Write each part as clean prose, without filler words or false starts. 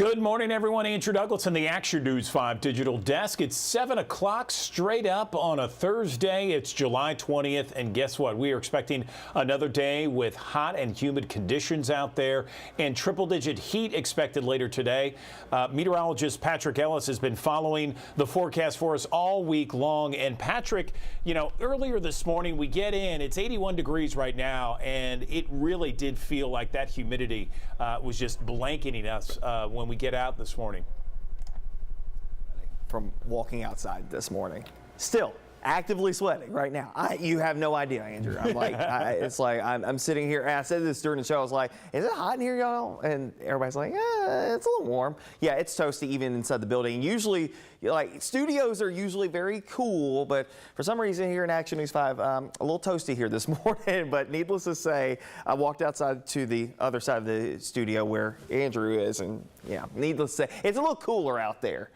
Good morning, everyone. Andrew Douglas in the Action News 5 digital desk. It's 7 o'clock straight up on a Thursday. It's July 20th. And guess what? We are expecting another day with hot and humid conditions out there and triple-digit heat expected later today. Meteorologist Patrick Ellis has been following the forecast for us all week long. And Patrick, you know, earlier this morning we get in, it's 81 degrees right now, and it really did feel like that humidity was just blanketing us when we get out this morning. From walking outside this morning, still actively sweating right now. You have no idea, Andrew. I'm like, I'm sitting here, and I said this during the show. I was like, "Is it hot in here, y'all?" And everybody's like, "Yeah, it's a little warm." Yeah, it's toasty even inside the building. Usually, like studios are usually very cool, but for some reason here in Action News 5, a little toasty here this morning. But needless to say, I walked outside to the other side of the studio where Andrew is, and yeah, needless to say, it's a little cooler out there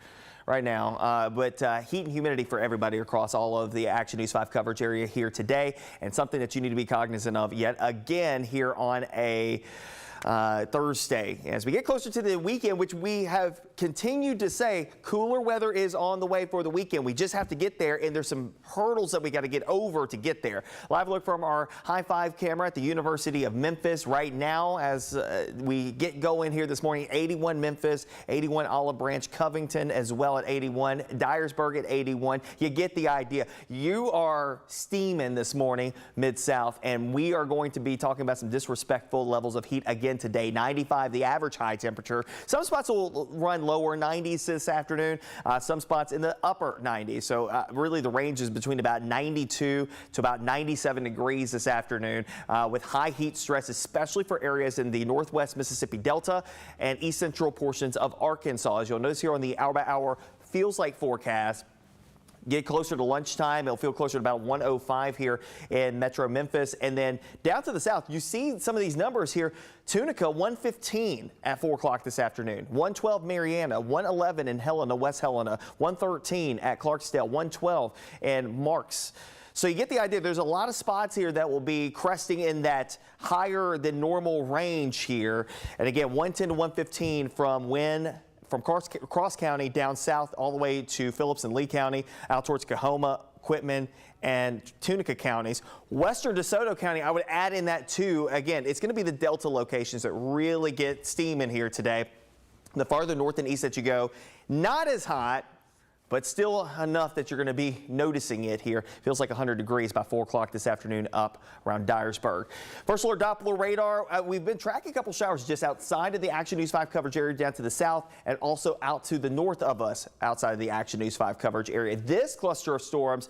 right now, but heat and humidity for everybody across all of the Action News 5 coverage area here today, and something that you need to be cognizant of yet again here on a Thursday. As we get closer to the weekend, which we have continued to say, cooler weather is on the way for the weekend. We just have to get there, and there's some hurdles that we got to get over to get there. Live look from our High 5 camera at the University of Memphis right now as we get going here this morning. 81 Memphis, 81 Olive Branch, Covington as well at 81, Dyersburg at 81. You get the idea. You are steaming this morning, Mid-South, and we are going to be talking about some disrespectful levels of heat again today. 95, the average high temperature. Some spots will run lower 90s this afternoon. Some spots in the upper 90s. So really the range is between about 92 to about 97 degrees this afternoon with high heat stress, especially for areas in the northwest Mississippi Delta and east central portions of Arkansas. As you'll notice here on the hour-by-hour feels like forecast. Get closer to lunchtime, it'll feel closer to about 105 here in Metro Memphis. And then down to the south, you see some of these numbers here. Tunica, 115 at 4 o'clock this afternoon. 112 Marianna, 111 in Helena, West Helena, 113 at Clarksdale, 112 in Marks. So you get the idea. There's a lot of spots here that will be cresting in that higher than normal range here. And again, 110 to 115 from Cross County down south all the way to Phillips and Lee County, out towards Coahoma, Quitman, and Tunica counties. Western DeSoto County, I would add in that too. Again, it's going to be the Delta locations that really get steam in here today. The farther north and east that you go, not as hot, but still enough that you're going to be noticing it here. Feels like 100 degrees by 4 o'clock this afternoon up around Dyersburg. First alert Doppler radar. We've been tracking a couple showers just outside of the Action News 5 coverage area down to the south and also out to the north of us outside of the Action News 5 coverage area. This cluster of storms,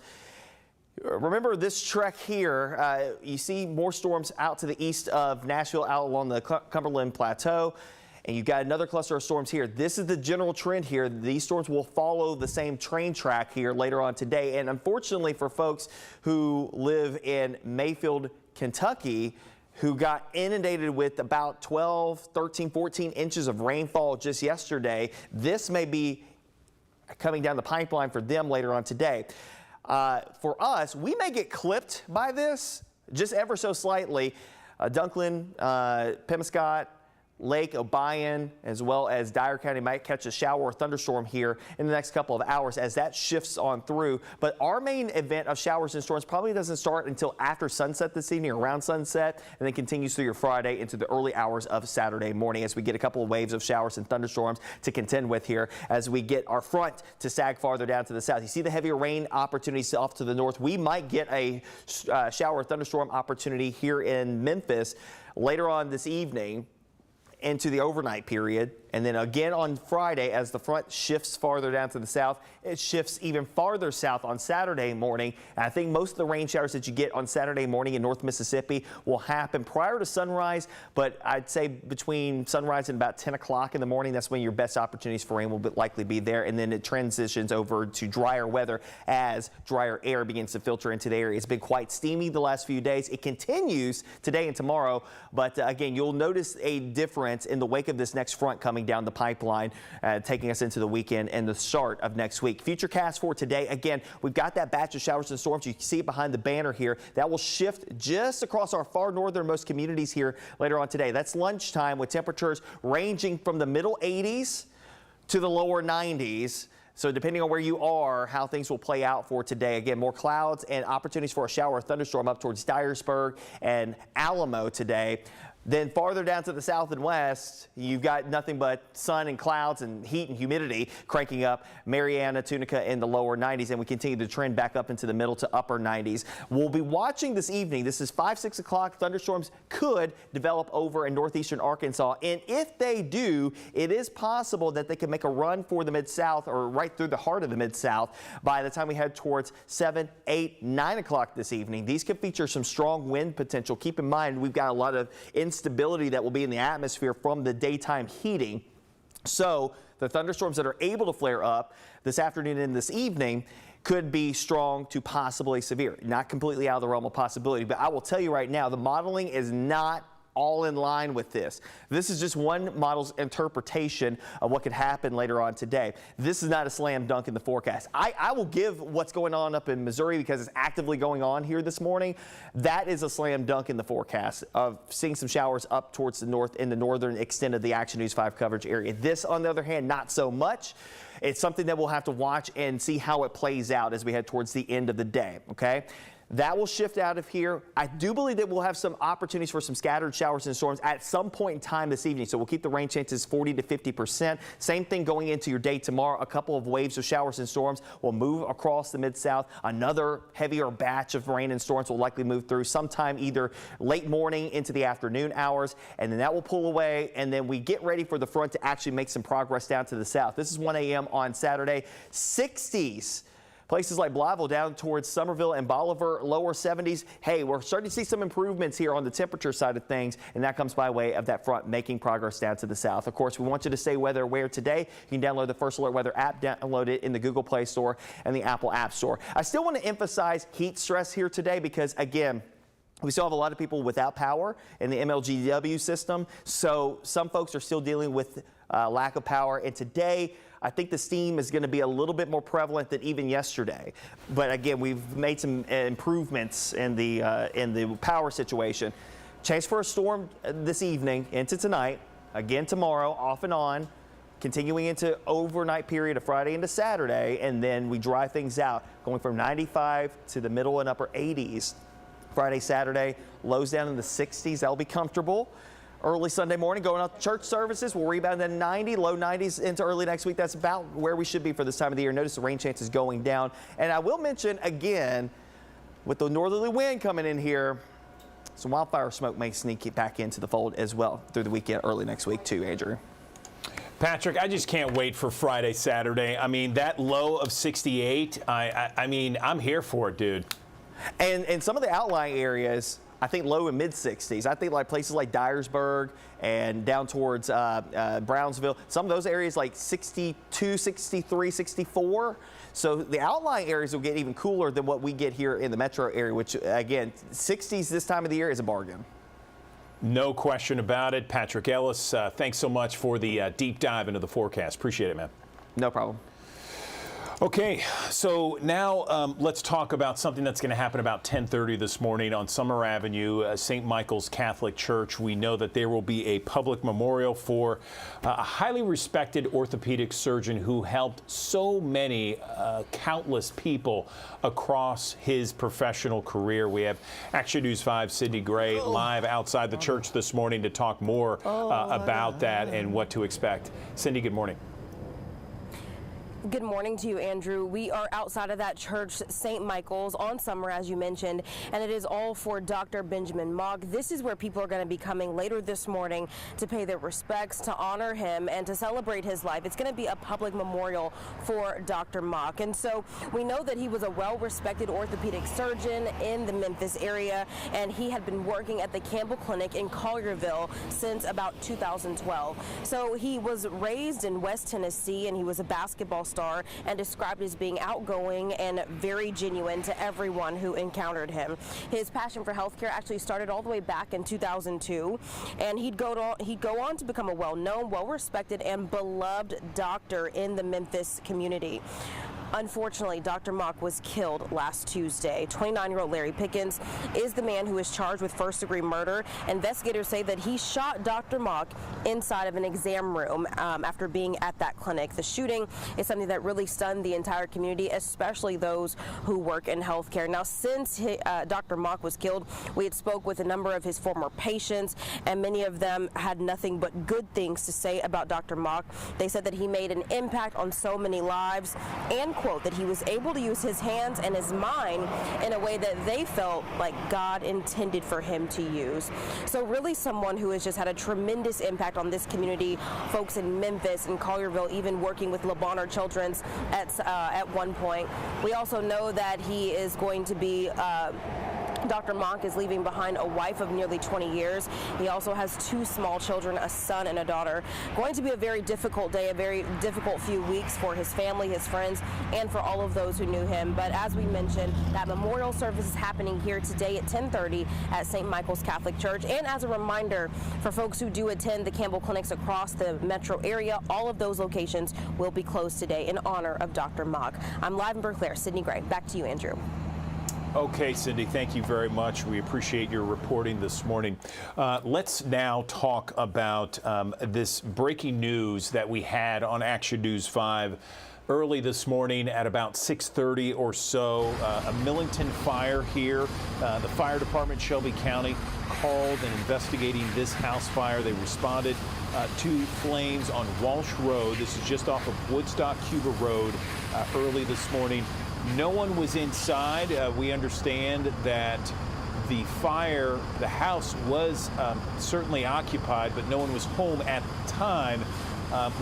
remember this trek here, you see more storms out to the east of Nashville, out along the Cumberland Plateau. And you've got another cluster of storms here. This is the general trend here. These storms will follow the same train track here later on today. And unfortunately for folks who live in Mayfield, Kentucky, who got inundated with about 12, 13, 14 inches of rainfall just yesterday, this may be coming down the pipeline for them later on today. For us, we may get clipped by this just ever so slightly. Dunklin, Pemiscot, Lake Obion, as well as Dyer County might catch a shower or thunderstorm here in the next couple of hours as that shifts on through. But our main event of showers and storms probably doesn't start until after sunset this evening, around sunset, and then continues through your Friday into the early hours of Saturday morning as we get a couple of waves of showers and thunderstorms to contend with here as we get our front to sag farther down to the south. You see the heavier rain opportunities off to the north. We might get a shower or thunderstorm opportunity here in Memphis later on this evening into the overnight period. And then again on Friday, as the front shifts farther down to the south, it shifts even farther south on Saturday morning. And I think most of the rain showers that you get on Saturday morning in North Mississippi will happen prior to sunrise. But I'd say between sunrise and about 10 o'clock in the morning, that's when your best opportunities for rain will likely be there. And then it transitions over to drier weather as drier air begins to filter into the area. It's been quite steamy the last few days. It continues today and tomorrow. But again, you'll notice a difference clearance in the wake of this next front coming down the pipeline, taking us into the weekend and the start of next week. Futurecast for today, again, we've got that batch of showers and storms. You can see it behind the banner here. That will shift just across our far northernmost communities here later on today. That's lunchtime with temperatures ranging from the middle 80s to the lower 90s. So depending on where you are, how things will play out for today. Again, more clouds and opportunities for a shower or thunderstorm up towards Dyersburg and Alamo today. Then farther down to the south and west, you've got nothing but sun and clouds and heat and humidity cranking up Mariana, Tunica in the lower 90s, and we continue to trend back up into the middle to upper 90s. We'll be watching this evening. This is 5, 6 o'clock. Thunderstorms could develop over in northeastern Arkansas, and if they do, it is possible that they can make a run for the Mid-South or right through the heart of the Mid-South by the time we head towards 7, 8, 9 o'clock this evening. These could feature some strong wind potential. Keep in mind, we've got a lot of instability that will be in the atmosphere from the daytime heating. So the thunderstorms that are able to flare up this afternoon and this evening could be strong to possibly severe. Not completely out of the realm of possibility, but I will tell you right now, the modeling is not all in line with this. This is just one model's interpretation of what could happen later on today. This is not a slam dunk in the forecast. I will give what's going on up in Missouri because it's actively going on here this morning. That is a slam dunk in the forecast of seeing some showers up towards the north in the northern extent of the Action News 5 coverage area. This, on the other hand, not so much. It's something that we'll have to watch and see how it plays out as we head towards the end of the day, okay? That will shift out of here. I do believe that we'll have some opportunities for some scattered showers and storms at some point in time this evening. So we'll keep the rain chances 40 to 50%. Same thing going into your day tomorrow. A couple of waves of showers and storms will move across the Mid-South. Another heavier batch of rain and storms will likely move through sometime either late morning into the afternoon hours. And then that will pull away. And then we get ready for the front to actually make some progress down to the south. This is 1 a.m. on Saturday. 60s. Places like Blytheville down towards Somerville and Bolivar, lower 70s. Hey, we're starting to see some improvements here on the temperature side of things, and that comes by way of that front making progress down to the south. Of course, we want you to stay weather aware today. You can download the First Alert Weather app, download it in the Google Play Store and the Apple App Store. I still want to emphasize heat stress here today because, again, we still have a lot of people without power in the MLGW system, so some folks are still dealing with lack of power. And today, I think the steam is going to be a little bit more prevalent than even yesterday. But again, we've made some improvements in the power situation. Chance for a storm this evening into tonight, again tomorrow, off and on, continuing into overnight period of Friday into Saturday, and then we dry things out, going from 95 to the middle and upper 80s. Friday, Saturday, lows down in the 60s. That'll be comfortable. Early Sunday morning, going out to church services, we'll rebound to 90, low 90s into early next week. That's about where we should be for this time of the year. Notice the rain chances going down. And I will mention again, with the northerly wind coming in here, some wildfire smoke may sneak back into the fold as well through the weekend, early next week too, Andrew. Patrick, I just can't wait for Friday, Saturday. I mean, that low of 68, I mean, I'm here for it, dude. And some of the outlying areas, I think low and mid 60s. I think like places like Dyersburg and down towards Brownsville, some of those areas like 62, 63, 64. So the outlying areas will get even cooler than what we get here in the metro area, which again, 60s this time of the year is a bargain. No question about it. Patrick Ellis, thanks so much for the deep dive into the forecast. Appreciate it, man. No problem. Okay, so now let's talk about something that's going to happen about 10:30 this morning on Summer Avenue, St. Michael's Catholic Church. We know that there will be a public memorial for a highly respected orthopedic surgeon who helped so many countless people across his professional career. We have Action News 5 Cindy Gray live outside the church this morning to talk more about that and what to expect. Cindy, good morning. Good morning to you, Andrew. We are outside of that church, St. Michael's, on Summer, as you mentioned, and it is all for Dr. Benjamin Mock. This is where people are going to be coming later this morning to pay their respects, to honor him, and to celebrate his life. It's going to be a public memorial for Dr. Mock. And so we know that he was a well-respected orthopedic surgeon in the Memphis area, and he had been working at the Campbell Clinic in Collierville since about 2012. So he was raised in West Tennessee, and he was a basketball star star and described as being outgoing and very genuine to everyone who encountered him. His passion for healthcare actually started all the way back in 2002, and he'd go on to become a well-known, well-respected, and beloved doctor in the Memphis community. Unfortunately, Dr. Mock was killed last Tuesday. 29-year-old Larry Pickens is the man who is charged with first-degree murder. Investigators say that he shot Dr. Mock inside of an exam room after being at that clinic. The shooting is something that really stunned the entire community, especially those who work in healthcare. Now, since Dr. Mock was killed, we had spoke with a number of his former patients, and many of them had nothing but good things to say about Dr. Mock. They said that he made an impact on so many lives, and quote, that he was able to use his hands and his mind in a way that they felt like God intended for him to use. So really someone who has just had a tremendous impact on this community, folks in Memphis and Collierville, even working with Le Bonheur Children's at one point. We also know that he is going to be Dr. Mock is leaving behind a wife of nearly 20 years. He also has 2 small children, a son and a daughter. Going to be a very difficult day, a very difficult few weeks for his family, his friends, and for all of those who knew him. But as we mentioned, that memorial service is happening here today at 10:30 at St. Michael's Catholic Church. And as a reminder for folks who do attend the Campbell Clinics across the metro area, all of those locations will be closed today in honor of Dr. Mock. I'm live in Berkeley, Sydney Gray. Back to you, Andrew. Okay, Cindy, thank you very much. We appreciate your reporting this morning. Let's now talk about this breaking news that we had on Action News 5 early this morning at about 6:30 or so. A Millington fire here. The fire department, Shelby County, called and investigating this house fire. They responded to flames on Walsh Road. This is just off of Woodstock Cuba Road early this morning. No one was inside. We understand that the house was certainly occupied, but no one was home at the time.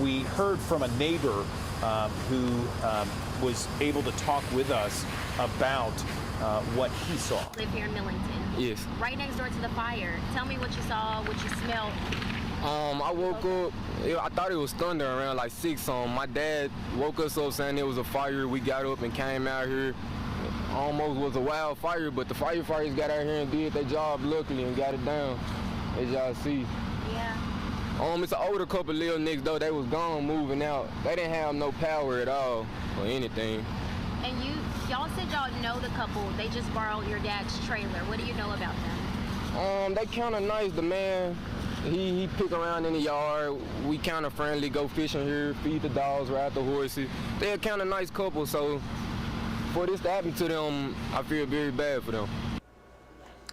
We heard from a neighbor who was able to talk with us about what he saw. Live here in Millington. Yes. Right next door to the fire. Tell me what you saw, what you smelled. I woke up, I thought it was thunder around like 6. My dad woke us up saying there was a fire. We got up and came out here. Almost was a wildfire, but the firefighters got out here and did their job luckily and got it down, as y'all see. Yeah. It's an older couple live next door. They was gone, moving out. They didn't have no power at all or anything. And y'all said y'all know the couple. They just borrowed your dad's trailer. What do you know about them? They kind of nice. The man, he pick around in the yard. We kind of friendly, go fishing here, feed the dogs, ride the horses. They're kind of nice couple, so for this to happen to them, I feel very bad for them.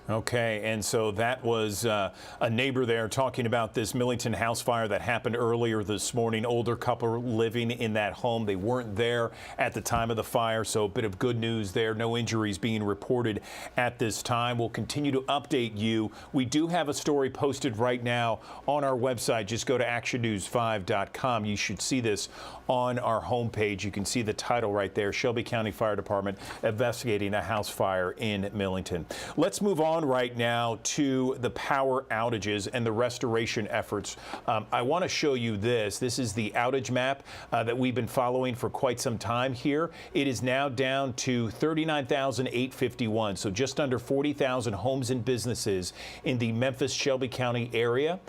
Okay, and so that was a neighbor there talking about this Millington house fire that happened earlier this morning. Older couple living in that home. They weren't there at the time of the fire, so a bit of good news there. No injuries being reported at this time. We'll continue to update you. We do have a story posted right now on our website. Just go to actionnews5.com. You should see this on our homepage. You can see the title right there, Shelby County Fire Department investigating a house fire in Millington. Let's move on right now to the power outages and the restoration efforts. I want to show you this. This is the outage map that we've been following for quite some time here. It is now down to 39,851, so just under 40,000 homes and businesses in the Memphis Shelby County area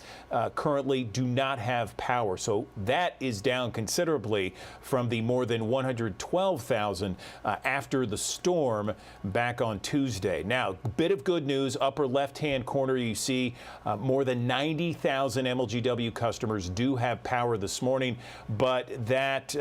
currently do not have power. So that is down considerably from the more than 112,000 after the storm back on Tuesday. Now, bit of good news. Upper left-hand corner, you see more than 90,000 MLGW customers do have power this morning, but that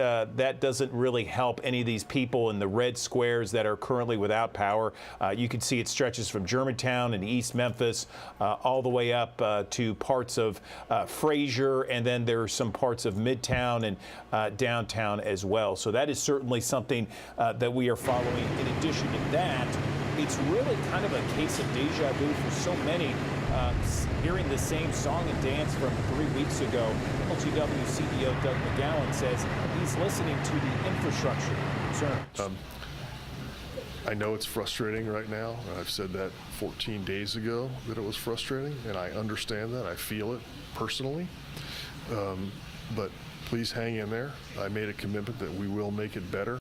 doesn't really help any of these people in the red squares that are currently without power. You can see it stretches from Germantown and East Memphis all the way up to parts of Frazier, and then there are some parts of Midtown and downtown as well. So that is certainly something that we are following. In addition to that, it's really kind of a case of deja vu for so many, hearing the same song and dance from 3 weeks ago. MLGW CEO Doug McGowan says he's listening to the infrastructure concerns. I know it's frustrating right now. I've said that 14 days ago that it was frustrating, and I understand that. I feel it personally. But please hang in there. I made a commitment that we will make it better.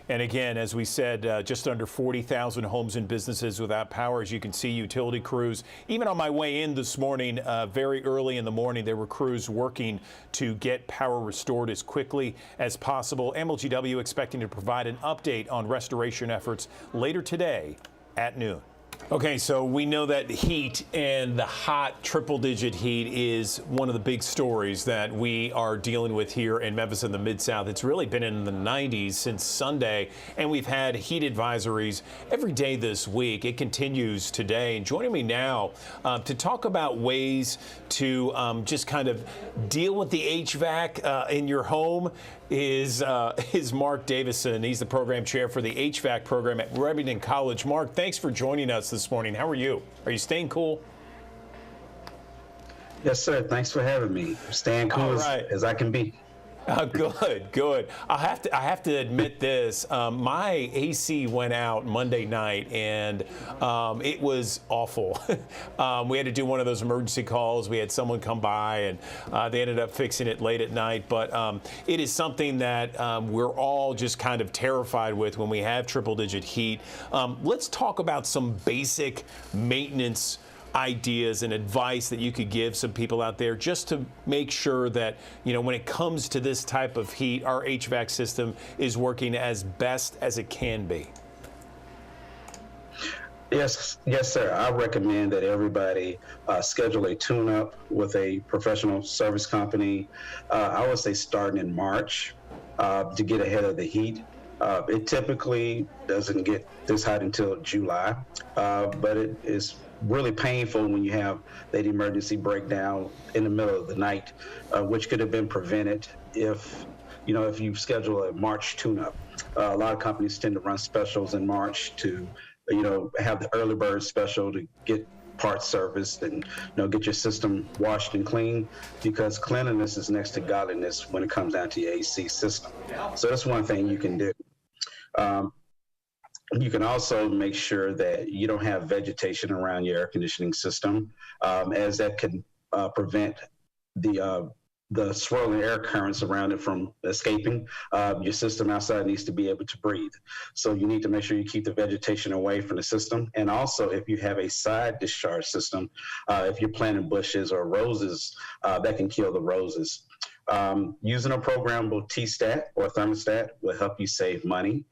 And again, as we said, just under 40,000 homes and businesses without power. As you can see, utility crews, even on my way in this morning, very early in the morning, there were crews working to get power restored as quickly as possible. MLGW expecting to provide an update on restoration efforts later today at noon. Okay, so we know that heat and the hot triple-digit heat is one of the big stories that we are dealing with here in Memphis and the Mid-South. It's really been in the 90s since Sunday, and we've had heat advisories every day this week. It continues today. And joining me now to talk about ways to just kind of deal with the HVAC in your home is Mark Davison. He's the program chair for the HVAC program at Remington College. Mark, thanks for joining us this morning. How are you? Are you staying cool? Yes, sir. Thanks for having me. Staying cool as I can be. Good. I have to admit this. My AC went out Monday night, and it was awful. We had to do one of those emergency calls. We had someone come by, and they ended up fixing it late at night. But it is something that we're all just kind of terrified with when we have triple-digit heat. Let's talk about some basic maintenance ideas and advice that you could give some people out there just to make sure that, when it comes to this type of heat, our HVAC system is working as best as it can be. Yes, sir. I recommend that everybody schedule a tune-up with a professional service company. I would say starting in March to get ahead of the heat. It typically doesn't get this hot until July, but it is really painful when you have that emergency breakdown in the middle of the night, which could have been prevented if you schedule a March tune-up. A lot of companies tend to run specials in March to, have the early bird special to get parts serviced and, get your system washed and clean, because cleanliness is next to godliness when it comes down to your AC system. So that's one thing you can do. You can also make sure that you don't have vegetation around your air conditioning system, as that can prevent the swirling air currents around it from escaping. Your system outside needs to be able to breathe. So you need to make sure you keep the vegetation away from the system. And also, if you have a side discharge system, if you're planting bushes or roses, that can kill the roses. Using a programmable T-stat or thermostat will help you save money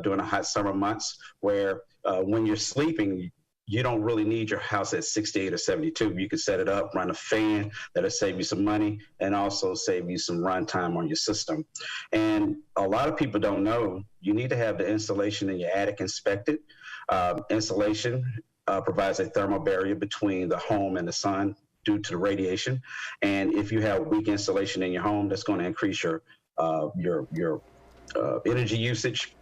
during the hot summer months, where when you're sleeping, you don't really need your house at 68 or 72. You can set it up, run a fan, that'll save you some money and also save you some run time on your system. And a lot of people don't know, you need to have the insulation in your attic inspected. Insulation provides a thermal barrier between the home and the sun due to the radiation. And if you have weak insulation in your home, that's going to increase your energy usage.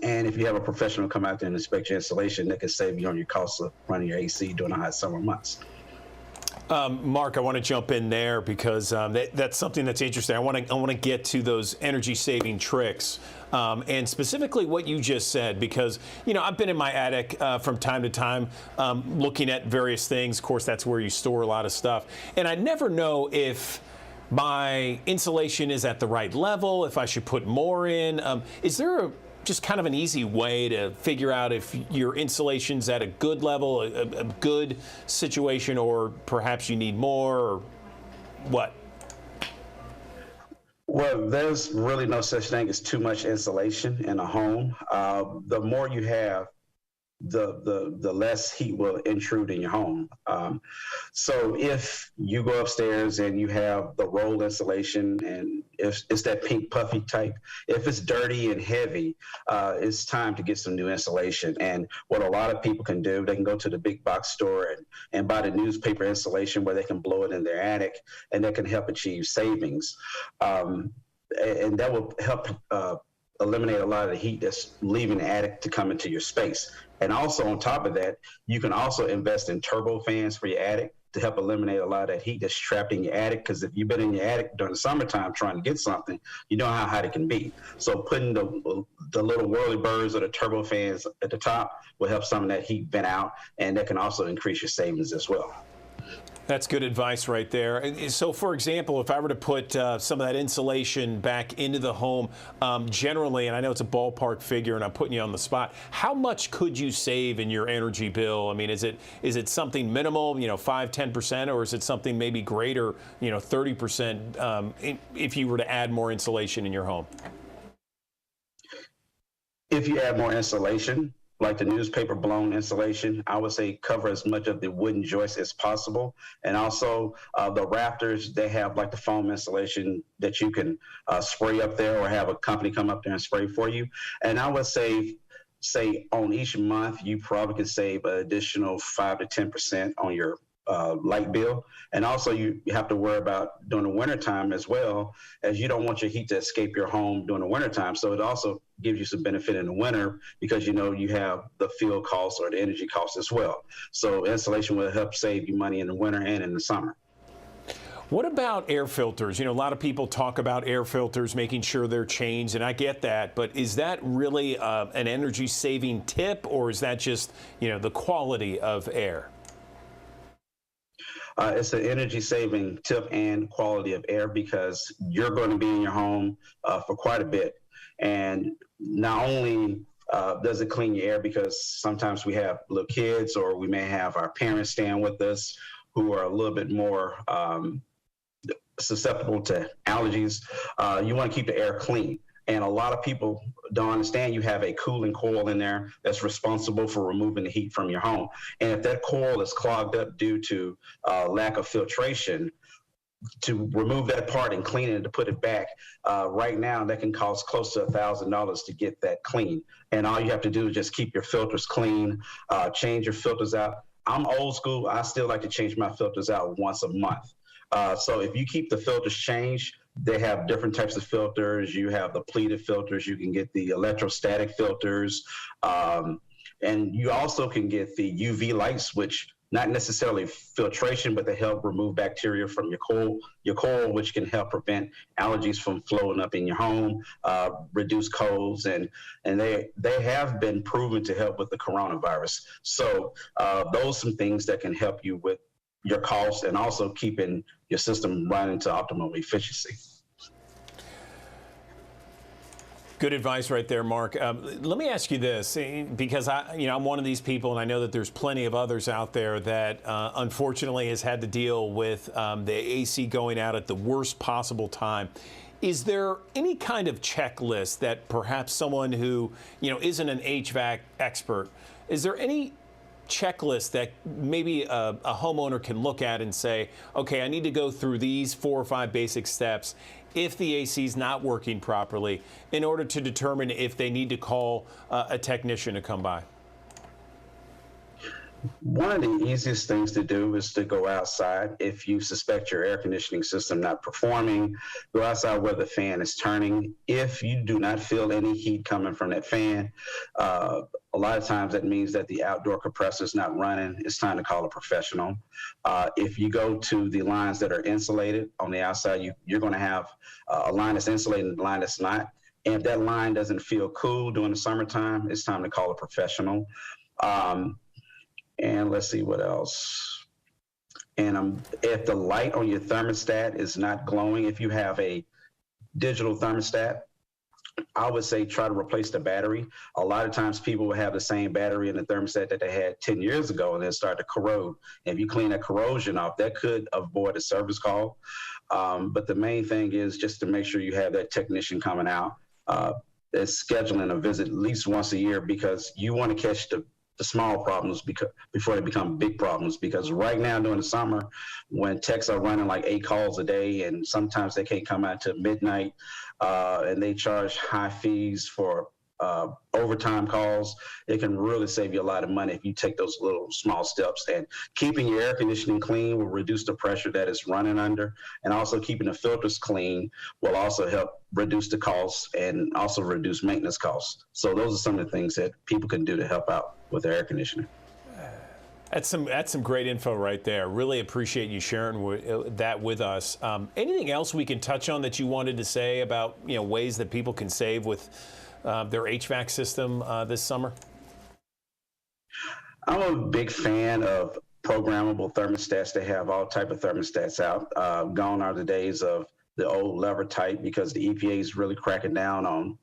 And if you have a professional come out there and inspect your insulation, that can save you on your costs of running your AC during the hot summer months. Mark, I want to jump in there because that's something that's interesting. I want to get to those energy saving tricks and specifically what you just said, because I've been in my attic from time to time looking at various things. Of course, that's where you store a lot of stuff, and I never know if my insulation is at the right level, if I should put more in. Is there just kind of an easy way to figure out if your insulation's at a good level, a good situation, or perhaps you need more, or what? Well, there's really no such thing as too much insulation in a home. The more you have, the less heat will intrude in your home. So if you go upstairs and you have the rolled insulation and if it's that pink puffy type, if it's dirty and heavy, it's time to get some new insulation. And what a lot of people can do, they can go to the big box store and buy the newspaper insulation where they can blow it in their attic, and that can help achieve savings. And that will help eliminate a lot of the heat that's leaving the attic to come into your space. And also on top of that, you can also invest in turbo fans for your attic to help eliminate a lot of that heat that's trapped in your attic. Because if you've been in your attic during the summertime trying to get something, you know how hot it can be. So putting the little whirly birds or the turbo fans at the top will help some of that heat vent out, and that can also increase your savings as well. That's good advice right there. And so, for example, if I were to put some of that insulation back into the home, generally, and I know it's a ballpark figure and I'm putting you on the spot, how much could you save in your energy bill? I mean, is it something minimal, 5-10%, or is it something maybe greater, 30%, if you were to add more insulation in your home? If you add more insulation, like the newspaper blown insulation, I would say cover as much of the wooden joist as possible. And also the rafters, they have like the foam insulation that you can spray up there or have a company come up there and spray for you. And I would say on each month, you probably could save an additional 5 to 10% on your light bill. And also you have to worry about during the wintertime as well, as you don't want your heat to escape your home during the wintertime. So it also gives you some benefit in the winter because you have the fuel costs or the energy costs as well. So insulation will help save you money in the winter and in the summer. What about air filters? A lot of people talk about air filters, making sure they're changed, and I get that, but is that really an energy saving tip, or is that just, the quality of air? It's an energy saving tip and quality of air because you're going to be in your home for quite a bit. And not only does it clean your air, because sometimes we have little kids or we may have our parents staying with us who are a little bit more susceptible to allergies. You want to keep the air clean. And a lot of people don't understand you have a cooling coil in there that's responsible for removing the heat from your home. And if that coil is clogged up due to lack of filtration, to remove that part and clean it to put it back, right now that can cost close to $1,000 to get that clean. And all you have to do is just keep your filters clean, change your filters out. I'm old school. I still like to change my filters out once a month. So if you keep the filters changed, they have different types of filters. You have the pleated filters. You can get the electrostatic filters. And you also can get the UV lights, which not necessarily filtration, but they help remove bacteria from your coil, which can help prevent allergies from flowing up in your home, reduce colds, and they have been proven to help with the coronavirus. So those are some things that can help you with your costs and also keeping your system running to optimal efficiency. Good advice right there, Mark. Let me ask you this, because I'm one of these people, and I know that there's plenty of others out there that unfortunately has had to deal with the AC going out at the worst possible time. Is there any kind of checklist that perhaps someone who isn't an HVAC expert, is there any checklist that maybe a homeowner can look at and say, okay, I need to go through these 4 or 5 basic steps if the AC is not working properly in order to determine if they need to call a technician to come by? One of the easiest things to do is to go outside. If you suspect your air conditioning system not performing, go outside where the fan is turning. If you do not feel any heat coming from that fan, a lot of times that means that the outdoor compressor is not running. It's time to call a professional. If you go to the lines that are insulated on the outside, you're going to have a line that's insulated and a line that's not. And if that line doesn't feel cool during the summertime, it's time to call a professional. And let's see what else. And if the light on your thermostat is not glowing, if you have a digital thermostat, I would say try to replace the battery. A lot of times people will have the same battery in the thermostat that they had 10 years ago and then start to corrode. If you clean that corrosion off, that could avoid a service call. But the main thing is just to make sure you have that technician coming out. Is scheduling a visit at least once a year, because you want to catch the small problems before they become big problems. Because right now during the summer, when techs are running like 8 calls a day and sometimes they can't come out till midnight, and they charge high fees for overtime calls, it can really save you a lot of money if you take those little small steps. And keeping your air conditioning clean will reduce the pressure that it's running under, and also keeping the filters clean will also help reduce the costs and also reduce maintenance costs. So those are some of the things that people can do to help out with their air conditioning. That's some great info right there. Really appreciate you sharing that with us. Anything else we can touch on that you wanted to say about ways that people can save with their HVAC system this summer? I'm a big fan of programmable thermostats. They have all type of thermostats out. Gone are the days of the old lever type, because the EPA is really cracking down on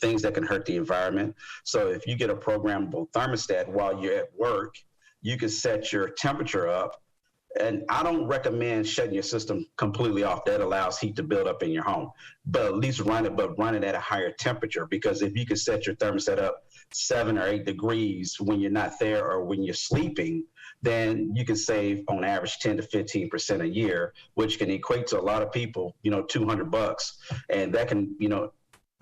things that can hurt the environment. So if you get a programmable thermostat while you're at work, you can set your temperature up. And I don't recommend shutting your system completely off. That allows heat to build up in your home, but at least run it at a higher temperature. Because if you can set your thermostat up 7 or 8 degrees when you're not there or when you're sleeping, then you can save on average 10 to 15% a year, which can equate to a lot of people, $200, and that can,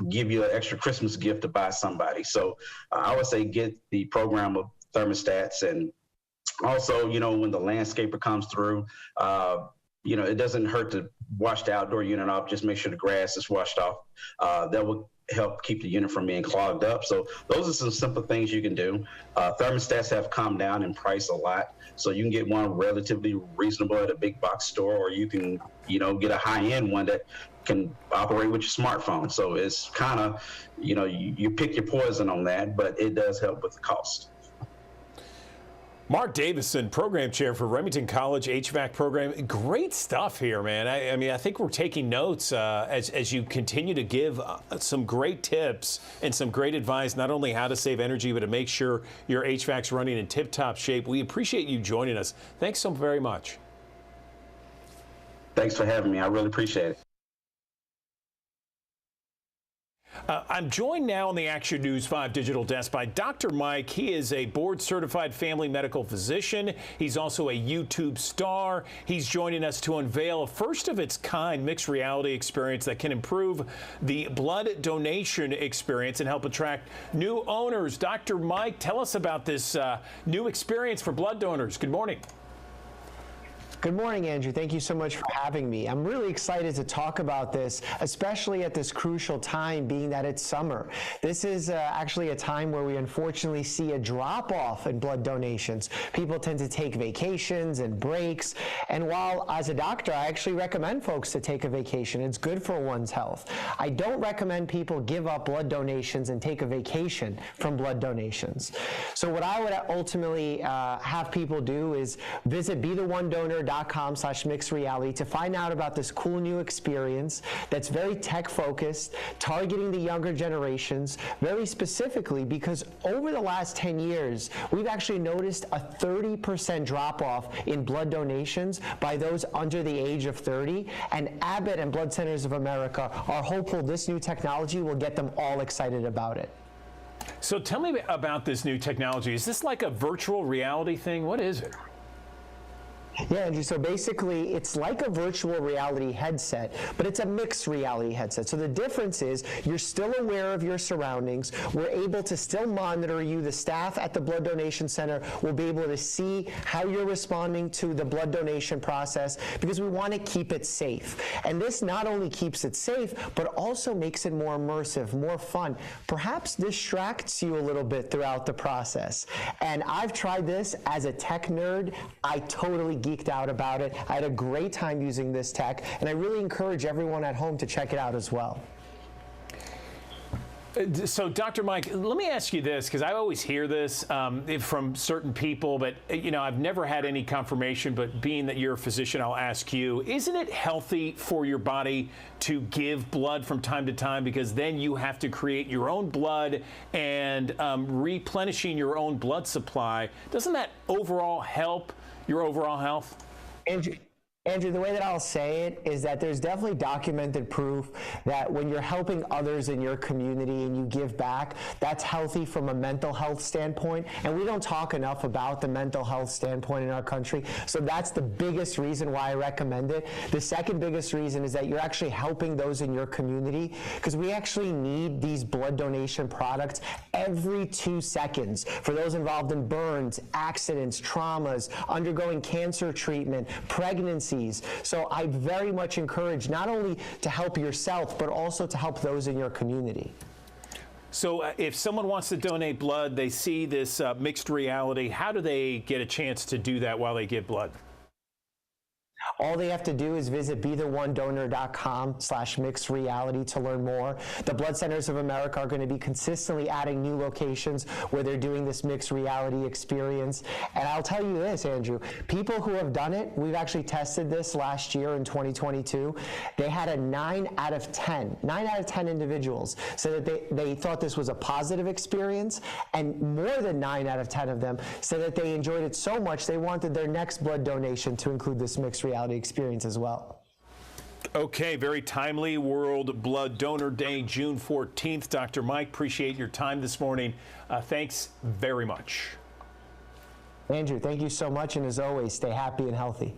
give you an extra Christmas gift to buy somebody. So I would say get the program of thermostats. And also, when the landscaper comes through, it doesn't hurt to wash the outdoor unit off. Just make sure the grass is washed off. That will help keep the unit from being clogged up. So those are some simple things you can do. Thermostats have come down in price a lot. So you can get one relatively reasonable at a big box store, or you can, get a high-end one that can operate with your smartphone. So it's kind of, you pick your poison on that, but it does help with the cost. Mark Davison, program chair for Remington College HVAC program. Great stuff here, man. I mean, I think we're taking notes as you continue to give some great tips and some great advice, not only how to save energy, but to make sure your HVAC's running in tip-top shape. We appreciate you joining us. Thanks so very much. Thanks for having me. I really appreciate it. I'm joined now on the Action News 5 digital desk by Dr. Mike. He is a board-certified family medical physician. He's also a YouTube star. He's joining us to unveil a first-of-its-kind mixed reality experience that can improve the blood donation experience and help attract new owners. Dr. Mike, tell us about this new experience for blood donors. Good morning. Good morning, Andrew. Thank you so much for having me. I'm really excited to talk about this, especially at this crucial time, being that it's summer. This is actually a time where we unfortunately see a drop-off in blood donations. People tend to take vacations and breaks, and while as a doctor, I actually recommend folks to take a vacation. It's good for one's health. I don't recommend people give up blood donations and take a vacation from blood donations. So what I would ultimately have people do is visit BeTheOneDonor.com/mixedreality to find out about this cool new experience that's very tech focused, targeting the younger generations, very specifically because over the last 10 years, we've actually noticed a 30% drop off in blood donations by those under the age of 30. And Abbott and Blood Centers of America are hopeful this new technology will get them all excited about it. So tell me about this new technology. Is this like a virtual reality thing? What is it? Yeah, Andrew, so basically it's like a virtual reality headset, but it's a mixed reality headset. So the difference is you're still aware of your surroundings. We're able to still monitor you. The staff at the blood donation center will be able to see how you're responding to the blood donation process because we want to keep it safe. And this not only keeps it safe, but also makes it more immersive, more fun, perhaps distracts you a little bit throughout the process. And I've tried this as a tech nerd. I totally geeked out about it. I had a great time using this tech, and I really encourage everyone at home to check it out as well. So, Dr. Mike, let me ask you this, because I always hear this from certain people, but, I've never had any confirmation, but being that you're a physician, I'll ask you, isn't it healthy for your body to give blood from time to time, because then you have to create your own blood and replenishing your own blood supply? Doesn't that overall help your overall health? Andrew, the way that I'll say it is that there's definitely documented proof that when you're helping others in your community and you give back, that's healthy from a mental health standpoint. And we don't talk enough about the mental health standpoint in our country. So that's the biggest reason why I recommend it. The second biggest reason is that you're actually helping those in your community, because we actually need these blood donation products every 2 seconds for those involved in burns, accidents, traumas, undergoing cancer treatment, pregnancy. So I very much encourage not only to help yourself, but also to help those in your community. So if someone wants to donate blood, they see this mixed reality, how do they get a chance to do that while they give blood? All they have to do is visit BeTheOneDonor.com/mixedreality to learn more. The Blood Centers of America are going to be consistently adding new locations where they're doing this mixed reality experience. And I'll tell you this, Andrew, people who have done it, we've actually tested this last year in 2022. They had a 9 out of 10 individuals said that they thought this was a positive experience, and more than 9 out of 10 of them said that they enjoyed it so much they wanted their next blood donation to include this mixed reality experience as well. Okay, very timely. World Blood Donor Day, June 14th. Dr. Mike, appreciate your time this morning. Thanks very much. Andrew, thank you so much, and as always, stay happy and healthy.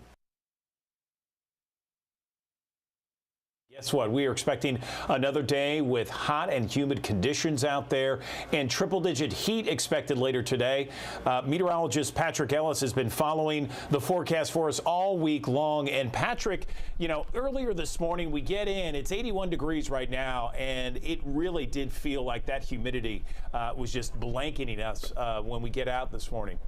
Guess what? We are expecting another day with hot and humid conditions out there and triple-digit heat expected later today. Meteorologist Patrick Ellis has been following the forecast for us all week long. And Patrick, you know, earlier this morning we get in, it's 81 degrees right now, and it really did feel like that humidity was just blanketing us when we get out this morning.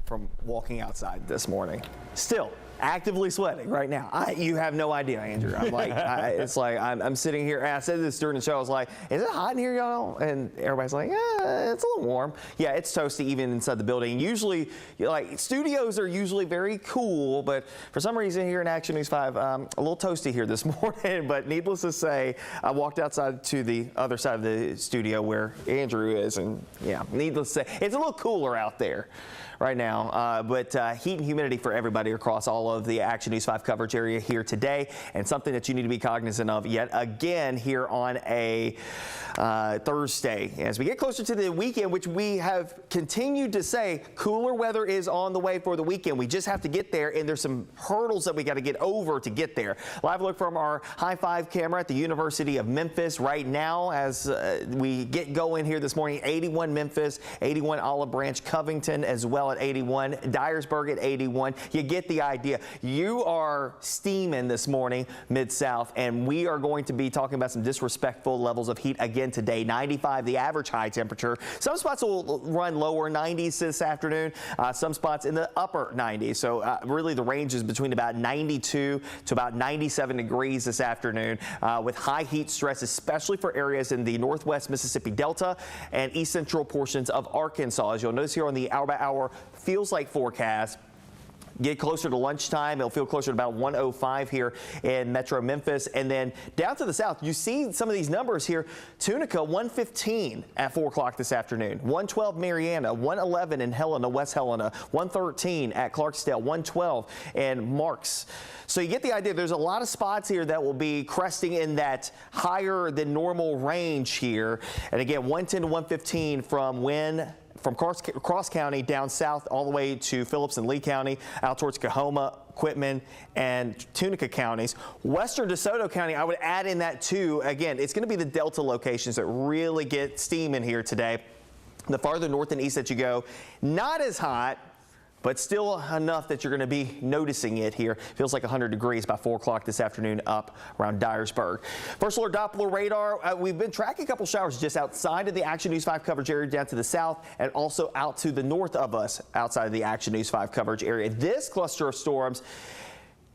From walking outside this morning, still actively sweating right now. You have no idea, Andrew. I'm like, it's like I'm sitting here. And I said this during the show. I was like, "Is it hot in here, y'all?" And everybody's like, "Yeah, it's a little warm." Yeah, it's toasty even inside the building. Usually, like studios are usually very cool, but for some reason here in Action News 5, a little toasty here this morning. But needless to say, I walked outside to the other side of the studio where Andrew is, and yeah, needless to say, it's a little cooler out there right now, but heat and humidity for everybody across all of the Action News 5 coverage area here today, and something that you need to be cognizant of yet again here on a Thursday. As we get closer to the weekend, which we have continued to say, cooler weather is on the way for the weekend. We just have to get there, and there's some hurdles that we got to get over to get there. Live look from our High 5 camera at the University of Memphis right now as we get going here this morning. 81 Memphis, 81 Olive Branch, Covington as well at 81, Dyersburg at 81. You get the idea. You are steaming this morning, Mid-South, and we are going to be talking about some disrespectful levels of heat again today. 95, the average high temperature. Some spots will run lower 90s this afternoon, some spots in the upper 90s. So really the range is between about 92 to about 97 degrees this afternoon with high heat stress, especially for areas in the northwest Mississippi Delta and east central portions of Arkansas. As you'll notice here on the hour-by-hour feels like forecast. Get closer to lunchtime, it'll feel closer to about 105 here in Metro Memphis. And then down to the south, you see some of these numbers here. Tunica, 115 at 4 o'clock this afternoon. 112 Mariana, 111 in Helena, West Helena, 113 at Clarksdale, 112 in Marks. So you get the idea. There's a lot of spots here that will be cresting in that higher than normal range here. And again, 110 to 115 from Cross County down south all the way to Phillips and Lee County, out towards Coahoma, Quitman, and Tunica counties. Western DeSoto County, I would add in that too. Again, it's going to be the Delta locations that really get steaming here today. The farther north and east that you go, not as hot, but still enough that you're going to be noticing it here. Feels like 100 degrees by 4 o'clock this afternoon up around Dyersburg. First alert Doppler radar. We've been tracking a couple showers just outside of the Action News 5 coverage area down to the south and also out to the north of us outside of the Action News 5 coverage area. This cluster of storms,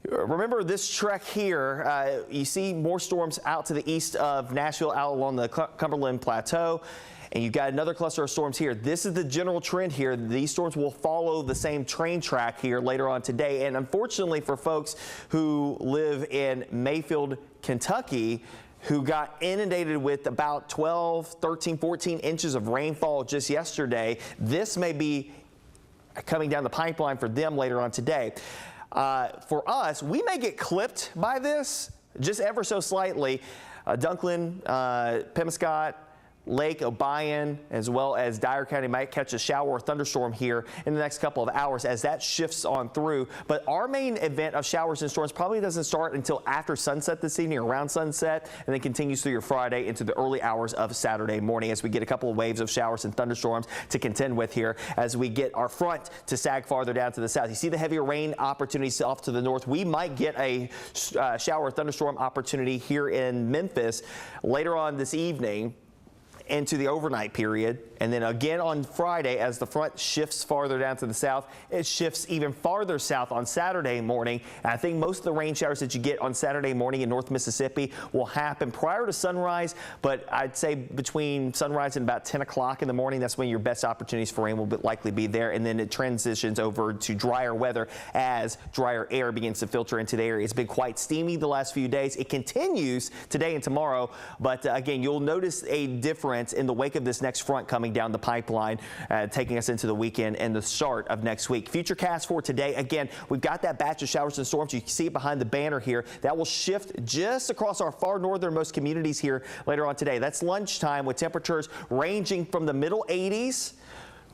remember this trek here, you see more storms out to the east of Nashville, out along the Cumberland Plateau. And you've got another cluster of storms here. This is the general trend here. These storms will follow the same train track here later on today. And unfortunately for folks who live in Mayfield, Kentucky, who got inundated with about 12, 13, 14 inches of rainfall just yesterday, this may be coming down the pipeline for them later on today. For us, we may get clipped by this just ever so slightly. Dunklin, Pemiscot, Lake, Obion, as well as Dyer County might catch a shower or thunderstorm here in the next couple of hours as that shifts on through. But our main event of showers and storms probably doesn't start until after sunset this evening, around sunset, and then continues through your Friday into the early hours of Saturday morning as we get a couple of waves of showers and thunderstorms to contend with here as we get our front to sag farther down to the south. You see the heavier rain opportunities off to the north. We might get a shower or thunderstorm opportunity here in Memphis later on this evening. into the overnight period. And then again on Friday, as the front shifts farther down to the south, it shifts even farther south on Saturday morning. And I think most of the rain showers that you get on Saturday morning in North Mississippi will happen prior to sunrise. But I'd say between sunrise and about 10 o'clock in the morning, that's when your best opportunities for rain will likely be there. And then it transitions over to drier weather as drier air begins to filter into the area. It's been quite steamy the last few days. It continues today and tomorrow. But again, you'll notice a difference in the wake of this next front coming down the pipeline, taking us into the weekend and the start of next week. Futurecast for today. Again, we've got that batch of showers and storms. You can see it behind the banner here. That will shift just across our far northernmost communities here later on today. That's lunchtime with temperatures ranging from the middle 80s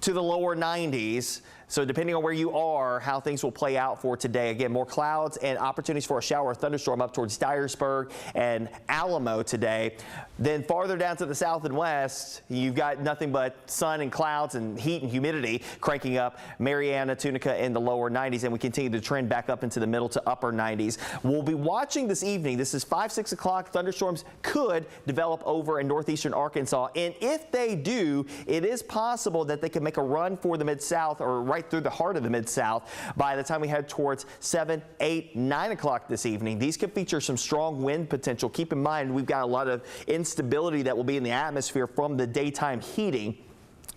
to the lower 90s. So depending on where you are, how things will play out for today. Again, more clouds and opportunities for a shower or thunderstorm up towards Dyersburg and Alamo today. Then farther down to the south and west, you've got nothing but sun and clouds and heat and humidity cranking up Mariana, Tunica in the lower 90s, and we continue to trend back up into the middle to upper 90s. We'll be watching this evening. This is 5, 6 o'clock. Thunderstorms could develop over in northeastern Arkansas, and if they do, it is possible that they can make a run for the Mid-South or right through the heart of the Mid-South by the time we head towards 7, 8, 9 o'clock this evening. These could feature some strong wind potential. Keep in mind, we've got a lot of instability that will be in the atmosphere from the daytime heating.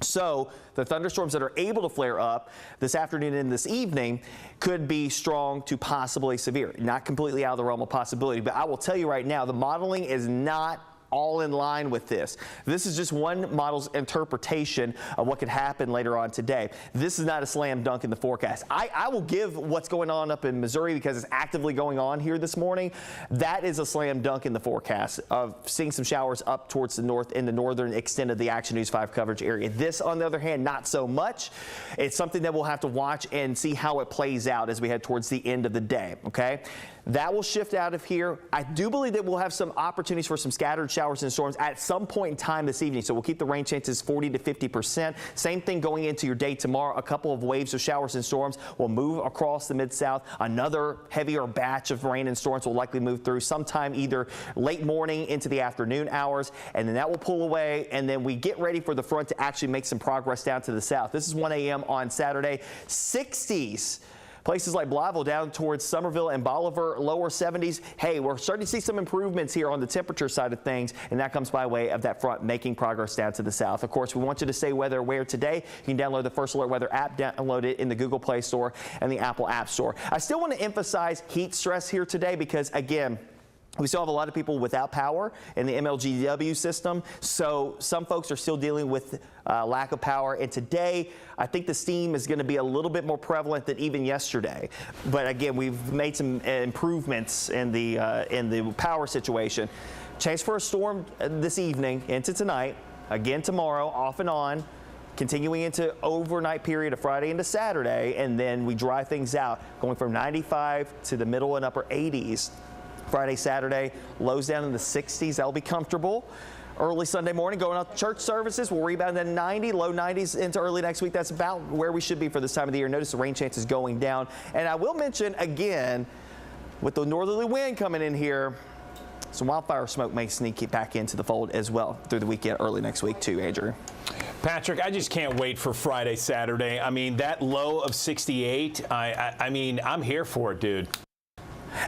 So the thunderstorms that are able to flare up this afternoon and this evening could be strong to possibly severe. Not completely out of the realm of possibility, but I will tell you right now, the modeling is not all in line with this. This is just one model's interpretation of what could happen later on today. This is not a slam dunk in the forecast. I will give what's going on up in Missouri because it's actively going on here this morning. That is a slam dunk in the forecast of seeing some showers up towards the north in the northern extent of the Action News 5 coverage area. This, on the other hand, not so much. It's something that we'll have to watch and see how it plays out as we head towards the end of the day, okay? That will shift out of here. I do believe that we'll have some opportunities for some scattered showers and storms at some point in time this evening. So we'll keep the rain chances 40 to 50%. Same thing going into your day tomorrow. A couple of waves of showers and storms will move across the Mid-South. Another heavier batch of rain and storms will likely move through sometime either late morning into the afternoon hours, and then that will pull away, and then we get ready for the front to actually make some progress down to the south. This is 1 a.m. on Saturday. 60s. Places like Blytheville down towards Somerville and Bolivar, lower 70s. Hey, we're starting to see some improvements here on the temperature side of things, and that comes by way of that front making progress down to the south. Of course, we want you to stay weather aware today. You can download the First Alert Weather app, download it in the Google Play Store and the Apple App Store. I still want to emphasize heat stress here today because, again, we still have a lot of people without power in the MLGW system, so some folks are still dealing with lack of power. And today, I think the steam is going to be a little bit more prevalent than even yesterday. But again, we've made some improvements in the power situation. Chance for a storm this evening into tonight, again tomorrow, off and on. Continuing into overnight period of Friday into Saturday, and then we dry things out, going from 95 to the middle and upper 80s. Friday, Saturday, lows down in the 60s. That'll be comfortable. Early Sunday morning, going out to church services, we'll rebound to 90, low 90s into early next week. That's about where we should be for this time of the year. Notice the rain chances going down. And I will mention again, with the northerly wind coming in here, some wildfire smoke may sneak back into the fold as well through the weekend, early next week too, Andrew. Patrick, I just can't wait for Friday, Saturday. I mean, that low of 68, I mean, I'm here for it, dude.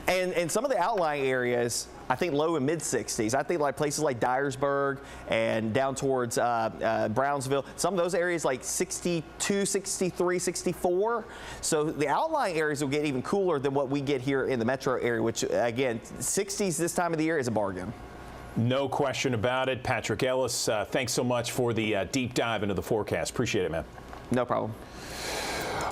And some of the outlying areas, I think low and mid 60s. I think like places like Dyersburg and down towards Brownsville, some of those areas like 62, 63, 64. So the outlying areas will get even cooler than what we get here in the metro area, which again, 60s this time of the year is a bargain. No question about it. Patrick Ellis, thanks so much for the deep dive into the forecast. Appreciate it, man. No problem.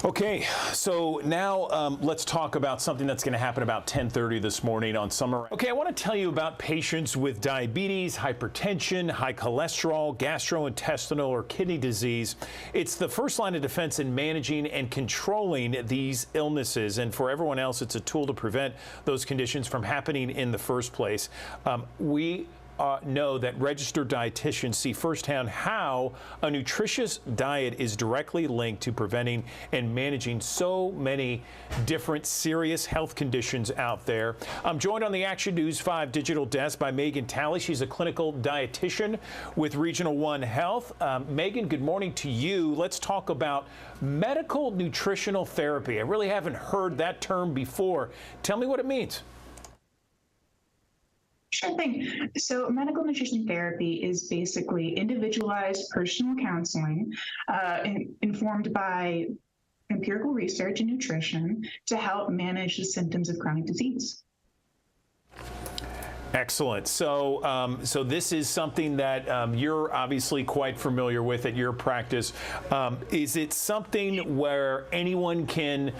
Okay, so now let's talk about something that's going to happen about 10:30 this morning on Summer. Okay, I want to tell you about patients with diabetes, hypertension, high cholesterol, gastrointestinal, or kidney disease. It's the first line of defense in managing and controlling these illnesses. And for everyone else, it's a tool to prevent those conditions from happening in the first place. We know that registered dietitians see firsthand how a nutritious diet is directly linked to preventing and managing so many different serious health conditions out there. I'm joined on the Action News 5 digital desk by Megan Talley. She's a clinical dietitian with Regional One Health. Megan, good morning to you. Let's talk about medical nutritional therapy. I really haven't heard that term before. Tell me what it means. Sure thing. So medical nutrition therapy is basically individualized personal counseling informed by empirical research in nutrition to help manage the symptoms of chronic disease. Excellent. So, so this is something that you're obviously quite familiar with at your practice. Is it something where anyone can?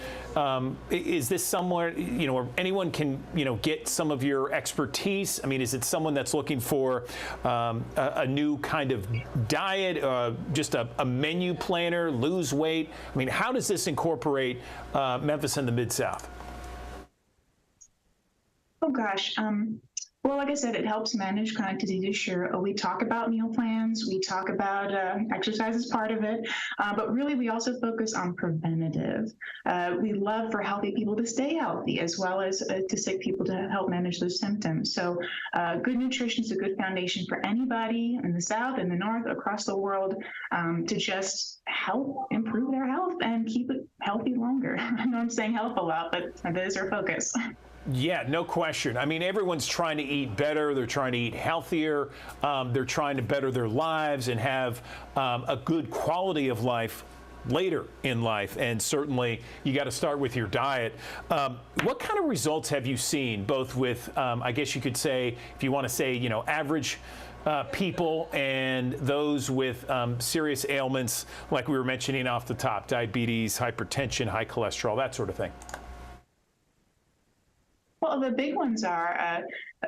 Is this somewhere where anyone can get some of your expertise? I mean, is it someone that's looking for a new kind of diet, just a menu planner, lose weight? I mean, how does this incorporate Memphis and the Mid-South? Oh gosh. Well, like I said, it helps manage chronic diseases. Sure, we talk about meal plans, we talk about exercise as part of it, but really we also focus on preventative. We love for healthy people to stay healthy as well as to sick people to help manage those symptoms. So good nutrition is a good foundation for anybody in the South, in the North, across the world to just help improve their health and keep it healthy longer. I know I'm saying health a lot, but that is our focus. Yeah, no question. I mean, everyone's trying to eat better. They're trying to eat healthier. They're trying to better their lives and have a good quality of life later in life. And certainly, you got to start with your diet. What kind of results have you seen, both with, I guess you could say, if you want to say, average people and those with serious ailments, like we were mentioning off the top, diabetes, hypertension, high cholesterol, that sort of thing? Well, the big ones are,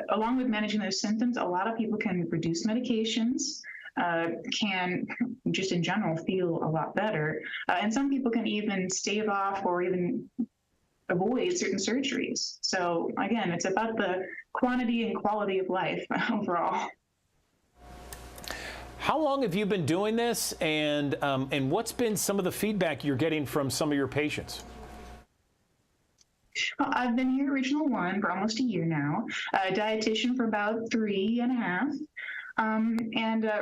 along with managing those symptoms, a lot of people can reduce medications, can just in general feel a lot better. And some people can even stave off or even avoid certain surgeries. So again, it's about the quantity and quality of life overall. How long have you been doing this, and what's been some of the feedback you're getting from some of your patients? Well, I've been here at Regional One for almost a year now, a dietitian for about 3.5.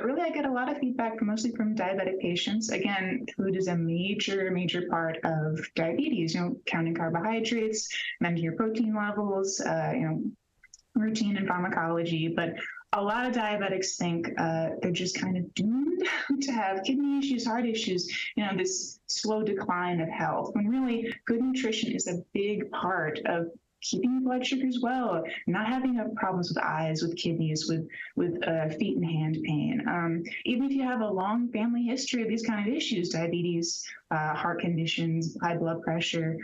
Really, I get a lot of feedback mostly from diabetic patients. Again, food is a major part of diabetes, counting carbohydrates, managing your protein levels, routine and pharmacology. But a lot of diabetics think they're just kind of doomed to have kidney issues, heart issues, this slow decline of health, when really good nutrition is a big part of keeping your blood sugars well, not having problems with eyes, with kidneys, with feet and hand pain. Even if you have a long family history of these kind of issues, diabetes, heart conditions, high blood pressure,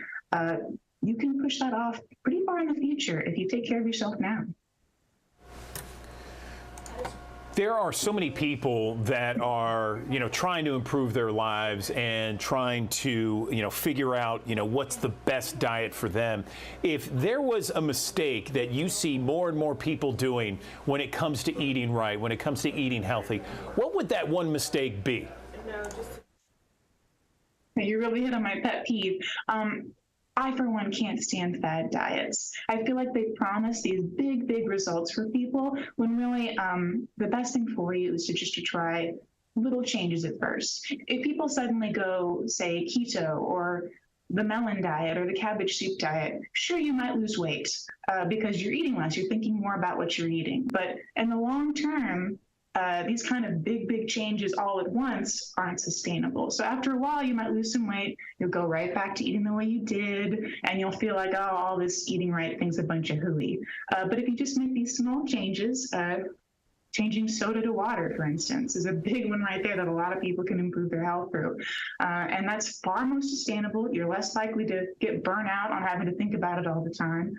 you can push that off pretty far in the future if you take care of yourself now. There are so many people that are, trying to improve their lives and trying to, figure out, what's the best diet for them. If there was a mistake that you see more and more people doing when it comes to eating right, when it comes to eating healthy, what would that one mistake be? You really hit on my pet peeve. I, for one, can't stand fad diets. I feel like they promise these big results for people when really the best thing for you is to try little changes at first. If people suddenly go, say, keto or the melon diet or the cabbage soup diet, sure, you might lose weight because you're eating less. You're thinking more about what you're eating. But in the long term, these kind of big changes all at once aren't sustainable. So after a while, you might lose some weight. You'll go right back to eating the way you did, and you'll feel like, oh, all this eating right thing's a bunch of hooey. But if you just make these small changes, changing soda to water, for instance, is a big one right there that a lot of people can improve their health through. And that's far more sustainable. You're less likely to get burnt out on having to think about it all the time.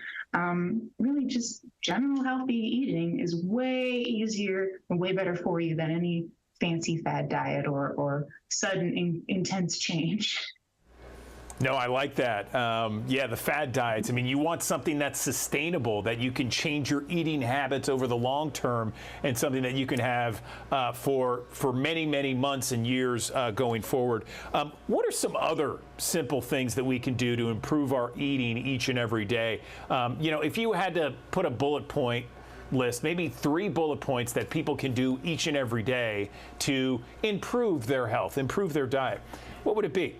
Really, just general healthy eating is way easier and way better for you than any fancy fad diet or sudden intense change. No, I like that. Yeah, the fad diets. I mean, you want something that's sustainable, that you can change your eating habits over the long term, and something that you can have for many, many months and years going forward. What are some other simple things that we can do to improve our eating each and every day? You know, if you had to put a bullet point list, maybe 3 bullet points that people can do each and every day to improve their health, improve their diet, what would it be?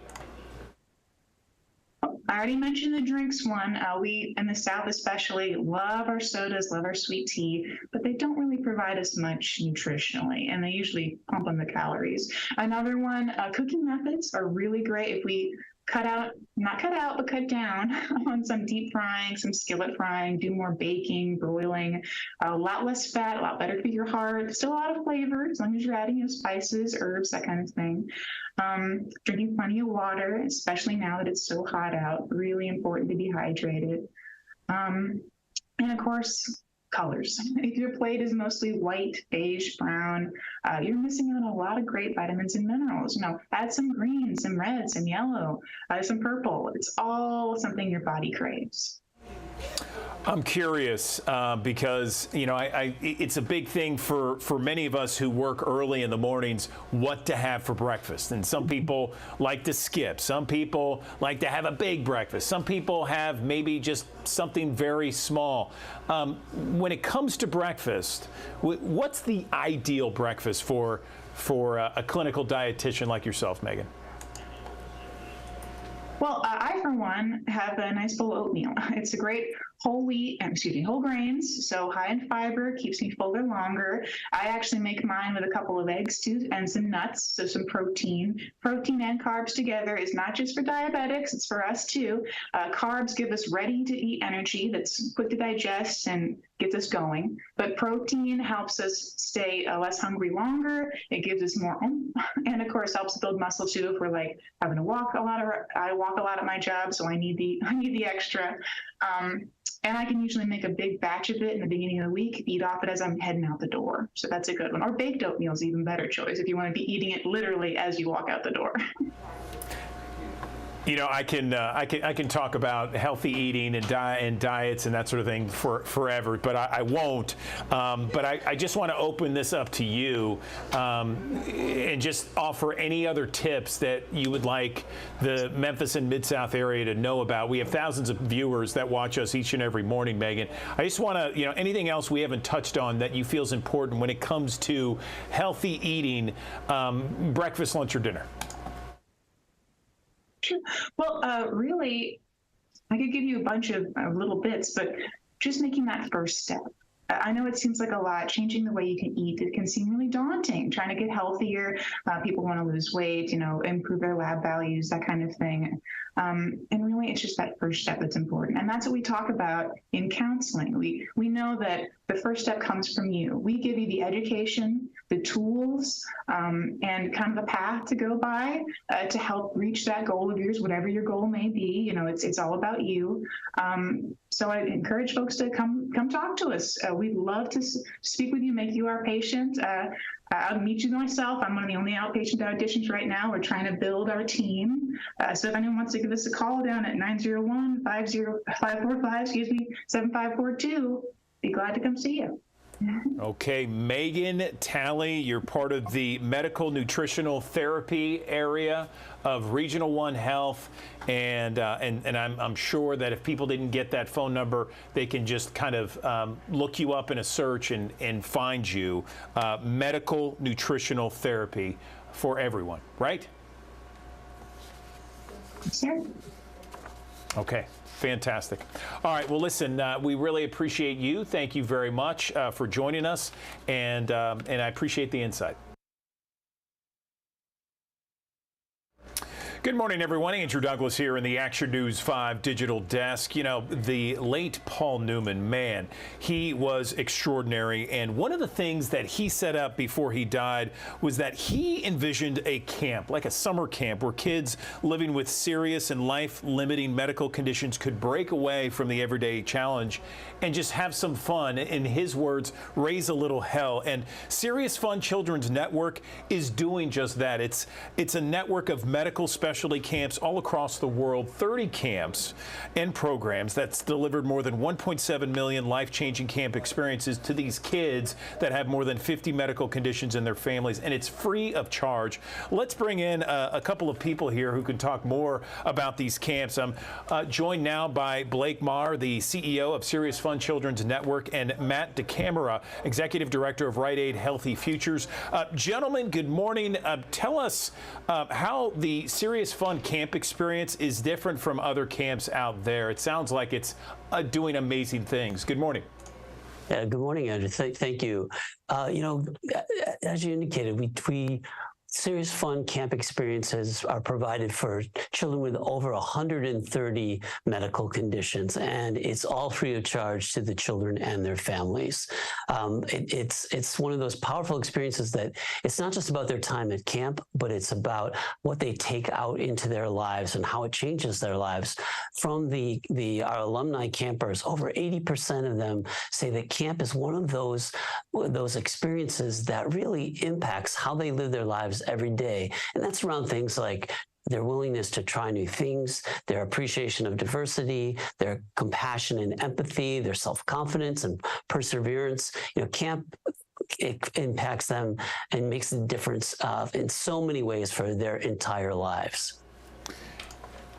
I already mentioned the drinks one. We in the South especially love our sodas, love our sweet tea, but they don't really provide us much nutritionally, and they usually pump on the calories. Another one, cooking methods are really great if we cut down on some deep frying, some skillet frying, do more baking, broiling, a lot less fat, a lot better for your heart. Still a lot of flavor, as long as you're adding spices, herbs, that kind of thing. Drinking plenty of water, especially now that it's so hot out, really important to be hydrated. And of course, colors. If your plate is mostly white, beige, brown, you're missing out on a lot of great vitamins and minerals. You know, add some green, some red, some yellow, some purple. It's all something your body craves. I'm curious because, you know, it's a big thing for many of us who work early in the mornings, what to have for breakfast. And some people like to skip. Some people like to have a big breakfast. Some people have maybe just something very small. When it comes to breakfast, what's the ideal breakfast for a clinical dietitian like yourself, Megan? Well, I, for one, have a nice bowl of oatmeal. It's a great whole grains, so high in fiber, keeps me fuller longer. I actually make mine with a couple of eggs too, and some nuts, so some protein. Protein and carbs together is not just for diabetics, it's for us too. Carbs give us ready-to-eat energy that's quick to digest and gets us going. But protein helps us stay less hungry longer. It gives us more, and of course helps build muscle too. If we're like having to walk a lot, I walk a lot at my job, so I need the extra. And I can usually make a big batch of it in the beginning of the week, eat off it as I'm heading out the door. So that's a good one. Or baked oatmeal is even better choice if you want to be eating it literally as you walk out the door. You know, I can talk about healthy eating and diets and that sort of thing forever, but I won't. But I just want to open this up to you and just offer any other tips that you would like the Memphis and Mid-South area to know about. We have thousands of viewers that watch us each and every morning, Megan. I just want to, you know, anything else we haven't touched on that you feel is important when it comes to healthy eating, breakfast, lunch, or dinner? Sure. Well, really, I could give you a bunch of little bits, but just making that first step. I know it seems like a lot, changing the way you can eat. It can seem really daunting, trying to get healthier. People want to lose weight, you know, improve their lab values, that kind of thing. And really, it's just that first step that's important. And that's what we talk about in counseling. We know that the first step comes from you. We give you the education, the tools, and kind of the path to go by to help reach that goal of yours, whatever your goal may be. You know, it's all about you. So I encourage folks to come talk to us. We'd love to speak with you, make you our patient. I'll meet you myself. I'm one of the only outpatient dietitians right now. We're trying to build our team. So if anyone wants to give us a call down at 901-545-7542, be glad to come see you. Okay, Megan Talley, you're part of the medical nutritional therapy area of Regional One Health, and I'm sure that if people didn't get that phone number, they can just kind of look you up in a search and find you. Medical nutritional therapy for everyone, right? Sure. Okay. Fantastic. All right. Well, listen, we really appreciate you. Thank you very much for joining us, and I appreciate the insight. Good morning, everyone. Andrew Douglas here in the Action News 5 digital desk. You know, the late Paul Newman, man, he was extraordinary. And one of the things that he set up before he died was that he envisioned a camp, like a summer camp, where kids living with serious and life-limiting medical conditions could break away from the everyday challenge and just have some fun. In his words, raise a little hell. And Serious Fun Children's Network is doing just that. It's a network of medical specialists specialty camps all across the world, 30 camps and programs that's delivered more than 1.7 million life-changing camp experiences to these kids that have more than 50 medical conditions in their families, and it's free of charge. Let's bring in a couple of people here who can talk more about these camps. I'm joined now by Blake Marr, the CEO of Serious Fun Children's Network, and Matt DeCamera, Executive Director of Rite Aid Healthy Futures. Gentlemen, good morning. Tell us how the Serious Fun camp experience is different from other camps out there. It sounds like it's doing amazing things. Good morning. Yeah, good morning, Andrew. Thank you. You know, as you indicated, we Serious Fun camp experiences are provided for children with over 130 medical conditions, and it's all free of charge to the children and their families. It's one of those powerful experiences that it's not just about their time at camp, but it's about what they take out into their lives and how it changes their lives. From our alumni campers, over 80% of them say that camp is one of those experiences that really impacts how they live their lives every day. And that's around things like their willingness to try new things, their appreciation of diversity, their compassion and empathy, their self-confidence and perseverance. You know, camp, it impacts them and makes a difference in so many ways for their entire lives.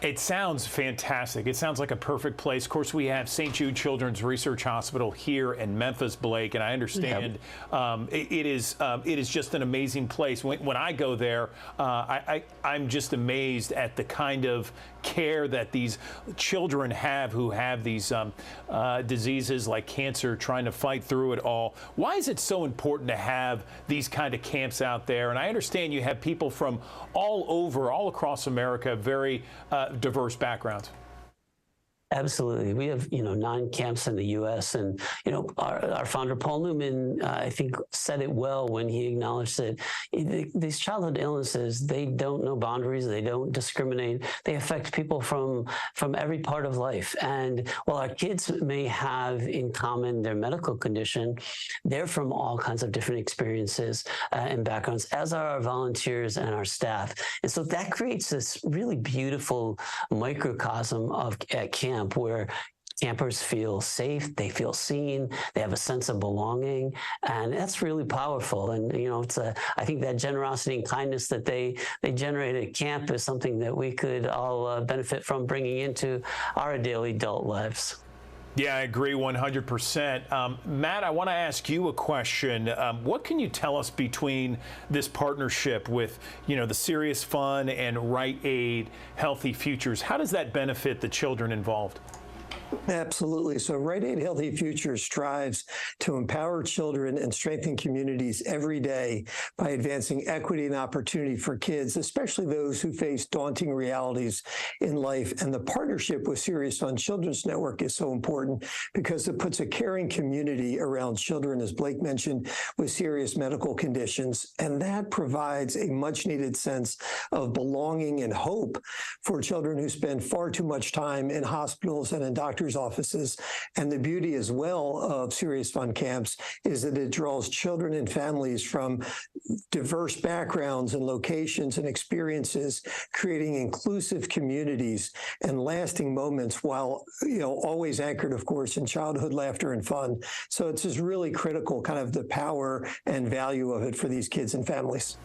It sounds fantastic. It sounds like a perfect place. Of course, we have St. Jude Children's Research Hospital here in Memphis, Blake, and I understand it is just an amazing place. When I go there, I'm just amazed at the kind of care that these children have who have these diseases like cancer, trying to fight through it all. Why is it so important to have these kind of camps out there? And I understand you have people from all across America, very diverse backgrounds. Absolutely. We have, 9 camps in the U.S. and, our founder, Paul Newman, I think said it well when he acknowledged that these childhood illnesses, they don't know boundaries. They don't discriminate. They affect people from every part of life. And while our kids may have in common their medical condition, they're from all kinds of different experiences and backgrounds, as are our volunteers and our staff. And so that creates this really beautiful microcosm at camp, where campers feel safe, they feel seen, they have a sense of belonging, and that's really powerful. And I think that generosity and kindness that they generate at camp is something that we could all benefit from bringing into our daily adult lives. Yeah, I agree 100%. Matt, I want to ask you a question. What can you tell us between this partnership with, the Serious Fun and Rite Aid Healthy Futures? How does that benefit the children involved? Absolutely. So Rite Aid Healthy Futures strives to empower children and strengthen communities every day by advancing equity and opportunity for kids, especially those who face daunting realities in life. And the partnership with Serious Fun Children's Network is so important because it puts a caring community around children, as Blake mentioned, with serious medical conditions. And that provides a much needed sense of belonging and hope for children who spend far too much time in hospitals and in doctors' offices. And the beauty as well of Serious Fun camps is that it draws children and families from diverse backgrounds and locations and experiences, creating inclusive communities and lasting moments, while always anchored, of course, in childhood laughter and fun. So it's just really critical, kind of the power and value of it for these kids and families.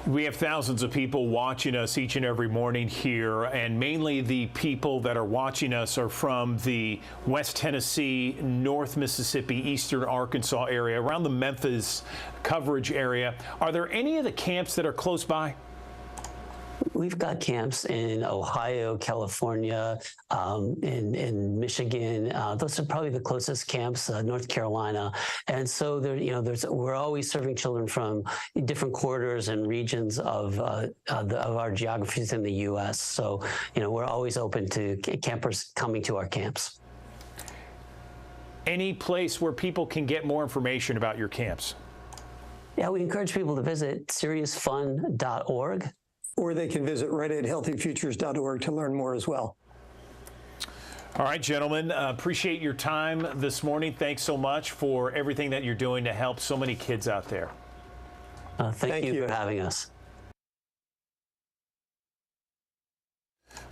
We have thousands of people watching us each and every morning here, and mainly the people that are watching us are from the West Tennessee, North Mississippi, Eastern Arkansas area, around the Memphis coverage area. Are there any of the camps that are close by? We've got camps in Ohio, California, in Michigan. Those are probably the closest camps, North Carolina. And so we're always serving children from different corridors and regions of our geographies in the U.S. So, we're always open to campers coming to our camps. Any place where people can get more information about your camps? Yeah, we encourage people to visit seriousfun.org. Or they can visit riteaidhealthyfutures.org to learn more as well. All right, gentlemen, appreciate your time this morning. Thanks so much for everything that you're doing to help so many kids out there. Thank you for having us.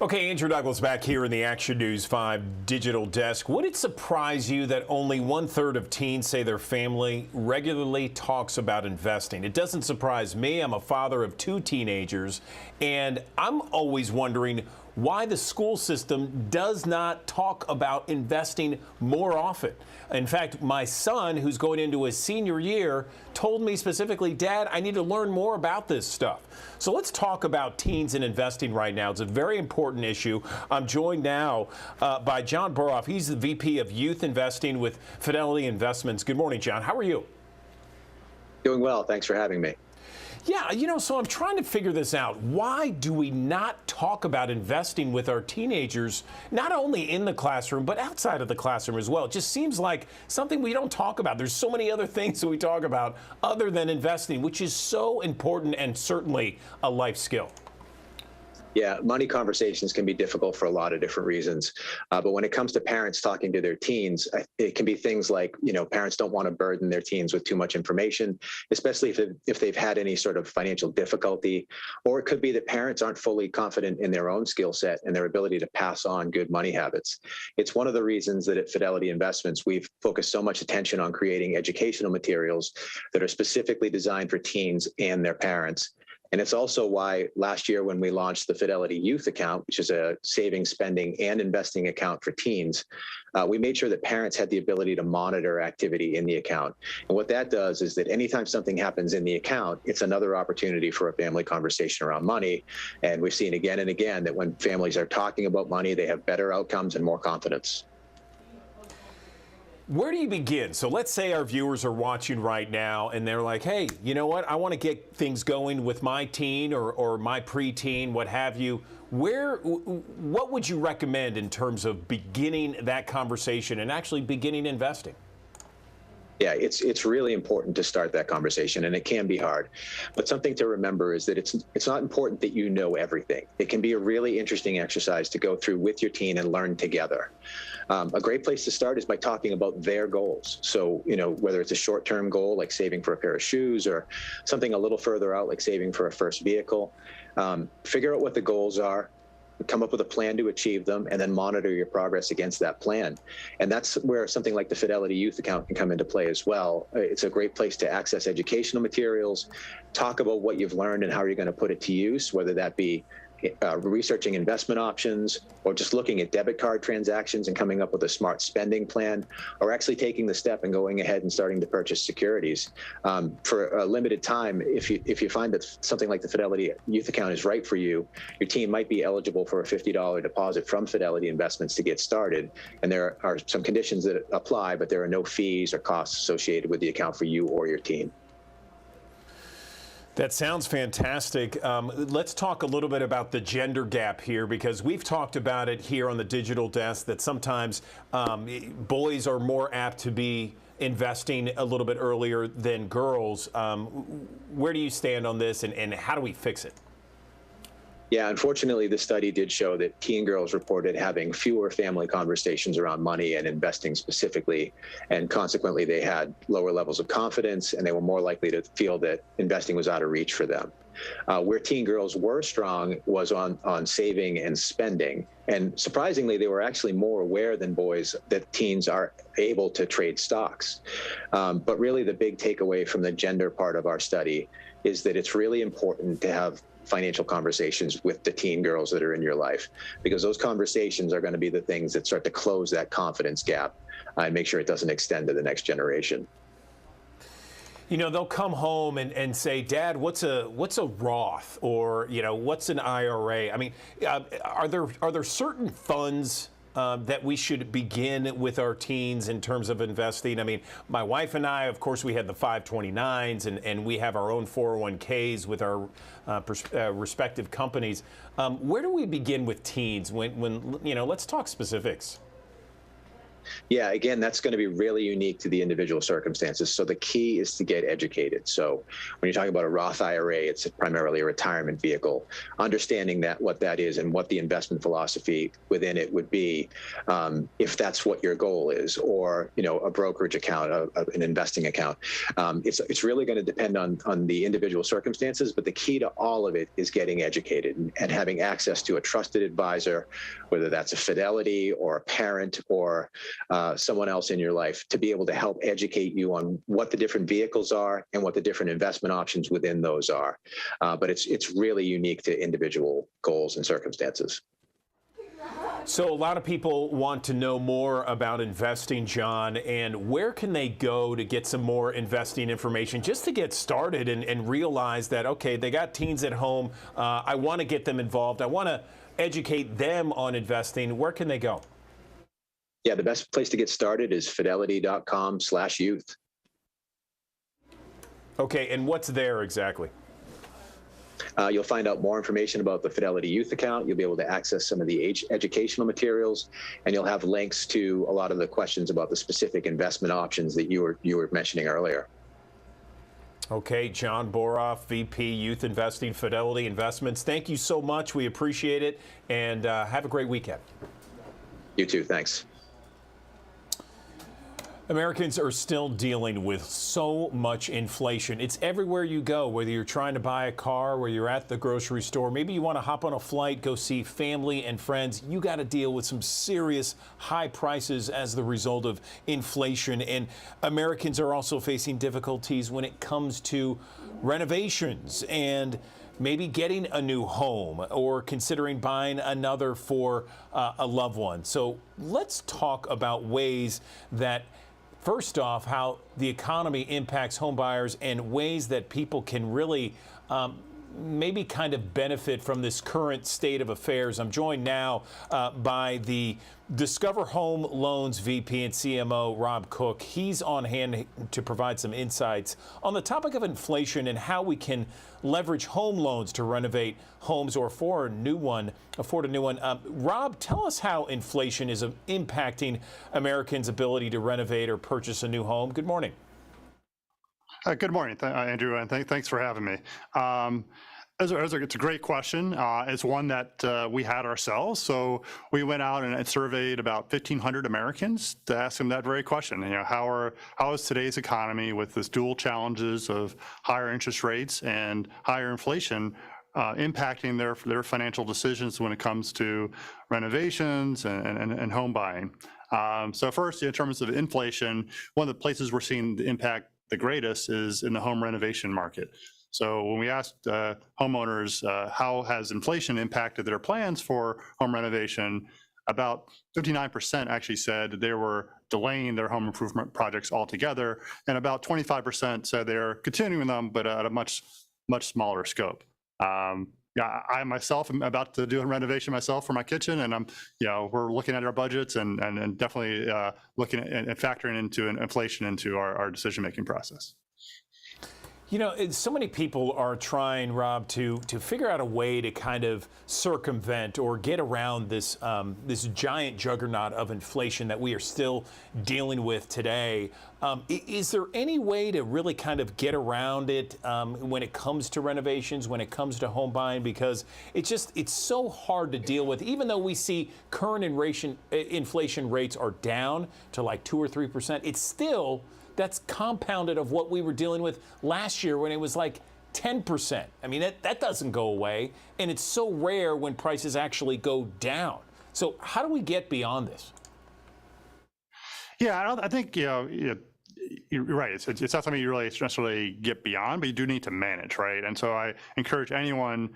Okay, Andrew Douglas back here in the Action News 5 digital desk. Would it surprise you that only 1/3 of teens say their family regularly talks about investing? It doesn't surprise me. I'm a father of 2 teenagers, and I'm always wondering why the school system does not talk about investing more often. In fact, my son, who's going into his senior year, told me specifically, Dad, I need to learn more about this stuff. So let's talk about teens and investing right now. It's a very important issue. I'm joined now by John Boroff. He's the VP of Youth Investing with Fidelity Investments. Good morning, John. How are you? Doing well. Thanks for having me. Yeah, so I'm trying to figure this out. Why do we not talk about investing with our teenagers, not only in the classroom, but outside of the classroom as well? It just seems like something we don't talk about. There's so many other things that we talk about other than investing, which is so important and certainly a life skill. Yeah, money conversations can be difficult for a lot of different reasons. But when it comes to parents talking to their teens, it can be things like, parents don't want to burden their teens with too much information, especially if they've had any sort of financial difficulty. Or it could be that parents aren't fully confident in their own skill set and their ability to pass on good money habits. It's one of the reasons that at Fidelity Investments, we've focused so much attention on creating educational materials that are specifically designed for teens and their parents. And it's also why last year when we launched the Fidelity Youth Account, which is a saving, spending, and investing account for teens, we made sure that parents had the ability to monitor activity in the account. And what that does is that anytime something happens in the account, it's another opportunity for a family conversation around money. And we've seen again and again that when families are talking about money, they have better outcomes and more confidence. Where do you begin? So let's say our viewers are watching right now and they're like, hey, you know what? I want to get things going with my teen or my preteen, what have you. What would you recommend in terms of beginning that conversation and actually beginning investing? Yeah, it's really important to start that conversation, and it can be hard. But something to remember is that it's not important that you know everything. It can be a really interesting exercise to go through with your teen and learn together. A great place to start is by talking about their goals. So, whether it's a short-term goal like saving for a pair of shoes or something a little further out like saving for a first vehicle, figure out what the goals are, come up with a plan to achieve them, and then monitor your progress against that plan. And that's where something like the Fidelity Youth Account can come into play as well. It's a great place to access educational materials, talk about what you've learned and how you're going to put it to use, whether that be researching investment options or just looking at debit card transactions and coming up with a smart spending plan, or actually taking the step and going ahead and starting to purchase securities. For a limited time, if you find that something like the Fidelity Youth Account is right for you, your teen might be eligible for a $50 deposit from Fidelity Investments to get started. And there are some conditions that apply, but there are no fees or costs associated with the account for you or your teen. That sounds fantastic. Let's talk a little bit about the gender gap here, because we've talked about it here on the digital desk that sometimes boys are more apt to be investing a little bit earlier than girls. Where do you stand on this, and how do we fix it? Yeah, unfortunately, the study did show that teen girls reported having fewer family conversations around money and investing specifically, and consequently, they had lower levels of confidence, and they were more likely to feel that investing was out of reach for them. Where teen girls were strong was on saving and spending. And surprisingly, they were actually more aware than boys that teens are able to trade stocks. But really, the big takeaway from the gender part of our study is that it's really important to have financial conversations with the teen girls that are in your life, because those conversations are going to be the things that start to close that confidence gap and make sure it doesn't extend to the next generation. They'll come home and say, Dad, what's a Roth, or what's an IRA? I mean, are there certain funds that we should begin with our teens in terms of investing? I mean, my wife and I, of course, we had the 529s, and we have our own 401ks with our respective companies. Where do we begin with teens? When let's talk specifics. Yeah, again, that's going to be really unique to the individual circumstances. So the key is to get educated. So when you're talking about a Roth IRA, it's primarily a retirement vehicle. Understanding that what that is and what the investment philosophy within it would be, if that's what your goal is, or a brokerage account, an investing account. It's really going to depend on the individual circumstances. But the key to all of it is getting educated and having access to a trusted advisor, whether that's a Fidelity or a parent or someone else in your life, to be able to help educate you on what the different vehicles are and what the different investment options within those are. But it's really unique to individual goals and circumstances. So a lot of people want to know more about investing, John, and where can they go to get some more investing information just to get started and realize that, okay, they got teens at home. I want to get them involved. I want to educate them on investing. Where can they go? Yeah, the best place to get started is fidelity.com/youth. Okay, and what's there exactly? You'll find out more information about the Fidelity Youth account. You'll be able to access some of the educational materials, and you'll have links to a lot of the questions about the specific investment options that you were mentioning earlier. Okay, John Boroff, VP Youth Investing, Fidelity Investments. Thank you so much. We appreciate it, and have a great weekend. You too. Thanks. Americans are still dealing with so much inflation. It's everywhere you go, whether you're trying to buy a car, whether you're at the grocery store, maybe you want to hop on a flight, go see family and friends. You got to deal with some serious high prices as the result of inflation. And Americans are also facing difficulties when it comes to renovations and maybe getting a new home or considering buying another for a loved one. So let's talk about ways that, first off, how the economy impacts home buyers and ways that people can really maybe kind of benefit from this current state of affairs. I'm joined now by the Discover Home Loans VP and CMO, Rob Cook. He's on hand to provide some insights on the topic of inflation and how we can leverage home loans to renovate homes or afford a new one. Rob, tell us how inflation is impacting Americans' ability to renovate or purchase a new home. Good morning. Good morning, Andrew, and thanks for having me. It's a great question. It's one that we had ourselves. So we went out and surveyed about 1,500 Americans to ask them that very question. How is today's economy, with this dual challenges of higher interest rates and higher inflation, impacting their financial decisions when it comes to renovations and home buying? So first, in terms of inflation, one of the places we're seeing the impact the greatest is in the home renovation market. So when we asked homeowners how has inflation impacted their plans for home renovation, about 59% actually said they were delaying their home improvement projects altogether, and about 25% said they're continuing them, but at a much smaller scope. I myself am about to do a renovation myself for my kitchen, and we're looking at our budgets and definitely looking at and factoring into inflation into our decision-making process. So many people are trying, Rob, to figure out a way to kind of circumvent or get around this this giant juggernaut of inflation that we are still dealing with today. Is there any way to really kind of get around it when it comes to renovations, when it comes to home buying? Because it's so hard to deal with. Even though we see current inflation rates are down to like 2 or 3%, it's still, that's compounded of what we were dealing with last year when it was like 10%. I mean, that doesn't go away, and it's so rare when prices actually go down. So how do we get beyond this? Yeah, I think you're right. It's not something you really necessarily get beyond, but you do need to manage, right? And so I encourage anyone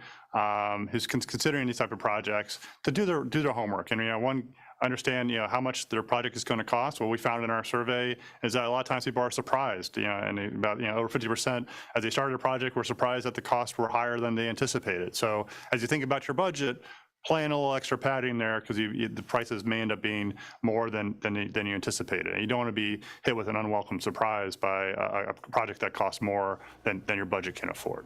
who's considering these type of projects to do their homework. And understand how much their project is going to cost. What we found in our survey is that a lot of times people are surprised, and about over 50% as they started a project were surprised that the costs were higher than they anticipated. So as you think about your budget, plan a little extra padding there, because the prices may end up being more than you anticipated. And you don't want to be hit with an unwelcome surprise by a project that costs more than your budget can afford.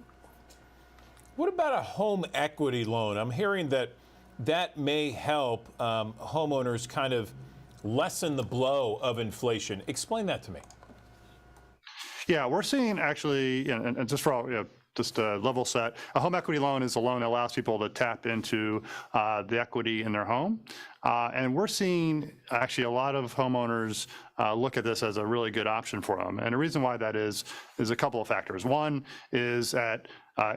What about a home equity loan? I'm hearing that may help homeowners kind of lessen the blow of inflation. Explain that to me. Yeah, we're seeing actually, and just for all, just a level set, a home equity loan is a loan that allows people to tap into the equity in their home. And we're seeing actually a lot of homeowners look at this as a really good option for them. And the reason why that is a couple of factors. One is that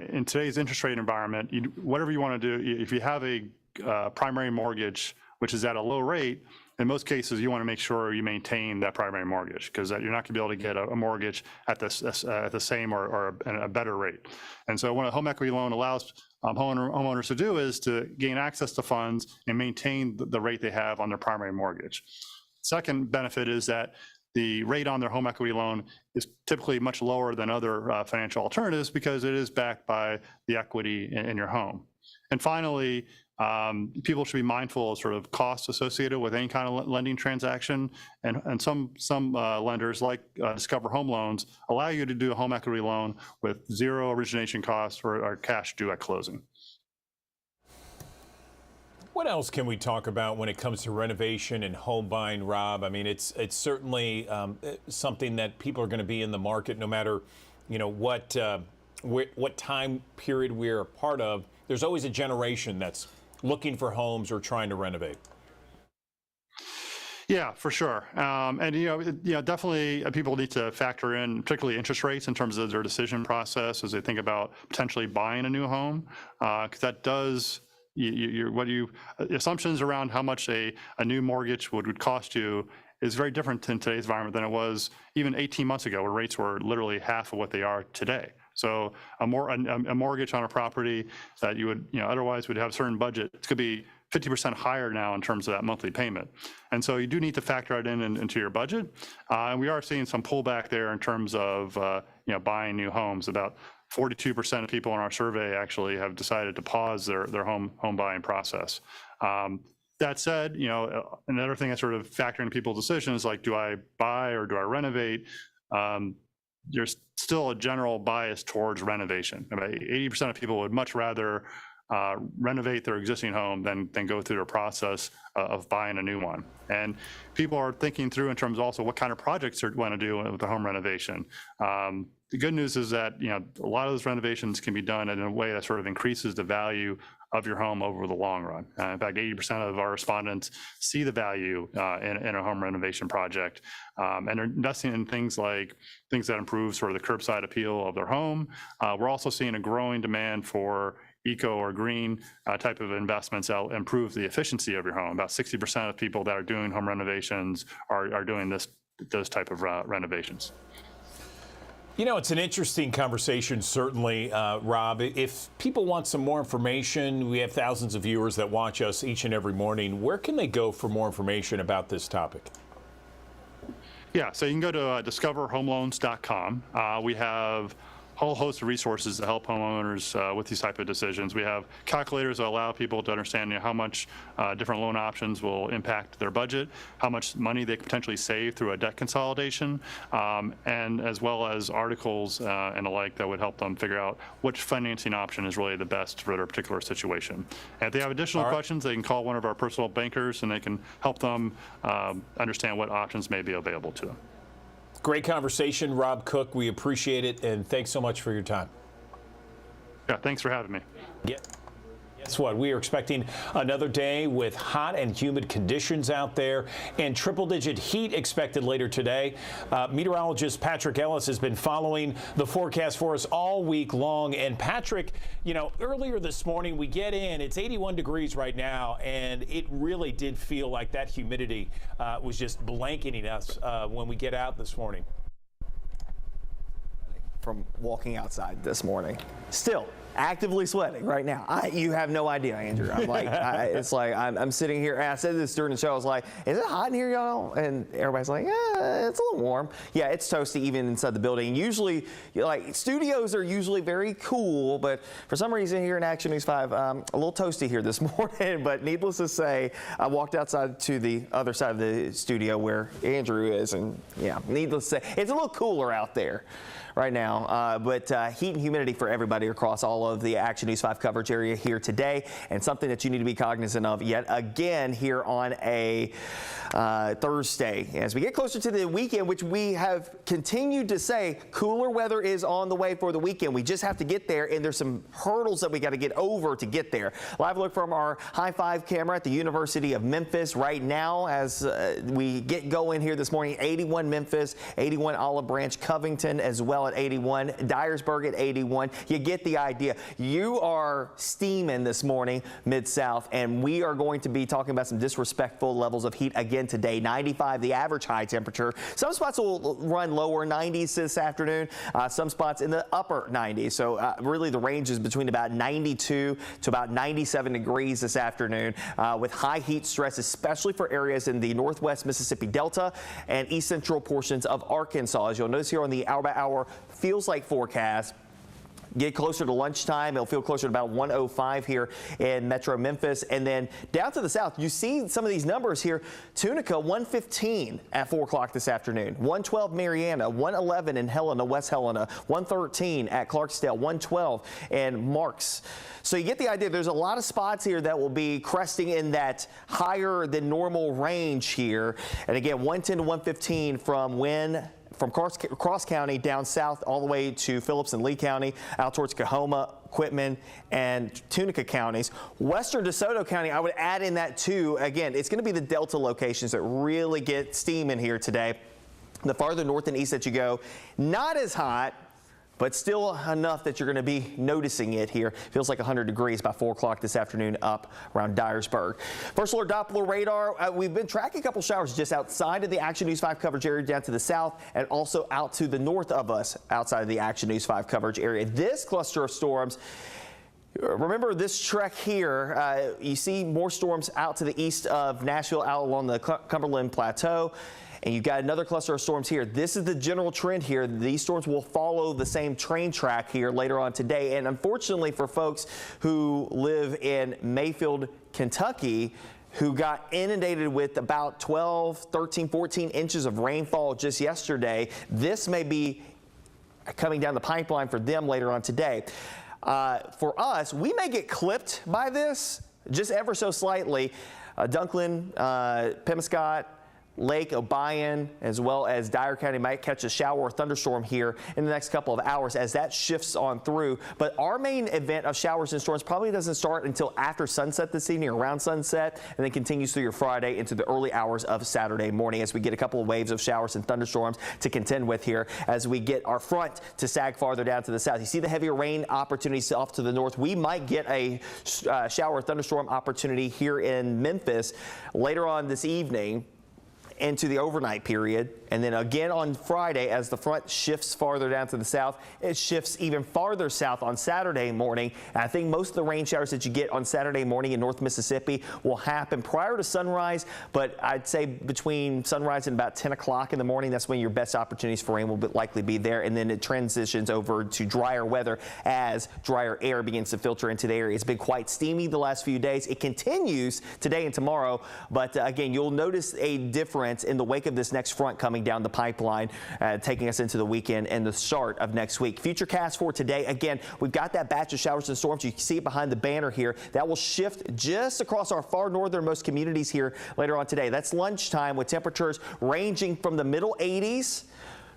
in today's interest rate environment, whatever you want to do, if you have a primary mortgage, which is at a low rate, in most cases, you want to make sure you maintain that primary mortgage because you're not going to be able to get a mortgage at the same or a better rate. And so what a home equity loan allows homeowners to do is to gain access to funds and maintain the rate they have on their primary mortgage. Second benefit is that the rate on their home equity loan is typically much lower than other financial alternatives because it is backed by the equity in your home. And finally, people should be mindful of sort of costs associated with any kind of lending transaction. And some lenders, like Discover Home Loans, allow you to do a home equity loan with zero origination costs or cash due at closing. What else can we talk about when it comes to renovation and home buying, Rob? I mean, it's certainly something that people are going to be in the market no matter, what time period we're a part of. There's always a generation that's looking for homes or trying to renovate. Yeah, for sure. And definitely people need to factor in particularly interest rates in terms of their decision process as they think about potentially buying a new home, because that does assumptions around how much a new mortgage would cost you is very different in today's environment than it was even 18 months ago, where rates were literally half of what they are today. So a mortgage on a property that you would otherwise would have a certain budget, it could be 50% higher now in terms of that monthly payment. And so you do need to factor it into your budget. And we are seeing some pullback there in terms of buying new homes. About 42% of people in our survey actually have decided to pause their home buying process. That said, another thing that's sort of factoring into people's decisions, like do I buy or do I renovate? There's still a general bias towards renovation. About 80% of people would much rather renovate their existing home than go through the process of buying a new one. And people are thinking through in terms of also what kind of projects they want to do with the home renovation. The good news is that a lot of those renovations can be done in a way that sort of increases the value of your home over the long run. In fact, 80% of our respondents see the value in a home renovation project, and are investing in things that improve sort of the curbside appeal of their home. We're also seeing a growing demand for eco or green type of investments that improve the efficiency of your home. About 60% of people that are doing home renovations are doing those type of renovations. It's an interesting conversation, certainly, Rob. If people want some more information, we have thousands of viewers that watch us each and every morning. Where can they go for more information about this topic? Yeah, so you can go to discoverhomeloans.com. We have a whole host of resources to help homeowners with these type of decisions. We have calculators that allow people to understand how much different loan options will impact their budget, how much money they could potentially save through a debt consolidation, and as well as articles and the like that would help them figure out which financing option is really the best for their particular situation. And if they have additional questions, they can call one of our personal bankers and they can help them understand what options may be available to them. Great conversation, Rob Cook. We appreciate it, and thanks so much for your time. Yeah, thanks for having me. Guess what? We are expecting another day with hot and humid conditions out there and triple-digit heat expected later today. Meteorologist Patrick Ellis has been following the forecast for us all week long. And Patrick, earlier this morning we get in, it's 81 degrees right now, and it really did feel like that humidity was just blanketing us when we get out this morning. From walking outside this morning, still actively sweating right now. You have no idea, Andrew. I'm like, I'm sitting here, and I said this during the show. I was like, "Is it hot in here, y'all?" And everybody's like, "Yeah, it's a little warm." Yeah, it's toasty even inside the building. Usually, studios are usually very cool, but for some reason here in Action News 5, a little toasty here this morning. But needless to say, I walked outside to the other side of the studio where Andrew is, and yeah, needless to say, it's a little cooler out there right now. But heat and humidity for everybody across all all of the Action News 5 coverage area here today, and something that you need to be cognizant of yet again here on a Thursday. As we get closer to the weekend, which we have continued to say, cooler weather is on the way for the weekend. We just have to get there, and there's some hurdles that we got to get over to get there. Live look from our High 5 camera at the University of Memphis right now as we get going here this morning. 81 Memphis, 81 Olive Branch, Covington as well at 81, Dyersburg at 81. You get the idea. You are steaming this morning, Mid-South, and we are going to be talking about some disrespectful levels of heat again today. 95, the average high temperature. Some spots will run lower 90s this afternoon, some spots in the upper 90s. So really the range is between about 92 to about 97 degrees this afternoon with high heat stress, especially for areas in the northwest Mississippi Delta and east central portions of Arkansas. As you'll notice here on the hour-by-hour feels like forecast, get closer to lunchtime, it'll feel closer to about 105 here in Metro Memphis. And then down to the south, you see some of these numbers here. Tunica, 115 at 4 o'clock this afternoon. 112 Marianna, 111 in Helena, West Helena, 113 at Clarksdale, 112 in Marks. So you get the idea. There's a lot of spots here that will be cresting in that higher than normal range here. And again, 110 to 115 from Cross County down south all the way to Phillips and Lee County, out towards Coahoma, Quitman, and Tunica counties. Western DeSoto County, I would add in that too. Again, it's going to be the Delta locations that really get steam in here today. The farther north and east that you go, not as hot, but still enough that you're going to be noticing it here. Feels like 100 degrees by 4 o'clock this afternoon up around Dyersburg. First alert Doppler radar. We've been tracking a couple showers just outside of the Action News 5 coverage area down to the south and also out to the north of us outside of the Action News 5 coverage area. This cluster of storms, remember this trek here, you see more storms out to the east of Nashville, out along the Cumberland Plateau. And you've got another cluster of storms here. This is the general trend here. These storms will follow the same train track here later on today. And unfortunately for folks who live in Mayfield, Kentucky, who got inundated with about 12, 13, 14 inches of rainfall just yesterday, this may be coming down the pipeline for them later on today. For us, we may get clipped by this just ever so slightly. Dunklin, Pemiscot, Lake, Obion, as well as Dyer County might catch a shower or thunderstorm here in the next couple of hours as that shifts on through. But our main event of showers and storms probably doesn't start until after sunset this evening, around sunset, and then continues through your Friday into the early hours of Saturday morning as we get a couple of waves of showers and thunderstorms to contend with here as we get our front to sag farther down to the south. You see the heavier rain opportunities off to the north. We might get a shower or thunderstorm opportunity here in Memphis later on this evening into the overnight period. And then again on Friday, as the front shifts farther down to the south, it shifts even farther south on Saturday morning. And I think most of the rain showers that you get on Saturday morning in North Mississippi will happen prior to sunrise, but I'd say between sunrise and about 10 o'clock in the morning, that's when your best opportunities for rain will likely be there. And then it transitions over to drier weather as drier air begins to filter into the area. It's been quite steamy the last few days. It continues today and tomorrow, but again, you'll notice a difference in the wake of this next front coming down the pipeline, taking us into the weekend and the start of next week. Futurecast for today, again, we've got that batch of showers and storms. You can see it behind the banner here. That will shift just across our far northernmost communities here later on today. That's lunchtime with temperatures ranging from the middle 80s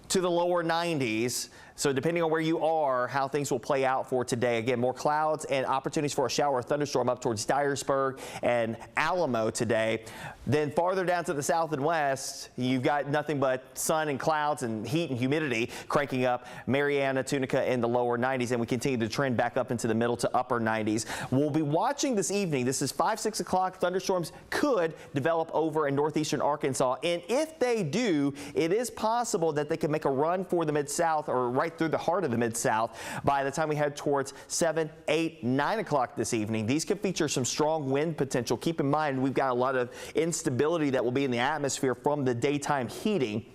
to the lower 90s. So depending on where you are, how things will play out for today. Again, more clouds and opportunities for a shower or thunderstorm up towards Dyersburg and Alamo today. Then farther down to the south and west, you've got nothing but sun and clouds and heat and humidity cranking up Marianna, Tunica in the lower 90s, and we continue to trend back up into the middle to upper 90s. We'll be watching this evening. This is 5, 6 o'clock. Thunderstorms could develop over in northeastern Arkansas, and if they do, it is possible that they can make a run for the Mid-South or right through the heart of the Mid-South by the time we head towards 7, 8, 9 o'clock this evening. These could feature some strong wind potential. Keep in mind, we've got a lot of instability that will be in the atmosphere from the daytime heating.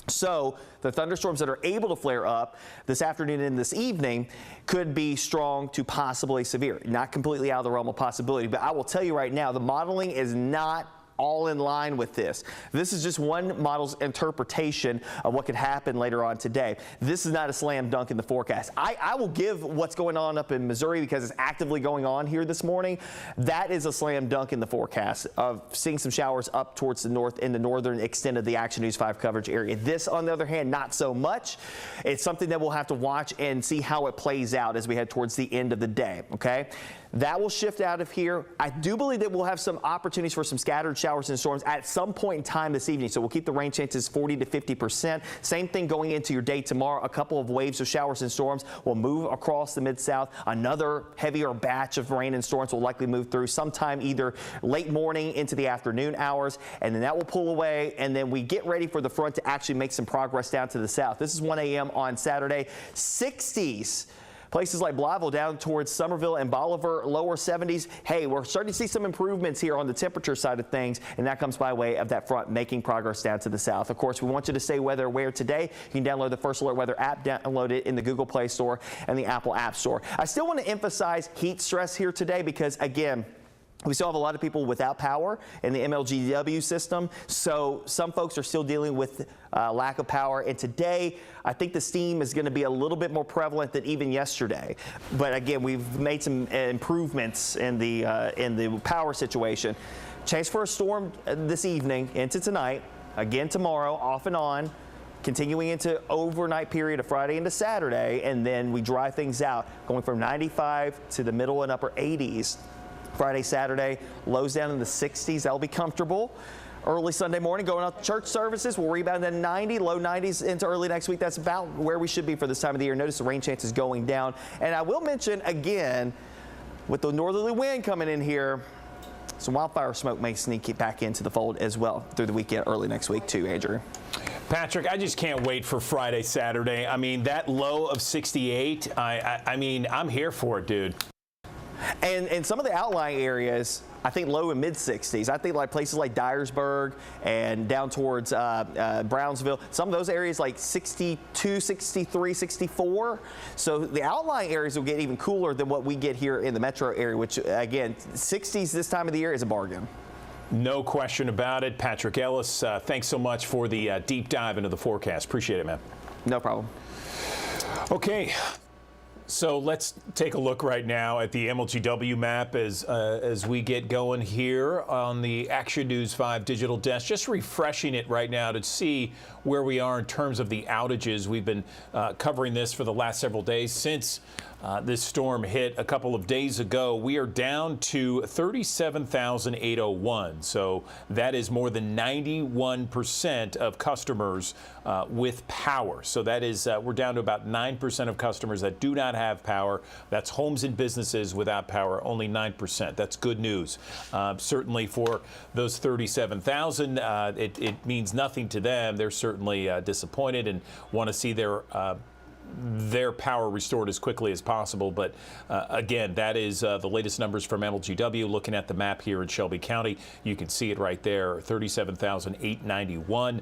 So the thunderstorms that are able to flare up this afternoon and this evening could be strong to possibly severe. Not completely out of the realm of possibility, but I will tell you right now, the modeling is not all in line with this. This is just one model's interpretation of what could happen later on today. This is not a slam dunk in the forecast. I will give what's going on up in Missouri because it's actively going on here this morning. That is a slam dunk in the forecast of seeing some showers up towards the north in the northern extent of the Action News 5 coverage area. This, on the other hand, not so much. It's something that we'll have to watch and see how it plays out as we head towards the end of the day, okay? That will shift out of here. I do believe that we'll have some opportunities for some scattered showers and storms at some point in time this evening. So we'll keep the rain chances 40 to 50%. Same thing going into your day tomorrow. A couple of waves of showers and storms will move across the Mid-South. Another heavier batch of rain and storms will likely move through sometime either late morning into the afternoon hours, and then that will pull away, and then we get ready for the front to actually make some progress down to the south. This is 1 a.m. on Saturday. 60s. Places like Blytheville down towards Somerville and Bolivar, lower 70s. Hey, we're starting to see some improvements here on the temperature side of things, and that comes by way of that front making progress down to the south. Of course, we want you to stay weather aware today. You can download the First Alert Weather app, download it in the Google Play Store and the Apple App Store. I still want to emphasize heat stress here today because, again, we still have a lot of people without power in the MLGW system, so some folks are still dealing with lack of power. And today, I think the steam is going to be a little bit more prevalent than even yesterday. But again, we've made some improvements in the power situation. Chance for a storm this evening into tonight, again tomorrow, off and on. Continuing into overnight period of Friday into Saturday, and then we dry things out, going from 95 to the middle and upper 80s. Friday, Saturday, lows down in the 60s. That'll be comfortable. Early Sunday morning, going out to church services, we'll rebound to 90, low 90s into early next week. That's about where we should be for this time of the year. Notice the rain chances going down. And I will mention again, with the northerly wind coming in here, some wildfire smoke may sneak back into the fold as well through the weekend, early next week too, Andrew. Patrick, I just can't wait for Friday, Saturday. I mean, that low of 68, I mean, I'm here for it, dude. And some of the outlying areas, I think low and mid 60s. I think like places like Dyersburg and down towards Brownsville, some of those areas like 62, 63, 64. So the outlying areas will get even cooler than what we get here in the metro area, which again, 60s this time of the year is a bargain. No question about it. Patrick Ellis, thanks so much for the deep dive into the forecast. Appreciate it, man. No problem. Okay. So let's take a look right now at the MLGW map as we get going here on the Action News 5 digital desk. Just refreshing it right now to see where we are in terms of the outages. We've been covering this for the last several days since this storm hit a couple of days ago. We are down to 37,801. So that is more than 91% of customers with power. So that is, we're down to about 9% of customers that do not have power. That's homes and businesses without power, only 9%. That's good news. Certainly for those 37,000, it means nothing to them. They're certainly disappointed and want to see their power restored as quickly as possible. But again, that is the latest numbers from MLGW. Looking at the map here in Shelby County, you can see it right there, 37,891.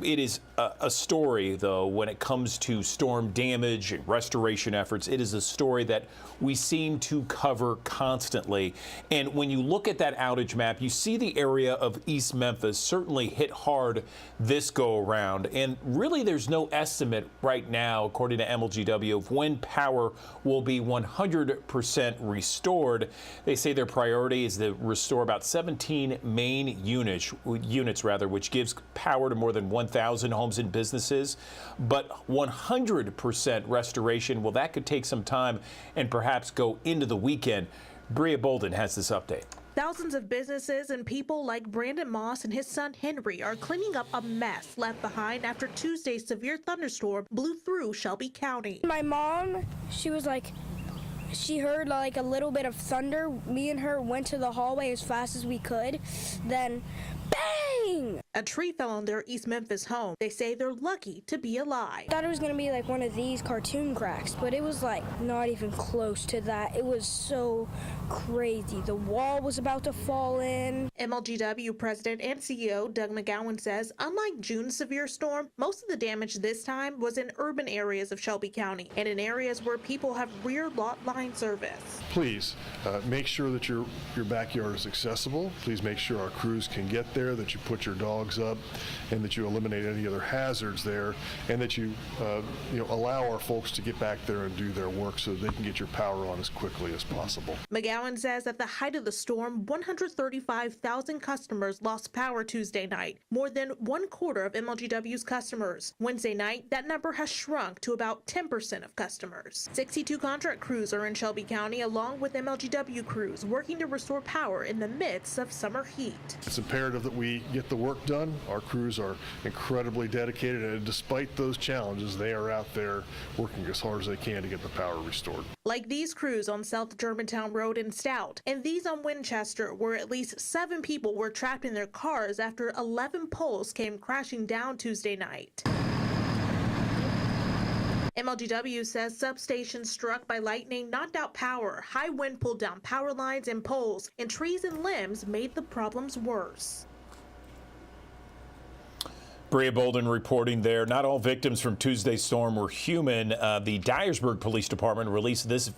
It is a story, though, when it comes to storm damage and restoration efforts. It is a story that we seem to cover constantly. And when you look at that outage map, you see the area of East Memphis certainly hit hard this go around. And really, there's no estimate right now, according to MLGW, of when power will be 100% restored. They say their priority is to restore about 17 main units, which gives power to more than 1,000 homes and businesses. But 100% restoration, well, that could take some time and perhaps go into the weekend. Bria Bolden has this update. Thousands of businesses and people like Brandon Moss and his son Henry are cleaning up a mess left behind after Tuesday's severe thunderstorm blew through Shelby County. My mom, she heard like a little bit of thunder. Me and her went to the hallway as fast as we could. Then bang! A tree fell on their East Memphis home. They say they're lucky to be alive. I thought it was going to be like one of these cartoon cracks, but it was like not even close to that. It was so crazy. The wall was about to fall in. MLGW President and CEO Doug McGowan says, unlike June's severe storm, most of the damage this time was in urban areas of Shelby County and in areas where people have rear lot line service. Please make sure that your backyard is accessible. Please make sure our crews can get there, that you put your dogs up, and that you eliminate any other hazards there, and that you allow our folks to get back there and do their work so they can get your power on as quickly as possible. McGowan says at the height of the storm, 135,000 customers lost power Tuesday night, more than 1/4 of MLGW's customers. Wednesday night, that number has shrunk to about 10% of customers. 62 contract crews are in Shelby County along with MLGW crews working to restore power in the midst of summer heat. It's imperative that we get the work done. Our crews are incredibly dedicated, and despite those challenges, they are out there working as hard as they can to get the power restored. Like these crews on South Germantown Road in Stout, and these on Winchester, where at least 7 people were trapped in their cars after 11 poles came crashing down Tuesday night. MLGW says substations struck by lightning knocked out power, high wind pulled down power lines and poles, and trees and limbs made the problems worse. Bria Bolden reporting there. Not all victims from Tuesday's storm were human. The Dyersburg Police Department released this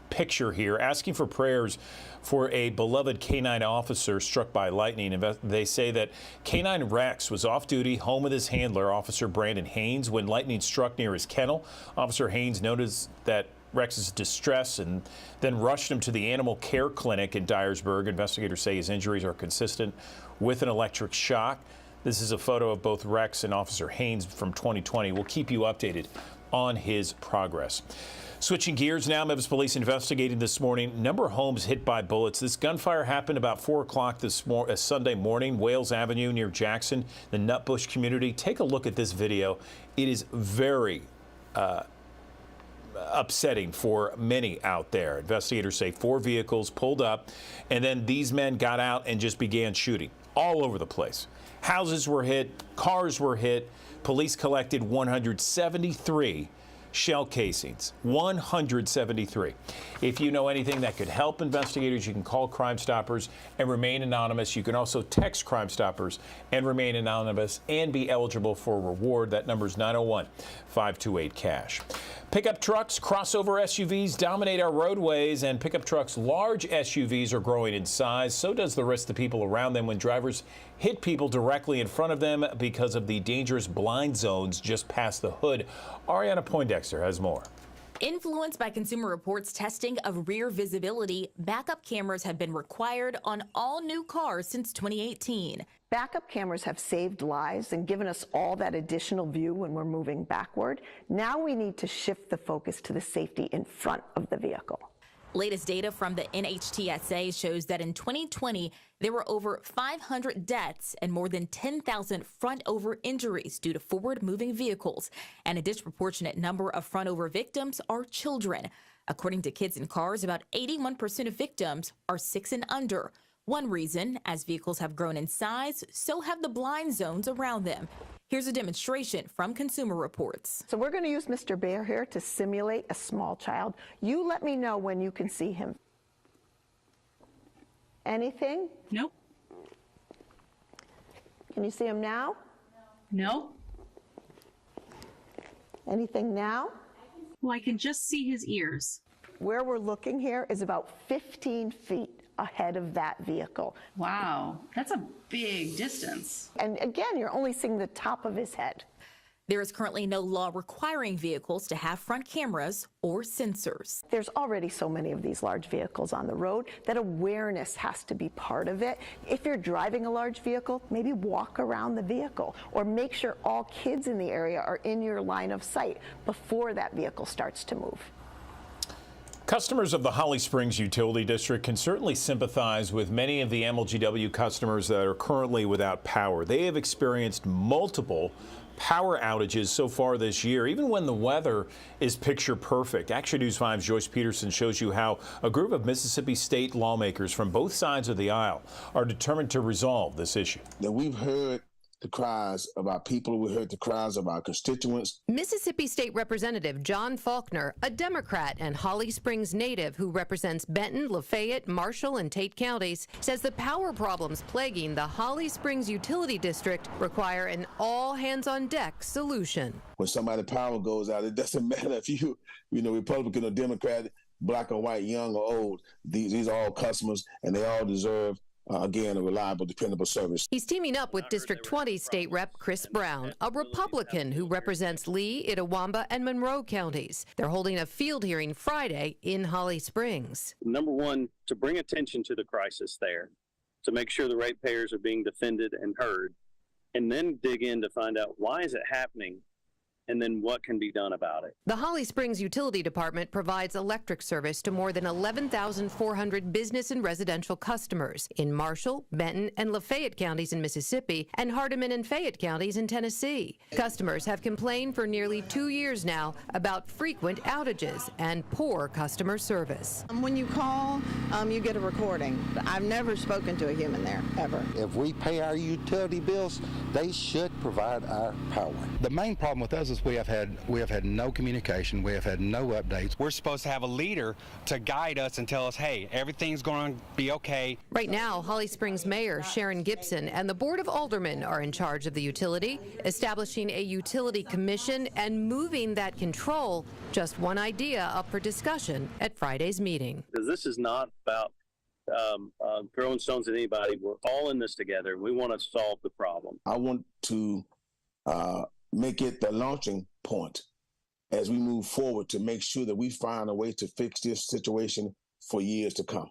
picture here asking for prayers for a beloved K-9 officer struck by lightning. They say that K-9 Rex was off duty home with his handler, Officer Brandon Haynes, when lightning struck near his kennel. Officer Haynes noticed that Rex's distress and then rushed him to the animal care clinic in Dyersburg. Investigators say his injuries are consistent with an electric shock. This is a photo of both Rex and Officer Haynes from 2020. We'll keep you updated on his progress. Switching gears now, Memphis police investigating this morning. Number of homes hit by bullets. This gunfire happened about 4 o'clock this Sunday morning, Wales Avenue near Jackson, the Nutbush community. Take a look at this video. It is very upsetting for many out there. Investigators say 4 vehicles pulled up, and then these men got out and just began shooting all over the place. Houses were hit, cars were hit. Police collected 173 shell casings. 173. If you know anything that could help investigators, you can call Crime Stoppers and remain anonymous. You can also text Crime Stoppers and remain anonymous and be eligible for a reward. That number is 901-528-CASH. Pickup trucks, crossover SUVs dominate our roadways, and pickup trucks' large SUVs are growing in size. So does the risk to people around them when drivers hit people directly in front of them because of the dangerous blind zones just past the hood. Ariana Poindexter has more. Influenced by Consumer Reports testing of rear visibility, backup cameras have been required on all new cars since 2018. Backup cameras have saved lives and given us all that additional view when we're moving backward. Now we need to shift the focus to the safety in front of the vehicle. Latest data from the NHTSA shows that in 2020, there were over 500 deaths and more than 10,000 front-over injuries due to forward-moving vehicles. And a disproportionate number of front-over victims are children. According to Kids in Cars, about 81% of victims are 6 and under. One reason, as vehicles have grown in size, so have the blind zones around them. Here's a demonstration from Consumer Reports. So we're going to use Mr. Bear here to simulate a small child. You let me know when you can see him. Anything? Nope. Can you see him now? No. Anything now? Well, I can just see his ears. Where we're looking here is about 15 feet ahead of that vehicle. Wow, that's a big distance. And again, you're only seeing the top of his head. There is currently no law requiring vehicles to have front cameras or sensors. There's already so many of these large vehicles on the road that awareness has to be part of it. If you're driving a large vehicle, maybe walk around the vehicle or make sure all kids in the area are in your line of sight before that vehicle starts to move. Customers of the Holly Springs Utility District can certainly sympathize with many of the MLGW customers that are currently without power. They have experienced multiple power outages so far this year, even when the weather is picture perfect. Action News 5's Joyce Peterson shows you how a group of Mississippi state lawmakers from both sides of the aisle are determined to resolve this issue. That we've heard the cries of our people, we heard the cries of our constituents. Mississippi State Representative John Faulkner, a Democrat and Holly Springs native who represents Benton, Lafayette, Marshall, and Tate counties, says the power problems plaguing the Holly Springs Utility District require an all-hands-on-deck solution. When somebody's power goes out, it doesn't matter if you Republican or Democrat, black or white, young or old. These are all customers, and they all deserve again, a reliable, dependable service. He's teaming up with District 20 State Rep Chris Brown, a Republican who represents Lee, Itawamba, and Monroe counties. They're holding a field hearing Friday in Holly Springs. Number one, to bring attention to the crisis there, to make sure the ratepayers are being defended and heard, and then dig in to find out why is it happening, and then what can be done about it. The Holly Springs Utility Department provides electric service to more than 11,400 business and residential customers in Marshall, Benton, and Lafayette counties in Mississippi, and Hardeman and Fayette counties in Tennessee. Customers have complained for nearly 2 years now about frequent outages and poor customer service. When you call, you get a recording. I've never spoken to a human there, ever. If we pay our utility bills, they should provide our power. The main problem with us is we have had no communication. We have had no updates. We're supposed to have a leader to guide us and tell us, hey, everything's going to be okay. Right now, Holly Springs Mayor Sharon Gibson and the Board of Aldermen are in charge of the utility, establishing a utility commission and moving that control. Just one idea up for discussion at Friday's meeting. Because this is not about throwing stones at anybody. We're all in this together. We want to solve the problem. I want to make it the launching point as we move forward to make sure that we find a way to fix this situation for years to come.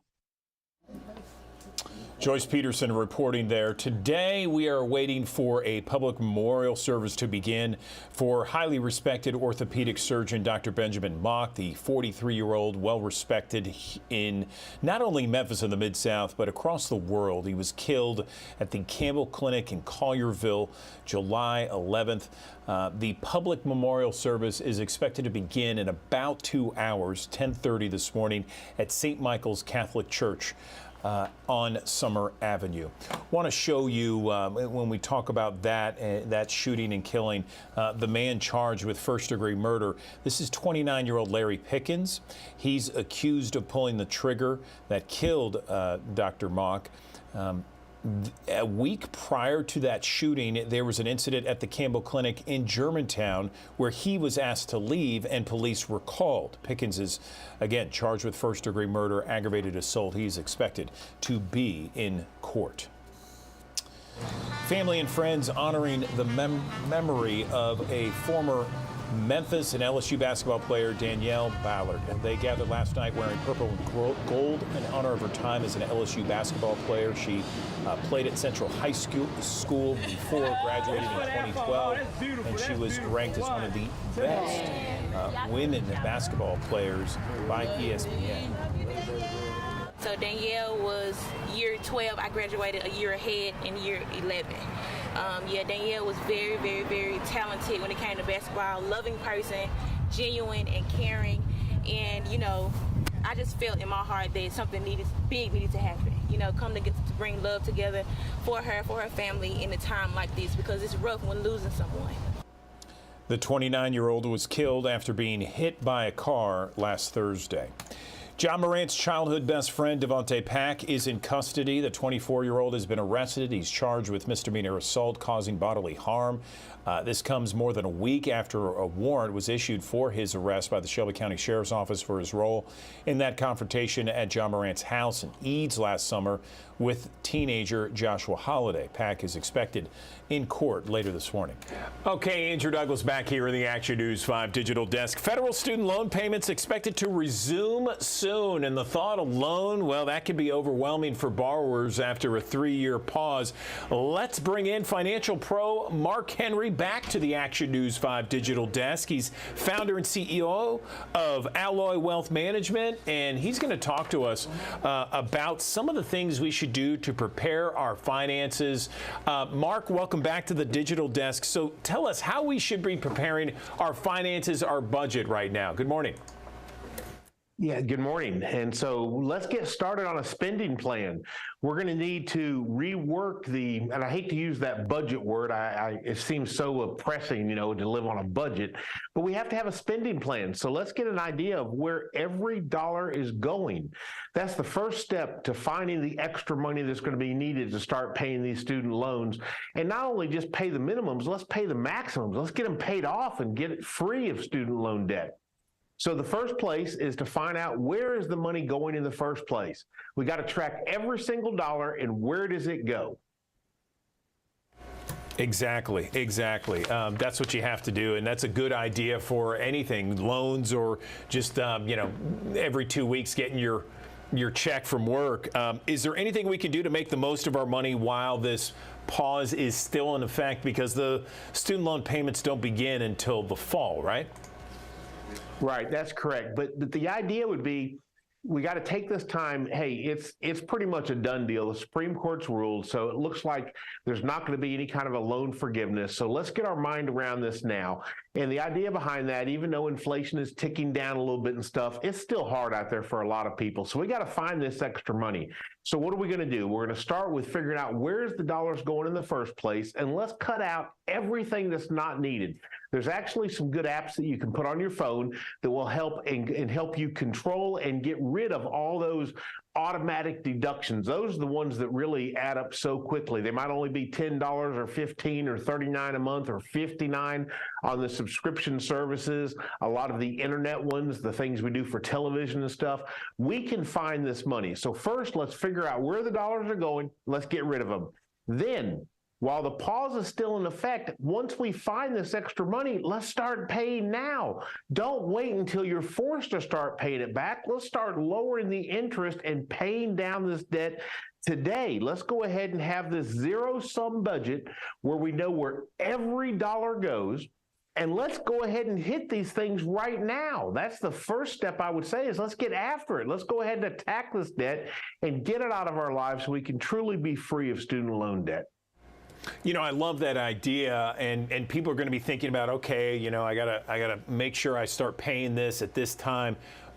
Joyce Peterson reporting there. Today, we are waiting for a public memorial service to begin for highly respected orthopedic surgeon Dr. Benjamin Mock, the 43-year-old, well-respected in not only Memphis and the Mid-South, but across the world. He was killed at the Campbell Clinic in Collierville, July 11th. The public memorial service is expected to begin in about 2 hours, 10:30 this morning, at St. Michael's Catholic Church on Summer Avenue. Want to show you when we talk about that shooting and killing, the man charged with first-degree murder. This is 29-year-old Larry Pickens. He's accused of pulling the trigger that killed Dr. Mock. A week prior to that shooting, there was an incident at the Campbell Clinic in Germantown where he was asked to leave and police were called. Pickens is, again, charged with first-degree murder, aggravated assault. He's expected to be in court. Family and friends honoring the memory of a former Memphis and LSU basketball player, Danielle Ballard. And they gathered last night wearing purple and gold in honor of her time as an LSU basketball player. She played at Central High School before graduating in 2012, and she was ranked as one of the best women basketball players by ESPN. So Danielle was year 12. I graduated a year ahead in year 11. Danielle was very, very, very talented when it came to basketball, loving person, genuine and caring. And, I just felt in my heart that something big needed to happen. Come to bring love together for her family in a time like this, because it's rough when losing someone. The 29-year-old was killed after being hit by a car last Thursday. Ja Morant's childhood best friend, Devontae Pack, is in custody. The 24-year-old has been arrested. He's charged with misdemeanor assault causing bodily harm. This comes more than a week after a warrant was issued for his arrest by the Shelby County Sheriff's Office for his role in that confrontation at Ja Morant's house in Eads last summer with teenager Joshua Holiday. Pack is expected in court later this morning. Okay, Andrew Douglas back here in the Action News 5 Digital Desk. Federal student loan payments expected to resume soon. soon, and the thought of loan, well, that can be overwhelming for borrowers after a 3-year pause. Let's bring in financial pro Mark Henry back to the Action News 5 digital desk. He's founder and CEO of Alloy Wealth Management, and he's going to talk to us about some of the things we should do to prepare our finances. Mark, welcome back to the digital desk. So tell us how we should be preparing our finances, our budget right now. Good morning. Yeah, good morning. And so let's get started on a spending plan. We're going to need to rework and I hate to use that budget word. It seems so oppressing, to live on a budget, but we have to have a spending plan. So let's get an idea of where every dollar is going. That's the first step to finding the extra money that's going to be needed to start paying these student loans. And not only just pay the minimums, let's pay the maximums. Let's get them paid off and get it free of student loan debt. So the first place is to find out where is the money going in the first place. We got to track every single dollar and where does it go. Exactly. That's what you have to do, and that's a good idea for anything, loans or just every 2 weeks getting your check from work. Is there anything we can do to make the most of our money while this pause is still in effect? Because the student loan payments don't begin until the fall, right? Right, that's correct. But the idea would be we got to take this time. Hey, it's pretty much a done deal. The Supreme Court's ruled, so it looks like there's not going to be any kind of a loan forgiveness. So let's get our mind around this now. And the idea behind that, even though inflation is ticking down a little bit and stuff, it's still hard out there for a lot of people. So we got to find this extra money. So what are we going to do? We're going to start with figuring out where's the dollars going in the first place, and let's cut out everything that's not needed. There's actually some good apps that you can put on your phone that will help and help you control and get rid of all those automatic deductions. Those are the ones that really add up so quickly. They might only be $10 or $15 or $39 a month or $59 on the subscription services. A lot of the internet ones, the things we do for television and stuff, we can find this money. So first, let's figure out where the dollars are going. Let's get rid of them. Then, while the pause is still in effect, once we find this extra money, let's start paying now. Don't wait until you're forced to start paying it back. Let's start lowering the interest and paying down this debt today. Let's go ahead and have this zero-sum budget where we know where every dollar goes. And let's go ahead and hit these things right now. That's the first step I would say is let's get after it. Let's go ahead and attack this debt and get it out of our lives so we can truly be free of student loan debt. I love that idea, and people are going to be thinking about, okay, I gotta make sure I start paying this at this time.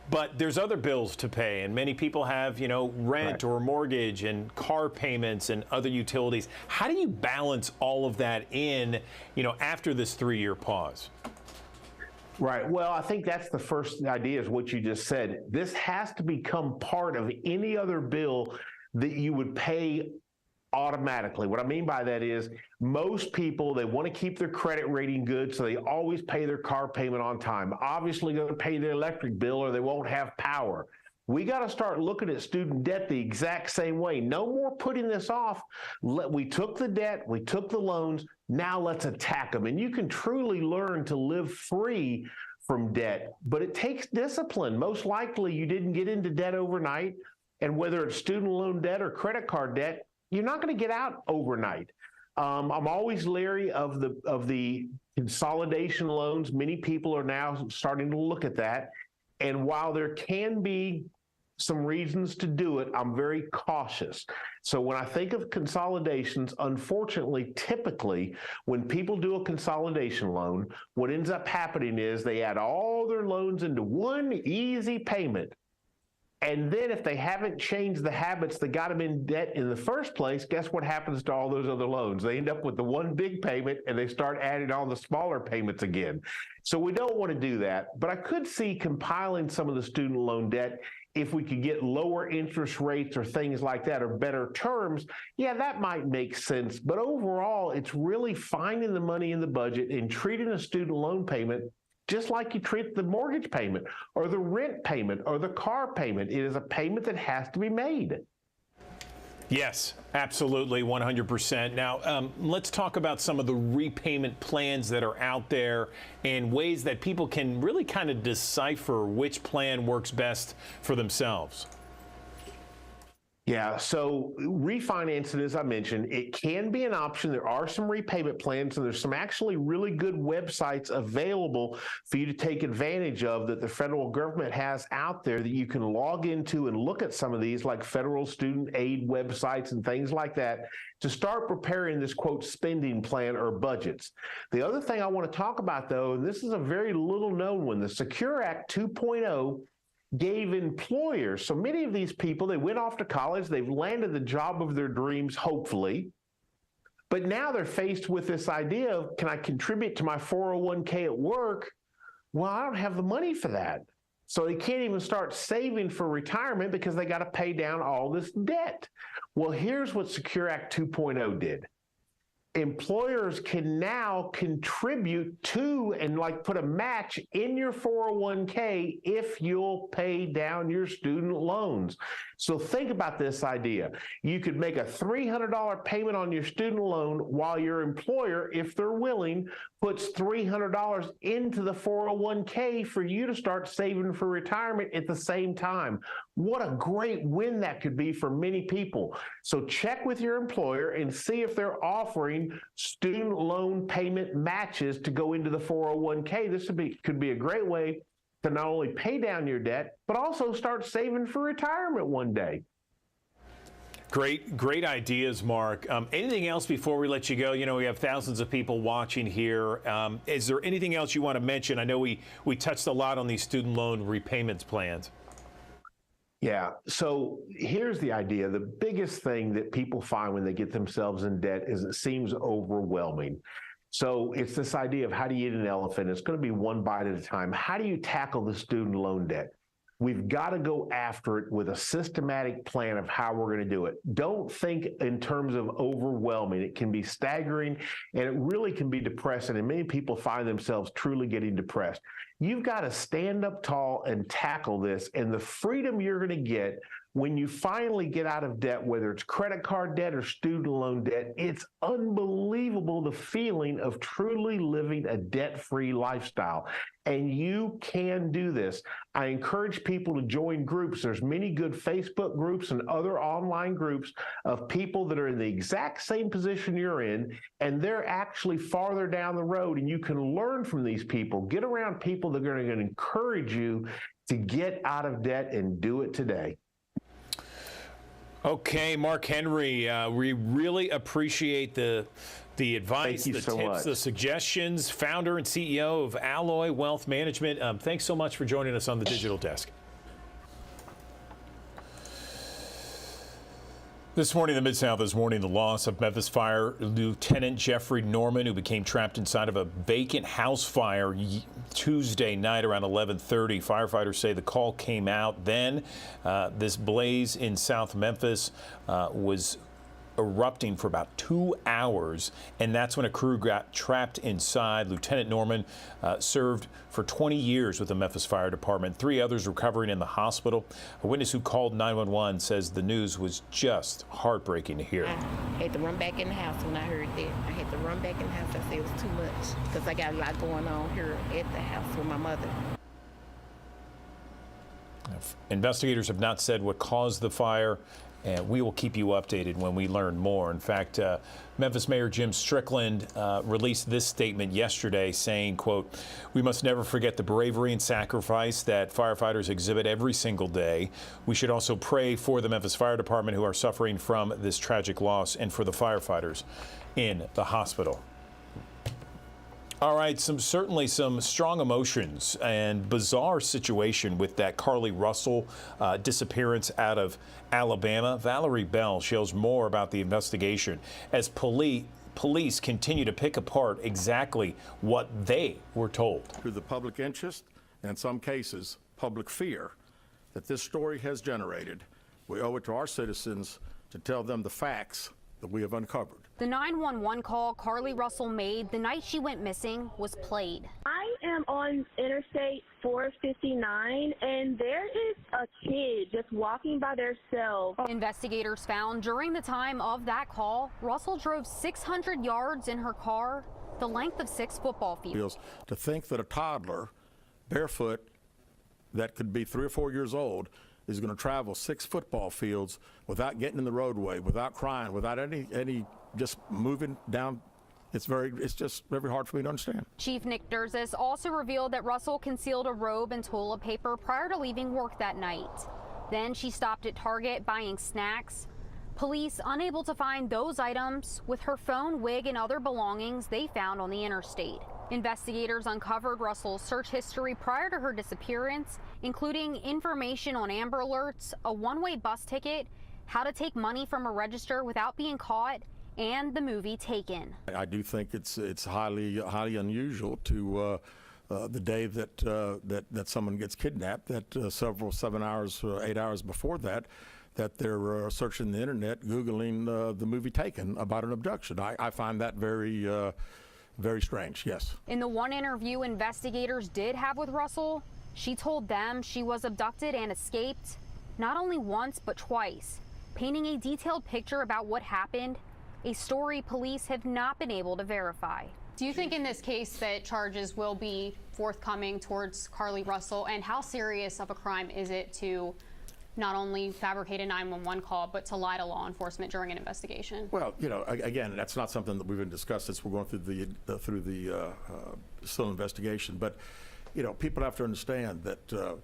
But there's other bills to pay, and many people have, rent or mortgage and car payments and other utilities. How do you balance all of that in, after this 3-year pause? Right. Well, I think that's the first idea is what you just said. This has to become part of any other bill that you would pay automatically. What I mean by that is most people, they want to keep their credit rating good, so they always pay their car payment on time. Obviously going to pay their electric bill or they won't have power. We got to start looking at student debt the exact same way. No more putting this off. We took the debt, we took the loans, now let's attack them. And you can truly learn to live free from debt, but it takes discipline. Most likely you didn't get into debt overnight, and whether it's student loan debt or credit card debt, you're not going to get out overnight. I'm always leery of the consolidation loans. Many people are now starting to look at that. And while there can be some reasons to do it, I'm very cautious. So when I think of consolidations, unfortunately, typically, when people do a consolidation loan, what ends up happening is they add all their loans into one easy payment. And then if they haven't changed the habits that got them in debt in the first place, guess what happens to all those other loans? They end up with the one big payment and they start adding on the smaller payments again. So we don't want to do that. But I could see compiling some of the student loan debt if we could get lower interest rates or things like that or better terms. Yeah, that might make sense. But overall, it's really finding the money in the budget and treating a student loan payment just like you treat the mortgage payment or the rent payment or the car payment. It is a payment that has to be made. Yes, absolutely, 100%. Now, let's talk about some of the repayment plans that are out there and ways that people can really kind of decipher which plan works best for themselves. Yeah, so refinancing, as I mentioned, it can be an option. There are some repayment plans, and there's some actually really good websites available for you to take advantage of that the federal government has out there that you can log into and look at some of these, like federal student aid websites and things like that, to start preparing this, quote, spending plan or budgets. The other thing I want to talk about, though, and this is a very little known one, the Secure Act 2.0 gave employers, so many of these people, they went off to college, they've landed the job of their dreams, hopefully, but now they're faced with this idea of, can I contribute to my 401k at work? Well, I don't have the money for that. So they can't even start saving for retirement because they got to pay down all this debt. Well, here's what Secure Act 2.0 did. Employers can now contribute to and put a match in your 401k if you'll pay down your student loans. So think about this idea. You could make a $300 payment on your student loan while your employer, if they're willing, puts $300 into the 401k for you to start saving for retirement at the same time. What a great win that could be for many people. So check with your employer and see if they're offering student loan payment matches to go into the 401k. This could be a great way to not only pay down your debt, but also start saving for retirement one day. Great ideas, Mark. Anything else before we let you go? You know, we have thousands of people watching here. Is there anything else you want to mention? I know we touched a lot on these student loan repayments plans. Yeah. So here's the idea. The biggest thing that people find when they get themselves in debt is it seems overwhelming. So it's this idea of how do you eat an elephant? It's going to be one bite at a time. How do you tackle the student loan debt? We've got to go after it with a systematic plan of how we're going to do it. Don't think in terms of overwhelming. It can be staggering, and it really can be depressing, and many people find themselves truly getting depressed. You've got to stand up tall and tackle this, and the freedom you're going to get when you finally get out of debt, whether it's credit card debt or student loan debt, it's unbelievable, the feeling of truly living a debt-free lifestyle. And you can do this. I encourage people to join groups. There's many good Facebook groups and other online groups of people that are in the exact same position you're in, and they're actually farther down the road, and you can learn from these people. Get around people that are going to encourage you to get out of debt and do it today. Okay, Mark Henry, we really appreciate the advice, the tips, the suggestions. Founder and CEO of Alloy Wealth Management. Thanks so much for joining us on the Digital Desk. This morning, the Mid-South is mourning the loss of Memphis Fire Lieutenant Jeffrey Norman, who became trapped inside of a vacant house fire Tuesday night around 11:30. Firefighters say the call came out then. This blaze in South Memphis was erupting for about 2 hours, and that's when a crew got trapped inside. Lieutenant Norman served for 20 years with the Memphis Fire Department. 3 others recovering in the hospital. A witness who called 911 says the news was just heartbreaking to hear. I had to run back in the house when I heard that. I had to run back in the house. I said it was too much because I got a lot going on here at the house with my mother. Investigators have not said what caused the fire, and we will keep you updated when we learn more. In fact, Memphis Mayor Jim Strickland released this statement yesterday saying, quote, "We must never forget the bravery and sacrifice that firefighters exhibit every single day. We should also pray for the Memphis Fire Department who are suffering from this tragic loss and for the firefighters in the hospital." All right, certainly some strong emotions and bizarre situation with that Carlee Russell disappearance out of Alabama. Valerie Bell shows more about the investigation as police continue to pick apart exactly what they were told. Through the public interest, and in some cases, public fear that this story has generated, we owe it to our citizens to tell them the facts that we have uncovered. The 911 call Carlee Russell made the night she went missing was played. I I am on Interstate 459, and there is a kid just walking by themselves. Investigators found during the time of that call, Russell drove 600 yards in her car, the length of 6 football fields. To think that a toddler, barefoot, that could be 3 or 4 years old, is going to travel 6 football fields without getting in the roadway, without crying, without any just moving down. It's just very hard for me to understand. Chief Nick Durzis also revealed that Russell concealed a robe and toilet paper prior to leaving work that night. Then she stopped at Target buying snacks. Police unable to find those items with her phone, wig, and other belongings they found on the interstate. Investigators uncovered Russell's search history prior to her disappearance, including information on Amber Alerts, a one-way bus ticket, how to take money from a register without being caught, and the movie Taken. I do think it's highly unusual to the day that someone gets kidnapped, that 7 hours, 8 hours before that they're searching the internet, Googling the movie Taken about an abduction. I find that very strange, yes. In the one interview investigators did have with Russell, she told them she was abducted and escaped, not only once but twice, painting a detailed picture about what happened, a story police have not been able to verify. Do you think in this case that charges will be forthcoming towards Carlee Russell, and how serious of a crime is it to not only fabricate a 911 call, but to lie to law enforcement during an investigation? Well, again, that's not something that we've been discussed since we're going through the still investigation. But, people have to understand that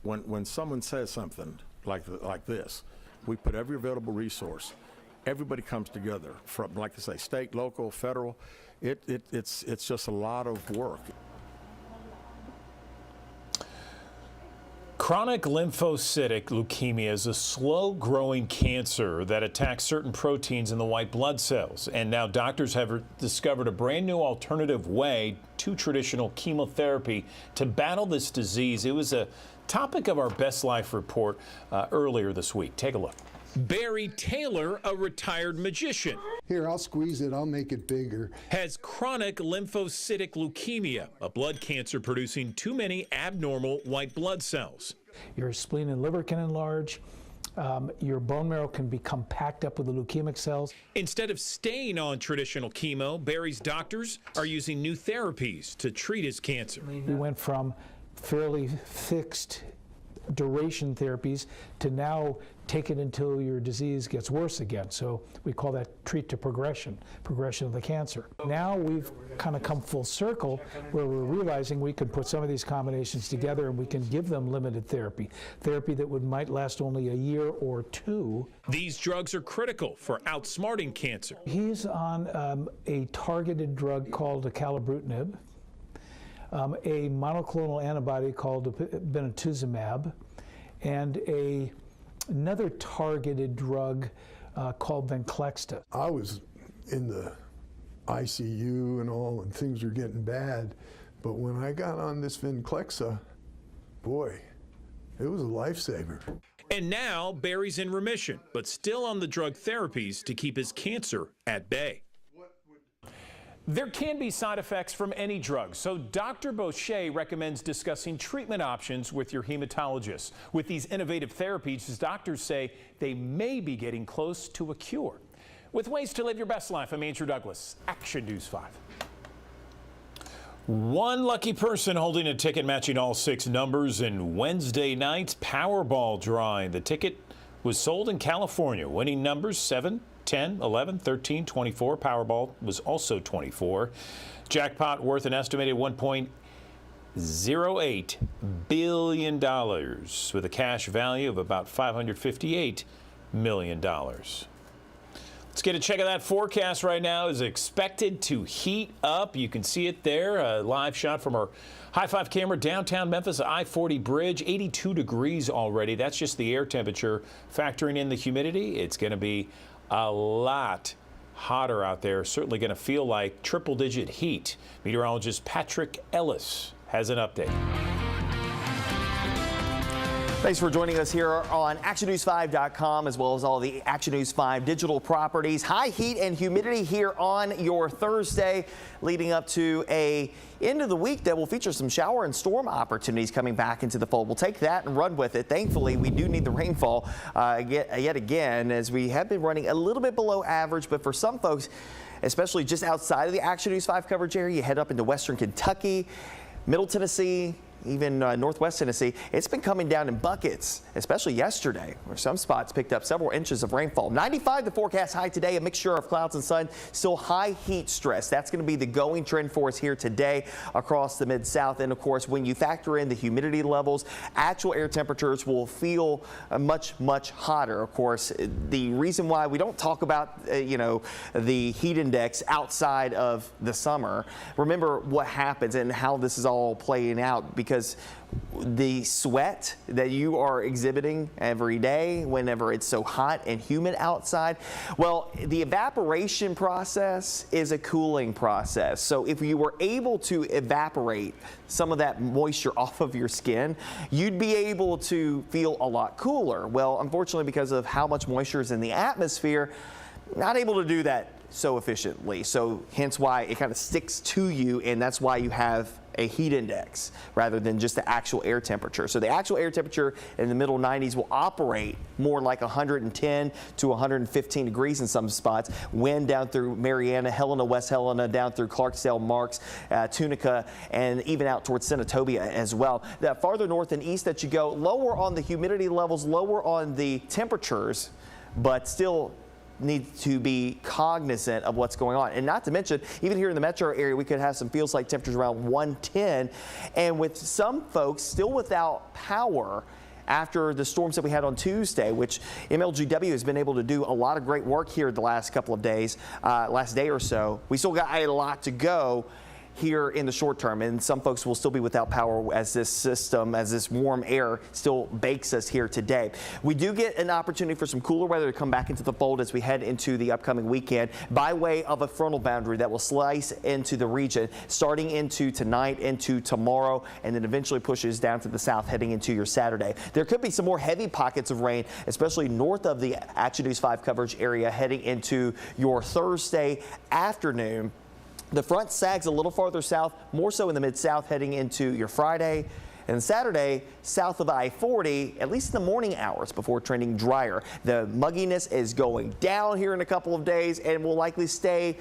when someone says something like this, we put every available resource. Everybody comes together from, like I say, state, local, federal. It's just a lot of work. Chronic lymphocytic leukemia is a slow-growing cancer that attacks certain proteins in the white blood cells. And now doctors have discovered a brand new alternative way to traditional chemotherapy to battle this disease. It was a topic of our Best Life report earlier this week. Take a look. Barry Taylor, a retired magician. Here, I'll squeeze it, I'll make it bigger. Has chronic lymphocytic leukemia, a blood cancer producing too many abnormal white blood cells. Your spleen and liver can enlarge. Your bone marrow can become packed up with the leukemic cells. Instead of staying on traditional chemo, Barry's doctors are using new therapies to treat his cancer. We went from fairly fixed duration therapies to now take it until your disease gets worse again. So we call that treat to progression of the cancer. Now we've kind of come full circle where we're realizing we can put some of these combinations together and we can give them limited therapy that might last only a year or 2. These drugs are critical for outsmarting cancer. He's on a targeted drug called acalabrutinib, a monoclonal antibody called brentuximab, and another targeted drug called Venclexta. I was in the ICU and all, and things were getting bad. But when I got on this Venclexta, boy, it was a lifesaver. And now Barry's in remission, but still on the drug therapies to keep his cancer at bay. There can be side effects from any drug, so Dr. Boucher recommends discussing treatment options with your hematologist. With these innovative therapies, doctors say they may be getting close to a cure. With ways to live your best life, I'm Andrew Douglas, Action News 5. One lucky person holding a ticket matching all 6 numbers in Wednesday night's Powerball drawing. The ticket was sold in California, winning numbers 7, 10, 11, 13, 24. Powerball was also 24. Jackpot worth an estimated $1.08 billion with a cash value of about $558 million. Let's get a check of that forecast right now. Is expected to heat up. You can see it there, a live shot from our High 5 camera, downtown Memphis, I-40 bridge, 82 degrees already. That's just the air temperature. Factoring in the humidity, it's going to be a lot hotter out there. Certainly going to feel like triple-digit heat. Meteorologist Patrick Ellis has an update. Thanks for joining us here on ActionNews5.com, as well as all the Action News 5 digital properties. High heat and humidity here on your Thursday, leading up to a end of the week that will feature some shower and storm opportunities coming back into the fold. We'll take that and run with it. Thankfully, we do need the rainfall yet again, as we have been running a little bit below average, but for some folks, especially just outside of the Action News 5 coverage area, you head up into western Kentucky, Middle Tennessee, even Northwest Tennessee, it's been coming down in buckets, especially yesterday, where some spots picked up several inches of rainfall. 95 the forecast high today, a mixture of clouds and sun, still high heat stress. That's going to be the going trend for us here today across the Mid-South. And of course, when you factor in the humidity levels, actual air temperatures will feel much, much hotter. Of course, the reason why we don't talk about, the heat index outside of the summer, remember what happens and how this is all playing out, because the sweat that you are exhibiting every day whenever it's so hot and humid outside, well, the evaporation process is a cooling process. So if you were able to evaporate some of that moisture off of your skin, you'd be able to feel a lot cooler. Well, unfortunately, because of how much moisture is in the atmosphere, not able to do that so efficiently. So hence why it kind of sticks to you, and that's why you have a heat index rather than just the actual air temperature. So the actual air temperature in the middle 90s will operate more like 110 to 115 degrees in some spots. Wind down through Marianna, Helena, West Helena, down through Clarksdale, Marks, Tunica, and even out towards Senatobia as well. The farther north and east that you go, lower on the humidity levels, lower on the temperatures, but still need to be cognizant of what's going on. And not to mention, even here in the metro area, we could have some feels like temperatures around 110. And with some folks still without power after the storms that we had on Tuesday, which MLGW has been able to do a lot of great work here the last couple of days, last day or so. We still got a lot to go here in the short term, and some folks will still be without power as this system, as this warm air still bakes us here today. We do get an opportunity for some cooler weather to come back into the fold as we head into the upcoming weekend by way of a frontal boundary that will slice into the region starting into tonight, into tomorrow, and then eventually pushes down to the south heading into your Saturday. There could be some more heavy pockets of rain, especially north of the Action News 5 coverage area heading into your Thursday afternoon. The front sags a little farther south, more so in the Mid-South heading into your Friday. And Saturday, south of I-40, at least in the morning hours before trending drier. The mugginess is going down here in a couple of days and will likely stay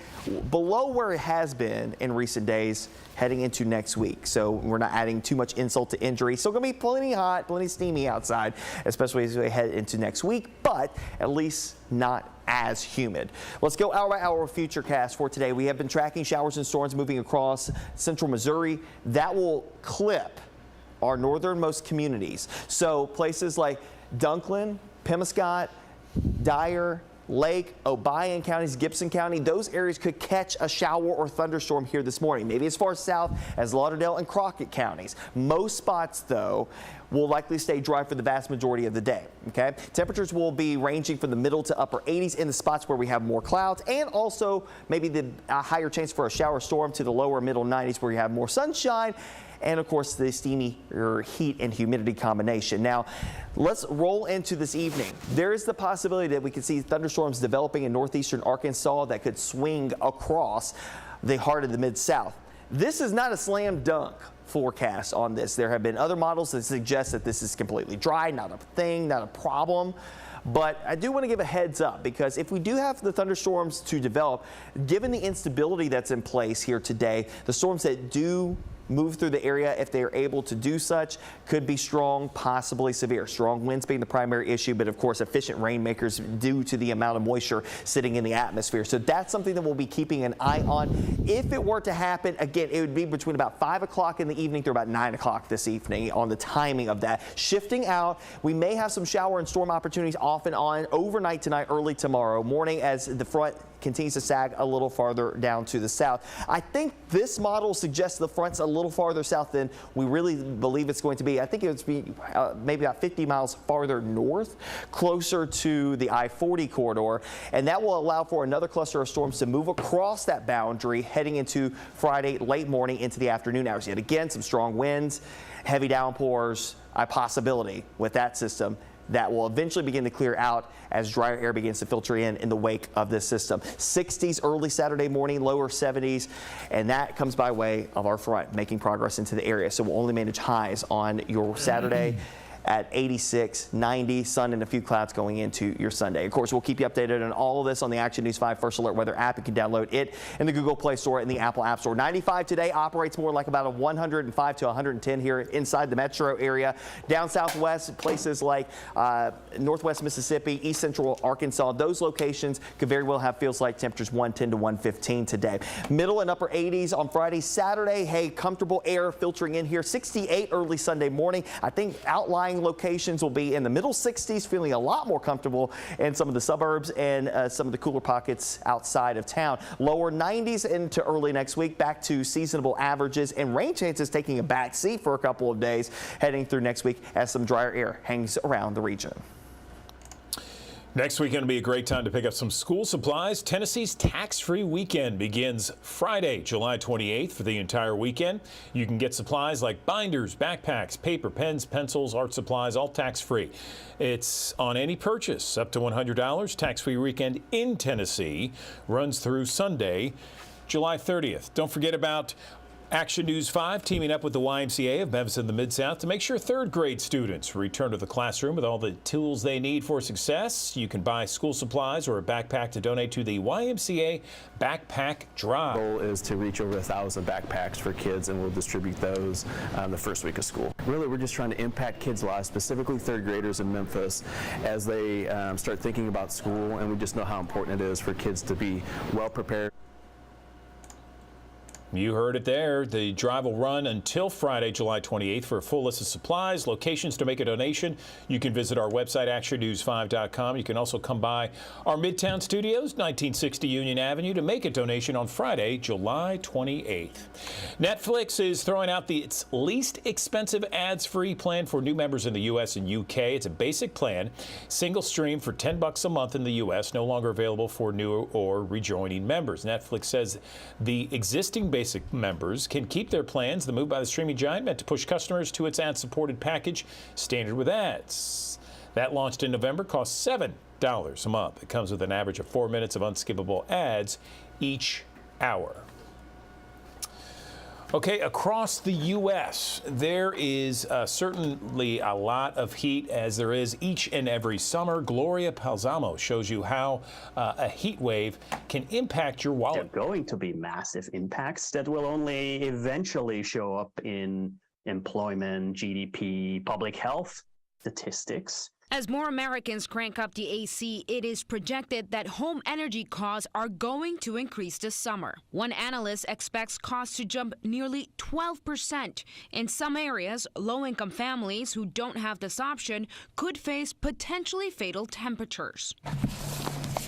below where it has been in recent days heading into next week. So we're not adding too much insult to injury. Still going to be plenty hot, plenty steamy outside, especially as we head into next week, but at least not as humid. Let's go hour by hour futurecast for today. We have been tracking showers and storms moving across central Missouri. That will clip our northernmost communities. So places like Dunklin, Pemiscot, Dyer, Lake, Obion counties, Gibson County, those areas could catch a shower or thunderstorm here this morning, maybe as far south as Lauderdale and Crockett counties. Most spots, though, will likely stay dry for the vast majority of the day. Okay, temperatures will be ranging from the middle to upper 80s in the spots where we have more clouds, and also maybe the higher chance for a shower storm to the lower middle 90s where you have more sunshine. And of course, the steamy heat and humidity combination. Now, let's roll into this evening. There is the possibility that we could see thunderstorms developing in northeastern Arkansas that could swing across the heart of the Mid-South. This is not a slam dunk forecast on this. There have been other models that suggest that this is completely dry, not a thing, not a problem. But I do want to give a heads up, because if we do have the thunderstorms to develop, given the instability that's in place here today, the storms that do move through the area, if they are able to do such, could be strong, possibly severe. Strong winds being the primary issue, but of course efficient rainmakers due to the amount of moisture sitting in the atmosphere. So that's something that we'll be keeping an eye on. If it were to happen, again, it would be between about 5 o'clock in the evening through about 9 o'clock this evening on the timing of that. Shifting out, we may have some shower and storm opportunities off and on overnight tonight, early tomorrow morning, as the front continues to sag a little farther down to the south. I think this model suggests the front's a little farther south than we really believe it's going to be. I think it would be maybe about 50 miles farther north, closer to the I-40 corridor, and that will allow for another cluster of storms to move across that boundary heading into Friday late morning into the afternoon hours. Yet again, some strong winds, heavy downpours, a possibility with that system that will eventually begin to clear out as drier air begins to filter in the wake of this system. 60s early Saturday morning, lower 70s, and that comes by way of our front making progress into the area. So we'll only manage highs on your Saturday at 86, 90, sun and a few clouds going into your Sunday. Of course, we'll keep you updated on all of this on the Action News 5 First Alert Weather app. You can download it in the Google Play Store and the Apple App Store. 95 today operates more like about a 105 to 110 here inside the metro area. Down southwest, places like northwest Mississippi, east central Arkansas, those locations could very well have feels like temperatures 110 to 115 today. Middle and upper 80s on Friday, Saturday. Hey, comfortable air filtering in here. 68 early Sunday morning. I think outlying locations will be in the middle 60s, feeling a lot more comfortable in some of the suburbs and some of the cooler pockets outside of town. Lower 90s into early next week, back to seasonable averages, and rain chances taking a back seat for a couple of days heading through next week as some drier air hangs around the region. Next weekend will be a great time to pick up some school supplies. Tennessee's tax-free weekend begins Friday, July 28th for the entire weekend. You can get supplies like binders, backpacks, paper, pens, pencils, art supplies, all tax-free. It's on any purchase up to $100. Tax-free weekend in Tennessee runs through Sunday, July 30th. Don't forget about Action News 5 teaming up with the YMCA of Memphis and the Mid-South to make sure third grade students return to the classroom with all the tools they need for success. You can buy school supplies or a backpack to donate to the YMCA Backpack Drive. The goal is to reach over 1,000 backpacks for kids, and we'll distribute those the first week of school. Really, we're just trying to impact kids' lives, specifically third graders in Memphis, as they start thinking about school, and we just know how important it is for kids to be well prepared. You heard it there. The drive will run until Friday, July 28th. For a full list of supplies, locations to make a donation, you can visit our website, actionnews5.com. You can also come by our Midtown Studios, 1960 Union Avenue, to make a donation on Friday, July 28th. Netflix is throwing out its least expensive ads-free plan for new members in the U.S. and U.K. It's a basic plan, single stream for $10 a month in the U.S., no longer available for new or rejoining members. Netflix says the existing basic members can keep their plans. The move by the streaming giant meant to push customers to its ad-supported package, Standard with Ads. That launched in November, costs $7 a month. It comes with an average of 4 minutes of unskippable ads each hour. Okay, across the U.S., there is certainly a lot of heat, as there is each and every summer. Gloria Palzamo shows you how a heat wave can impact your wallet. There are going to be massive impacts that will only eventually show up in employment, GDP, public health statistics. As more Americans crank up the AC, it is projected that home energy costs are going to increase this summer. One analyst expects costs to jump nearly 12%. In some areas, low-income families who don't have this option could face potentially fatal temperatures.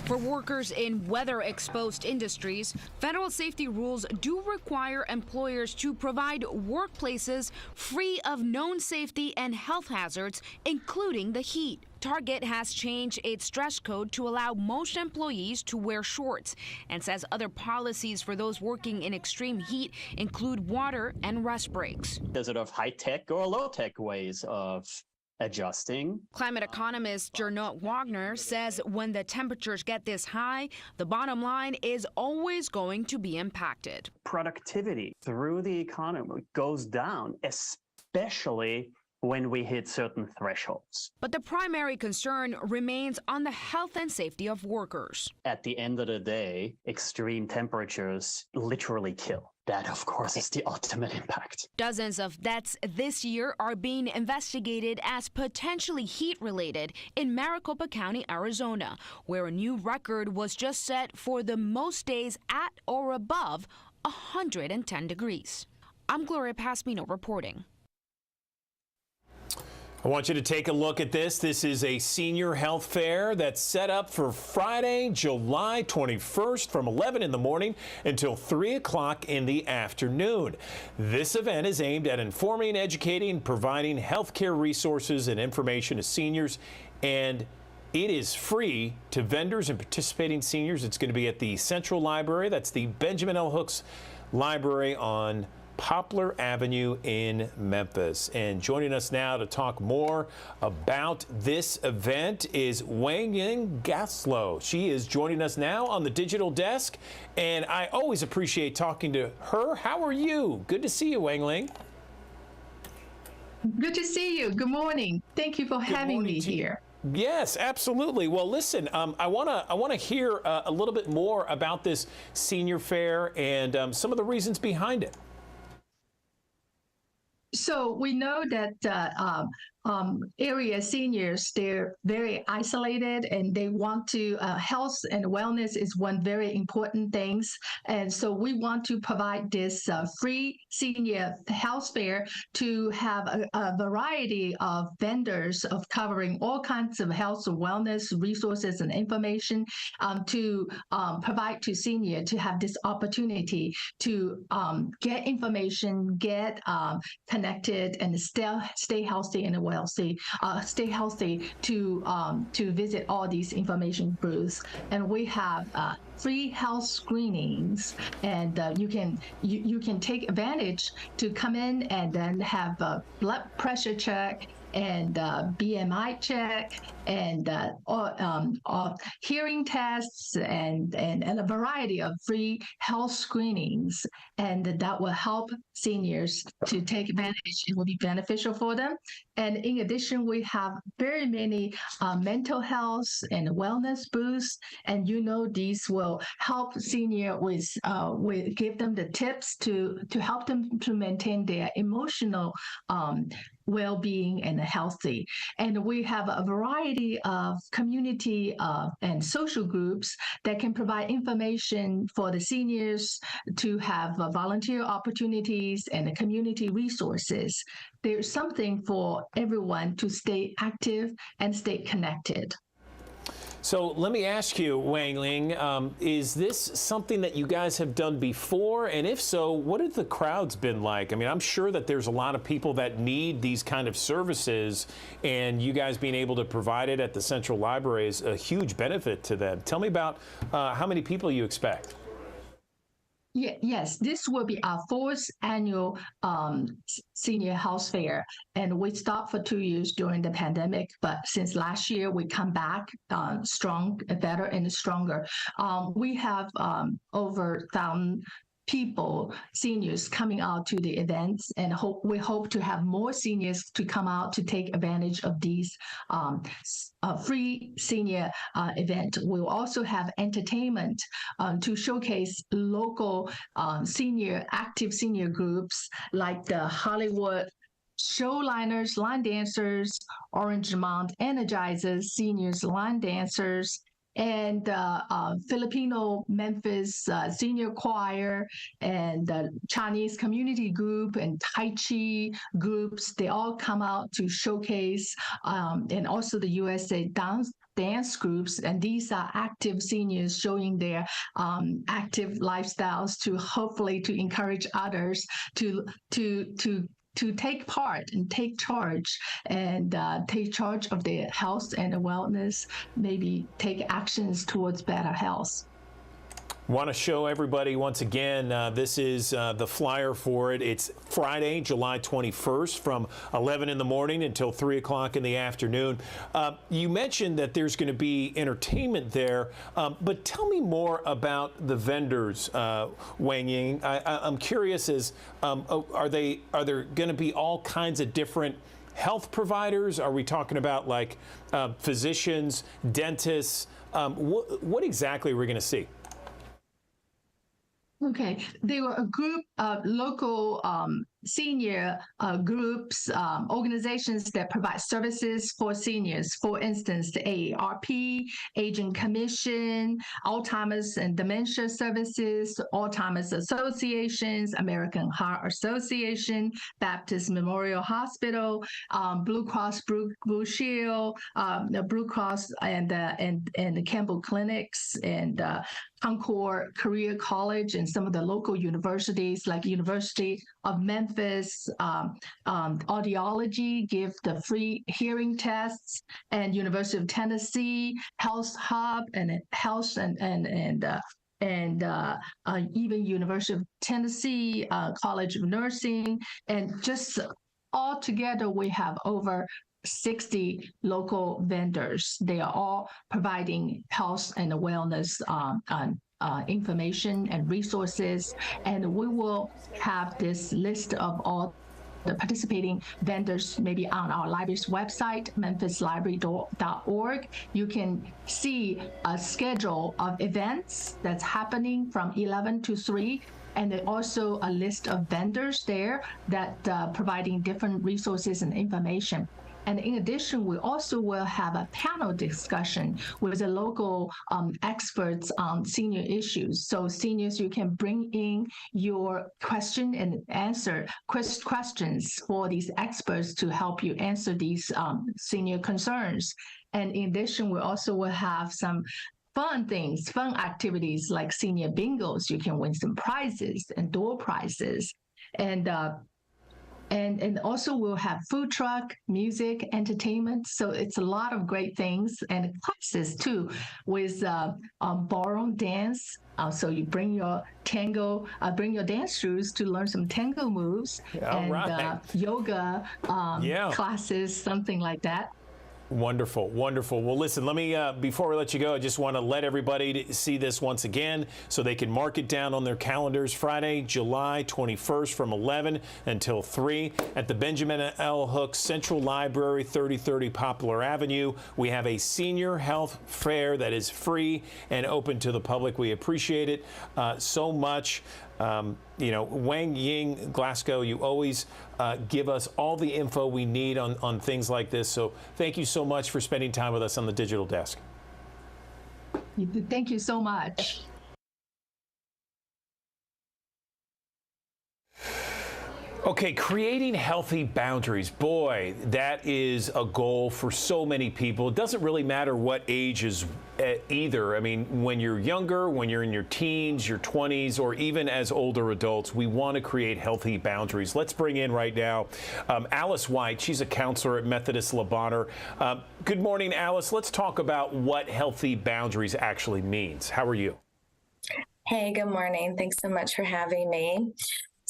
For workers in weather-exposed industries, federal safety rules do require employers to provide workplaces free of known safety and health hazards, including the heat. Target has changed its dress code to allow most employees to wear shorts and says other policies for those working in extreme heat include water and rest breaks. There's sort of high-tech or low-tech ways of adjusting. Climate economist Gernot Wagner says when the temperatures get this high, the bottom line is always going to be impacted. Productivity through the economy goes down, especially when we hit certain thresholds. But the primary concern remains on the health and safety of workers. At the end of the day, extreme temperatures literally kill. That, of course, is the ultimate impact. Dozens of deaths this year are being investigated as potentially heat-related in Maricopa County, Arizona, where a new record was just set for the most days at or above 110 degrees. I'm Gloria Pasmino reporting. I want you to take a look at this. This is a senior health fair that's set up for Friday, July 21st from 11 in the morning until 3 o'clock in the afternoon. This event is aimed at informing, educating, providing healthcare resources and information to seniors, and it is free to vendors and participating seniors. It's going to be at the Central Library. That's the Benjamin L. Hooks Library on Poplar Avenue in Memphis. And joining us now to talk more about this event is Wangying Gaslow. She is joining us now on the digital desk, and I always appreciate talking to her. How are you? Good to see you, Wangying. Good to see you. Good morning. Thank you for having me here. Yes, absolutely. Well, listen, I want to hear a little bit more about this senior fair and some of the reasons behind it. So we know that area seniors, they're very isolated and they want to, health and wellness is one very important things. And so we want to provide this free senior health fair to have a variety of vendors of covering all kinds of health and wellness resources and information to provide to senior to have this opportunity to get information, get connected, and stay healthy and wealthy. Stay healthy to visit all these information booths, and we have free health screenings, and you can take advantage to come in and then have a blood pressure check and BMI check and hearing tests and a variety of free health screenings, and that will help seniors to take advantage. It will be beneficial for them. And in addition, we have very many mental health and wellness booths, and these will help senior with give them the tips to help them to maintain their emotional well-being and healthy. And we have a variety of community and social groups that can provide information for the seniors to have volunteer opportunities and community resources. There's something for everyone to stay active and stay connected. So let me ask you, Wangying, is this something that you guys have done before? And if so, what have the crowds been like? I mean, I'm sure that there's a lot of people that need these kind of services, and you guys being able to provide it at the Central Library is a huge benefit to them. Tell me about how many people you expect. Yes, this will be our 4th annual senior health fair, and we stopped for 2 years during the pandemic. But since last year, we come back strong, better, and stronger. We have over 1,000 people, seniors, coming out to the events, and we hope to have more seniors to come out to take advantage of these free senior event. We'll also have entertainment to showcase local active senior groups like the Hollywood Showliners, line dancers, Orange Mount Energizers, seniors line dancers, and Filipino Memphis Senior Choir, and Chinese Community Group, and Tai Chi groups. They all come out to showcase, and also the USA dance groups, and these are active seniors showing their active lifestyles to hopefully to encourage others to take part and take charge of their health and wellness, maybe take actions towards better health. Want to show everybody once again, this is the flyer for it. It's Friday, July 21st from 11 in the morning until 3 o'clock in the afternoon. You mentioned that there's going to be entertainment there, but tell me more about the vendors, Wangying. I'm curious, are there going to be all kinds of different health providers? Are we talking about like physicians, dentists? What exactly are we going to see? Okay, they were a group of local senior groups, organizations that provide services for seniors. For instance, the AARP, Aging Commission, Alzheimer's and Dementia Services, Alzheimer's Associations, American Heart Association, Baptist Memorial Hospital, Blue Cross Blue Shield, the Blue Cross and the Campbell Clinics, and Concord Career College, and some of the local universities like University of Memphis, Audiology give the free hearing tests, and University of Tennessee, Health Hub, and Health and even University of Tennessee College of Nursing, and just all together we have over 60 local vendors. They are all providing health and wellness information and resources, and we will have this list of all the participating vendors maybe on our library's website, memphislibrary.org. You can see a schedule of events that's happening from 11 to 3. And then also a list of vendors there that providing different resources and information. And in addition, we also will have a panel discussion with the local experts on senior issues. So seniors, you can bring in your question and answer questions for these experts to help you answer these senior concerns. And in addition, we also will have some fun activities like senior bingos. You can win some prizes and door prizes. And also we'll have food truck, music, entertainment. So it's a lot of great things, and classes too with ballroom dance. So you bring your bring your dance shoes to learn some tango moves, and yoga classes, something like that. Wonderful, wonderful. Well, listen, let me, before we let you go, I just want to let everybody see this once again so they can mark it down on their calendars. Friday, July 21st from 11 until 3 at the Benjamin L. Hooks Central Library, 3030 Poplar Avenue. We have a senior health fair that is free and open to the public. We appreciate it so much. You know, Wang Ying Glasgow, you always give us all the info we need on things like this. So thank you so much for spending time with us on the Digital Desk. Thank you so much. Okay, creating healthy boundaries. Boy, that is a goal for so many people. It doesn't really matter what age is either. I mean, when you're younger, when you're in your teens, your 20s, or even as older adults, we want to create healthy boundaries. Let's bring in right now Alice White. She's a counselor at Methodist Le Bonheur. Good morning, Alice. Let's talk about what healthy boundaries actually means. How are you? Hey, good morning. Thanks so much for having me.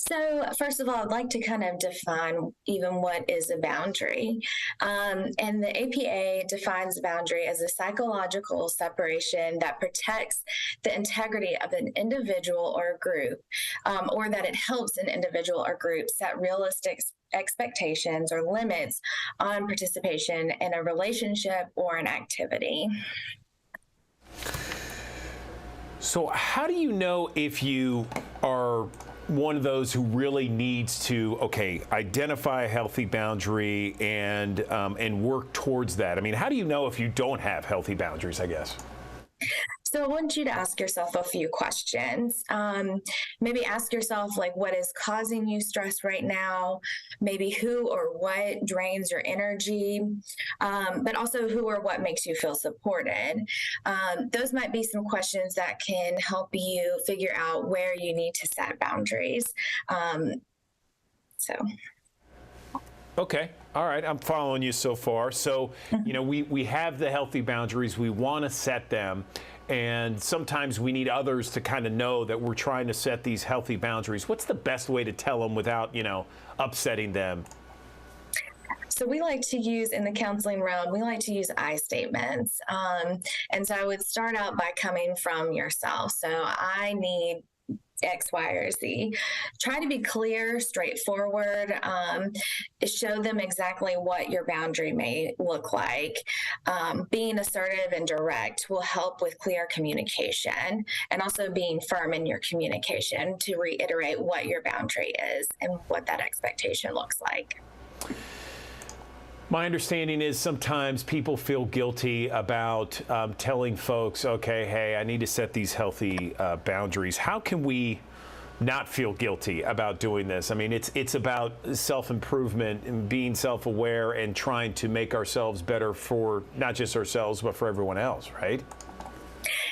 So first of all, I'd like to kind of define even what is a boundary. And the APA defines a boundary as a psychological separation that protects the integrity of an individual or a group, or that it helps an individual or group set realistic expectations or limits on participation in a relationship or an activity. So how do you know if you are one of those who really needs to, identify a healthy boundary and work towards that? I mean, how do you know if you don't have healthy boundaries, I guess? So I want you to ask yourself a few questions. Maybe ask yourself, like, what is causing you stress right now? Maybe who or what drains your energy, but also who or what makes you feel supported. Those might be some questions that can help you figure out where you need to set boundaries. Okay. All right. I'm following you so far. So, you know, we have the healthy boundaries. We want to set them. And sometimes we need others to kind of know that we're trying to set these healthy boundaries. What's the best way to tell them without, upsetting them? So we like to use, in the counseling realm, we like to use I statements. And so I would start out by coming from yourself. So I need X, Y, or Z. Try to be clear, straightforward, show them exactly what your boundary may look like. Being assertive and direct will help with clear communication, and also being firm in your communication to reiterate what your boundary is and what that expectation looks like. My understanding is sometimes people feel guilty about telling folks, okay, hey, I need to set these healthy boundaries. How can we not feel guilty about doing this? I mean, it's about self-improvement and being self-aware and trying to make ourselves better for not just ourselves, but for everyone else, right?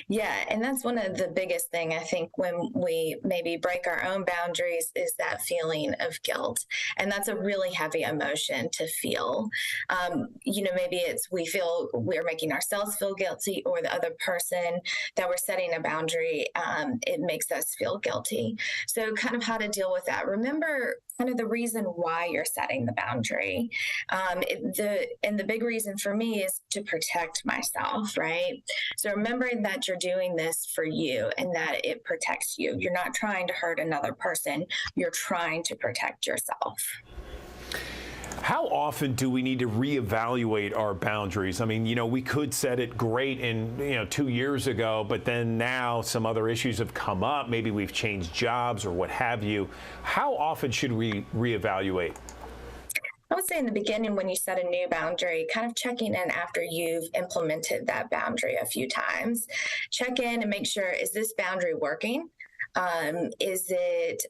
Yeah, and that's one of the biggest thing I think when we maybe break our own boundaries is that feeling of guilt. And that's a really heavy emotion to feel. Maybe it's we feel we're making ourselves feel guilty, or the other person that we're setting a boundary, it makes us feel guilty. So kind of how to deal with that. Remember kind of the reason why you're setting the boundary. The big reason for me is to protect myself, right? So remembering that you're doing this for you and that it protects you. You're not trying to hurt another person. You're trying to protect yourself. How often do we need to reevaluate our boundaries? I mean, we could set it great in, 2 years ago, but then now some other issues have come up. Maybe we've changed jobs or what have you. How often should we reevaluate? I would say in the beginning, when you set a new boundary, kind of checking in after you've implemented that boundary a few times. Check in and make sure, is this boundary working? Is it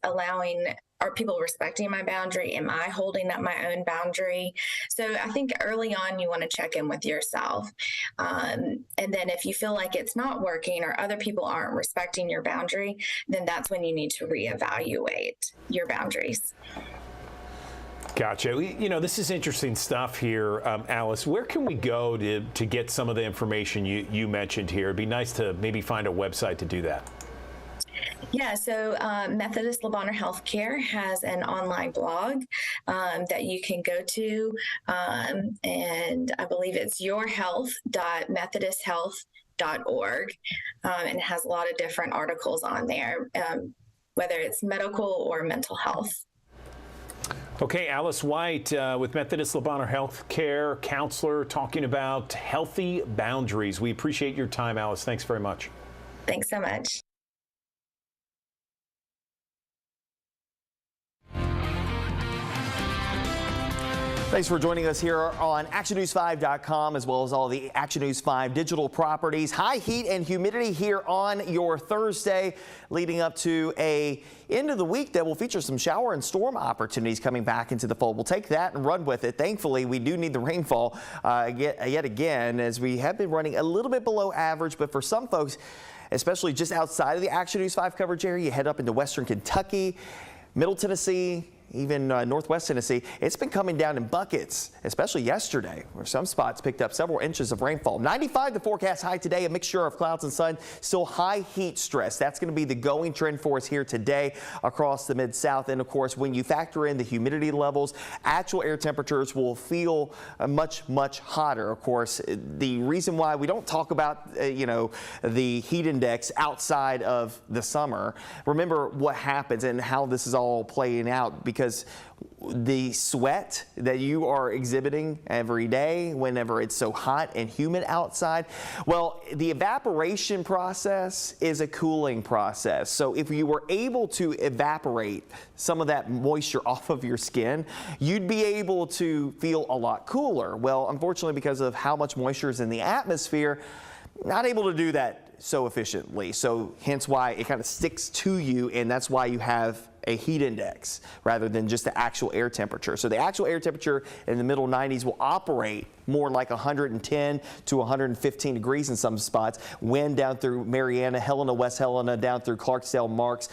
are people respecting my boundary? Am I holding up my own boundary? So I think early on, you want to check in with yourself. And then if you feel like it's not working or other people aren't respecting your boundary, then that's when you need to reevaluate your boundaries. Gotcha. This is interesting stuff here, Alice. Where can we go to get some of the information you mentioned here? It'd be nice to maybe find a website to do that. Yeah, so Methodist Le Bonheur Healthcare has an online blog that you can go to, and I believe it's yourhealth.methodisthealth.org, and it has a lot of different articles on there, whether it's medical or mental health. Okay, Alice White with Methodist Le Bonheur Healthcare, counselor, talking about healthy boundaries. We appreciate your time, Alice. Thanks very much. Thanks so much. Thanks for joining us here on ActionNews5.com, as well as all the Action News 5 digital properties. High heat and humidity here on your Thursday, leading up to a end of the week that will feature some shower and storm opportunities coming back into the fold. We'll take that and run with it. Thankfully, we do need the rainfall yet again, as we have been running a little bit below average. But for some folks, especially just outside of the Action News 5 coverage area, you head up into western Kentucky, Middle Tennessee, even northwest Tennessee, it's been coming down in buckets, especially yesterday, where some spots picked up several inches of rainfall. 95 the forecast high today, a mixture of clouds and sun, still high heat stress. That's going to be the going trend for us here today across the Mid-South. And of course, when you factor in the humidity levels, actual air temperatures will feel much, much hotter. Of course, the reason why we don't talk about, the heat index outside of the summer, remember what happens and how this is all playing out, because the sweat that you are exhibiting every day whenever it's so hot and humid outside, well, the evaporation process is a cooling process. So if you were able to evaporate some of that moisture off of your skin, you'd be able to feel a lot cooler. Well, unfortunately, because of how much moisture is in the atmosphere, not able to do that so efficiently. So hence why it kind of sticks to you, and that's why you have a heat index rather than just the actual air temperature. So the actual air temperature in the middle 90s will operate more like 110 to 115 degrees in some spots. Wind down through Marianna, Helena, West Helena, down through Clarksdale, Marks,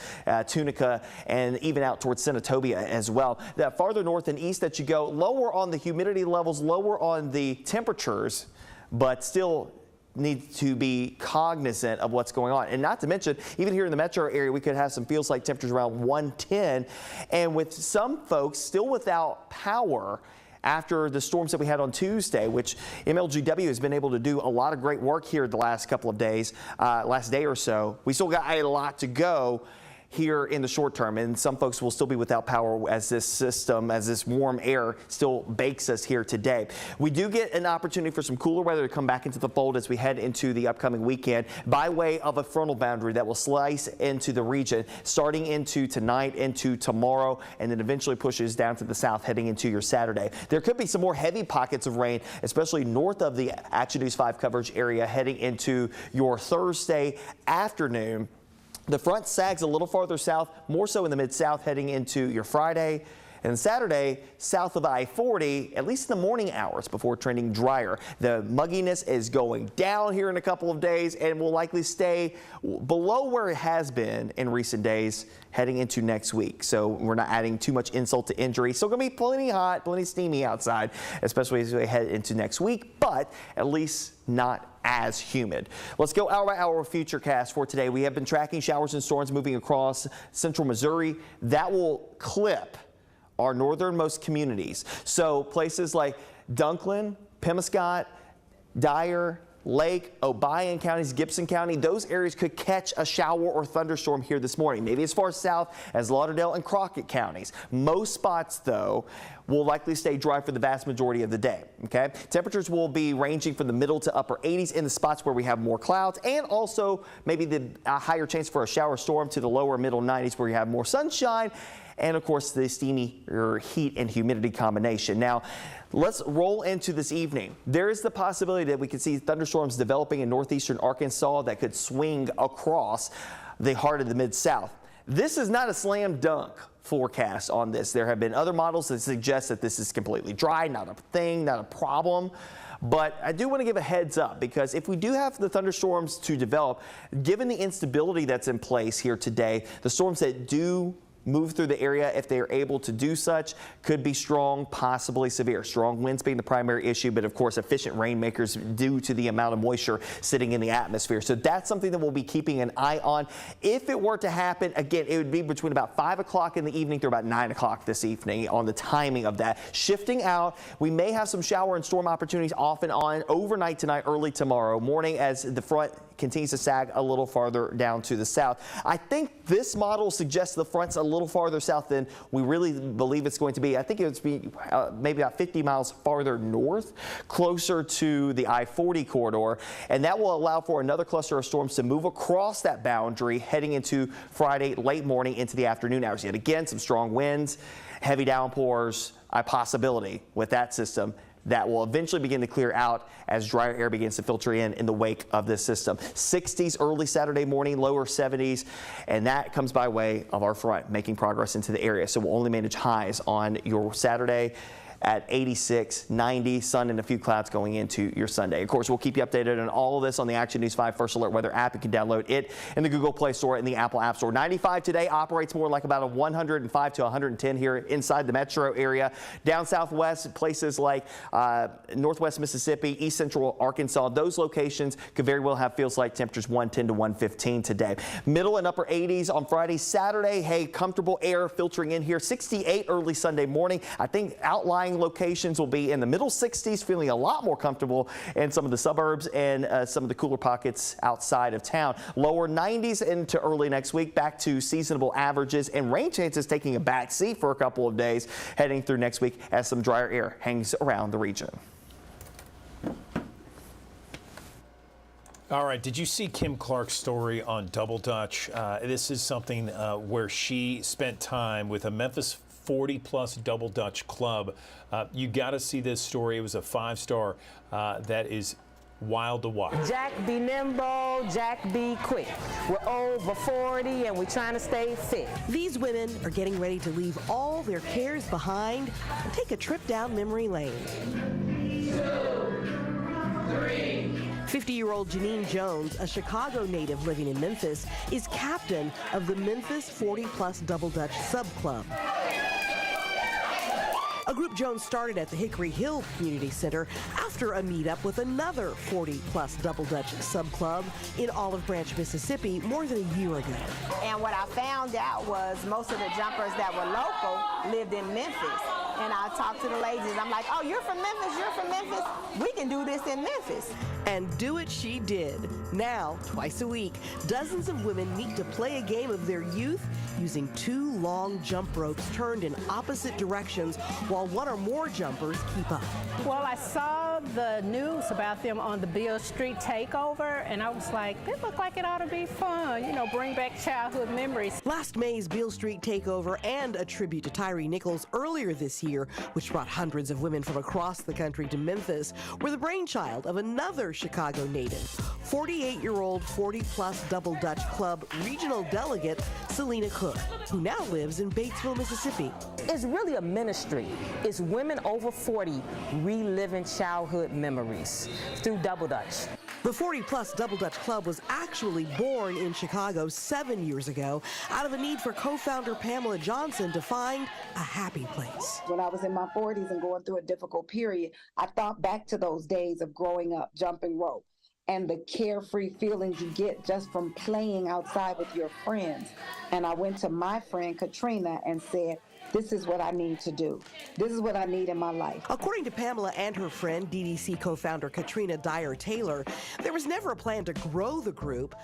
Tunica, and even out towards Senatobia as well. The farther north and east that you go, lower on the humidity levels, lower on the temperatures, but still need to be cognizant of what's going on. And not to mention, even here in the metro area, we could have some feels like temperatures around 110. And with some folks still without power after the storms that we had on Tuesday, which MLGW has been able to do a lot of great work here the last couple of days, last day or so. We still got a lot to go. here in the short term, and some folks will still be without power as this system, as this warm air still bakes us here today. We do get an opportunity for some cooler weather to come back into the fold as we head into the upcoming weekend by way of a frontal boundary that will slice into the region starting into tonight, into tomorrow, and then eventually pushes down to the south heading into your Saturday. There could be some more heavy pockets of rain, especially north of the Action News 5 coverage area heading into your Thursday afternoon. The front sags a little farther south, more so in the mid-south heading into your Friday. And Saturday, south of I-40, at least in the morning hours before trending drier. The mugginess is going down here in a couple of days and will likely stay below where it has been in recent days heading into next week. So we're not adding too much insult to injury. Still going to be plenty hot, plenty steamy outside, especially as we head into next week, but at least not as humid. Let's go hour by hour futurecast for today. We have been tracking showers and storms moving across central Missouri. That will clip our northernmost communities. So places like Dunklin, Pemiscot, Dyer, Lake, Obion counties, Gibson County, those areas could catch a shower or thunderstorm here this morning, maybe as far south as Lauderdale and Crockett counties. Most spots, though, will likely stay dry for the vast majority of the day. Okay, temperatures will be ranging from the middle to upper 80s in the spots where we have more clouds, and also maybe the higher chance for a shower storm to the lower middle 90s where you have more sunshine, and of course the steamy heat and humidity combination. Now, let's roll into this evening. There is the possibility that we could see thunderstorms developing in northeastern Arkansas that could swing across the heart of the Mid-South. This is not a slam dunk forecast on this. There have been other models that suggest that this is completely dry, not a thing, not a problem. But I do want to give a heads up, because if we do have the thunderstorms to develop, given the instability that's in place here today, the storms that do move through the area, if they are able to do such, could be strong, possibly severe. Strong winds being the primary issue, but of course efficient rainmakers due to the amount of moisture sitting in the atmosphere. So that's something that we'll be keeping an eye on. If it were to happen, again, it would be between about 5 o'clock in the evening through about 9 o'clock this evening on the timing of that. Shifting out, we may have some shower and storm opportunities off and on overnight tonight, early tomorrow morning as the front continues to sag a little farther down to the south. I think this model suggests the front's a little farther south than we really believe it's going to be. I think it would be maybe about 50 miles farther north, closer to the I-40 corridor, and that will allow for another cluster of storms to move across that boundary heading into Friday late morning into the afternoon hours. Yet again, some strong winds, heavy downpours, a possibility with that system that will eventually begin to clear out as drier air begins to filter in the wake of this system. 60s early Saturday morning, lower 70s, and that comes by way of our front making progress into the area. So we'll only manage highs on your Saturday at 86, 90, sun and a few clouds going into your Sunday. Of course, we'll keep you updated on all of this on the Action News 5 First Alert Weather app. You can download it in the Google Play Store and the Apple App Store. 95 today operates more like about a 105 to 110 here inside the metro area. Down southwest, places like northwest Mississippi, east central Arkansas, those locations could very well have feels like temperatures 110 to 115 today. Middle and upper 80s on Friday, Saturday. Hey, comfortable air filtering in here. 68 early Sunday morning. I think outlying locations will be in the middle 60s, feeling a lot more comfortable in some of the suburbs and some of the cooler pockets outside of town. Lower 90s into early next week, back to seasonable averages, and rain chances taking a back seat for a couple of days heading through next week as some drier air hangs around the region. All right, did you see Kim Clark's story on Double Dutch? This is something where she spent time with a Memphis 40-plus Double Dutch club. You got to see this story. It was a 5-star that is wild to watch. Jack be nimble, Jack be quick. We're over 40 and we're trying to stay fit. These women are getting ready to leave all their cares behind and take a trip down memory lane. 2, 3. 50-year-old Janine Jones, a Chicago native living in Memphis, is captain of the Memphis 40-plus Double Dutch Sub Club. A group Jones started at the Hickory Hill Community Center after a meetup with another 40-plus Double Dutch Sub Club in Olive Branch, Mississippi, more than a year ago. And what I found out was most of the jumpers that were local lived in Memphis. and I talk to the ladies. I'm like, oh, you're from Memphis, you're from Memphis. We can do this in Memphis. And do it she did. Now, twice a week, dozens of women meet to play a game of their youth using 2 long jump ropes turned in opposite directions while one or more jumpers keep up. Well, I saw the news about them on the Beale Street Takeover, and I was like, this looks like it ought to be fun, you know, bring back childhood memories. Last May's Beale Street Takeover and a tribute to Tyree Nichols earlier this year, which brought hundreds of women from across the country to Memphis, were the brainchild of another Chicago native, 48-year-old 40-plus Double Dutch Club regional delegate Selena Cook, who now lives in Batesville, Mississippi. It's really a ministry. It's women over 40 reliving childhood memories through Double Dutch. The 40-plus Double Dutch Club was actually born in Chicago 7 years ago out of a need for co-founder Pamela Johnson to find a happy place. When I was in my 40s and going through a difficult period, I thought back to those days of growing up, jumping rope, and the carefree feelings you get just from playing outside with your friends. And I went to my friend Katrina and said, this is what I need to do. This is what I need in my life. According to Pamela and her friend, DDC co-founder Katrina Dyer Taylor, there was never a plan to grow the group,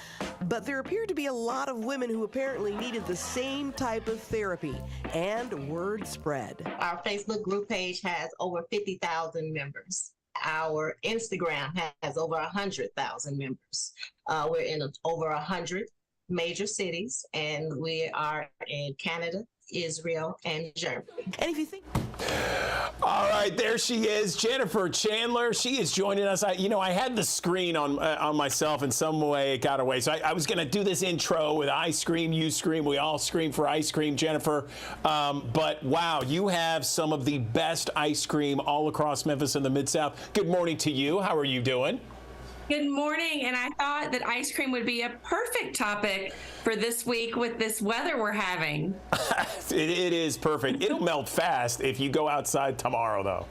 but there appeared to be a lot of women who apparently needed the same type of therapy, and word spread. Our Facebook group page has over 50,000 members. Our Instagram has over 100,000 members. We're in over 100 major cities, and we are in Canada, Israel, and Germany. And if you think... All right, there she is, Jennifer Chandler. She is joining us. I had the screen on myself in some way. It got away. So I was going to do this intro with I scream, you scream, we all scream for ice cream, Jennifer. But wow, you have some of the best ice cream all across Memphis and the Mid-South. Good morning to you. How are you doing? Good morning, and I thought that ice cream would be a perfect topic for this week with this weather we're having. It is perfect. It'll melt fast if you go outside tomorrow, though.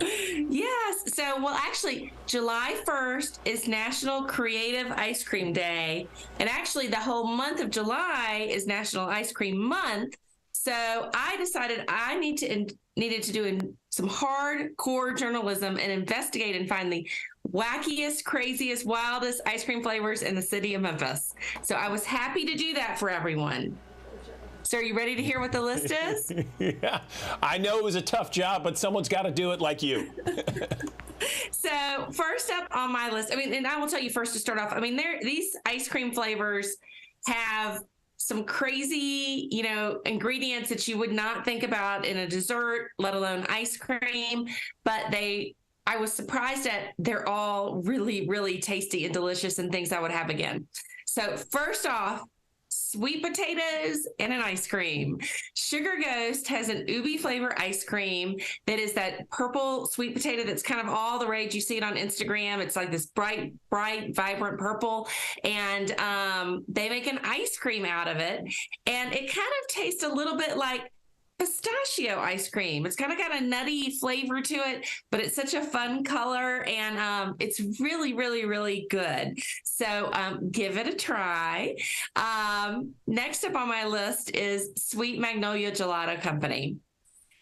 Yes. So, well, actually, July 1st is National Creative Ice Cream Day, and actually the whole month of July is National Ice Cream Month. So I decided I needed to do some hardcore journalism and investigate and find the wackiest, craziest, wildest ice cream flavors in the city of Memphis. So I was happy to do that for everyone. So are you ready to hear what the list is? Yeah, I know it was a tough job, but someone's got to do it like you. So first up on my list, and I will tell you first to start off, these ice cream flavors have some crazy, ingredients that you would not think about in a dessert, let alone ice cream, but I was surprised at they're all really, really tasty and delicious and things I would have again. So first off, sweet potatoes and an ice cream. Sugar Ghost has an ubi flavor ice cream that is that purple sweet potato that's kind of all the rage. You see it on Instagram. It's like this bright, vibrant purple. And they make an ice cream out of it. And it kind of tastes a little bit like pistachio ice cream. It's kind of got a nutty flavor to it, but it's such a fun color, and it's really, really, really good. So give it a try. Next up on my list is Sweet Magnolia Gelato Company.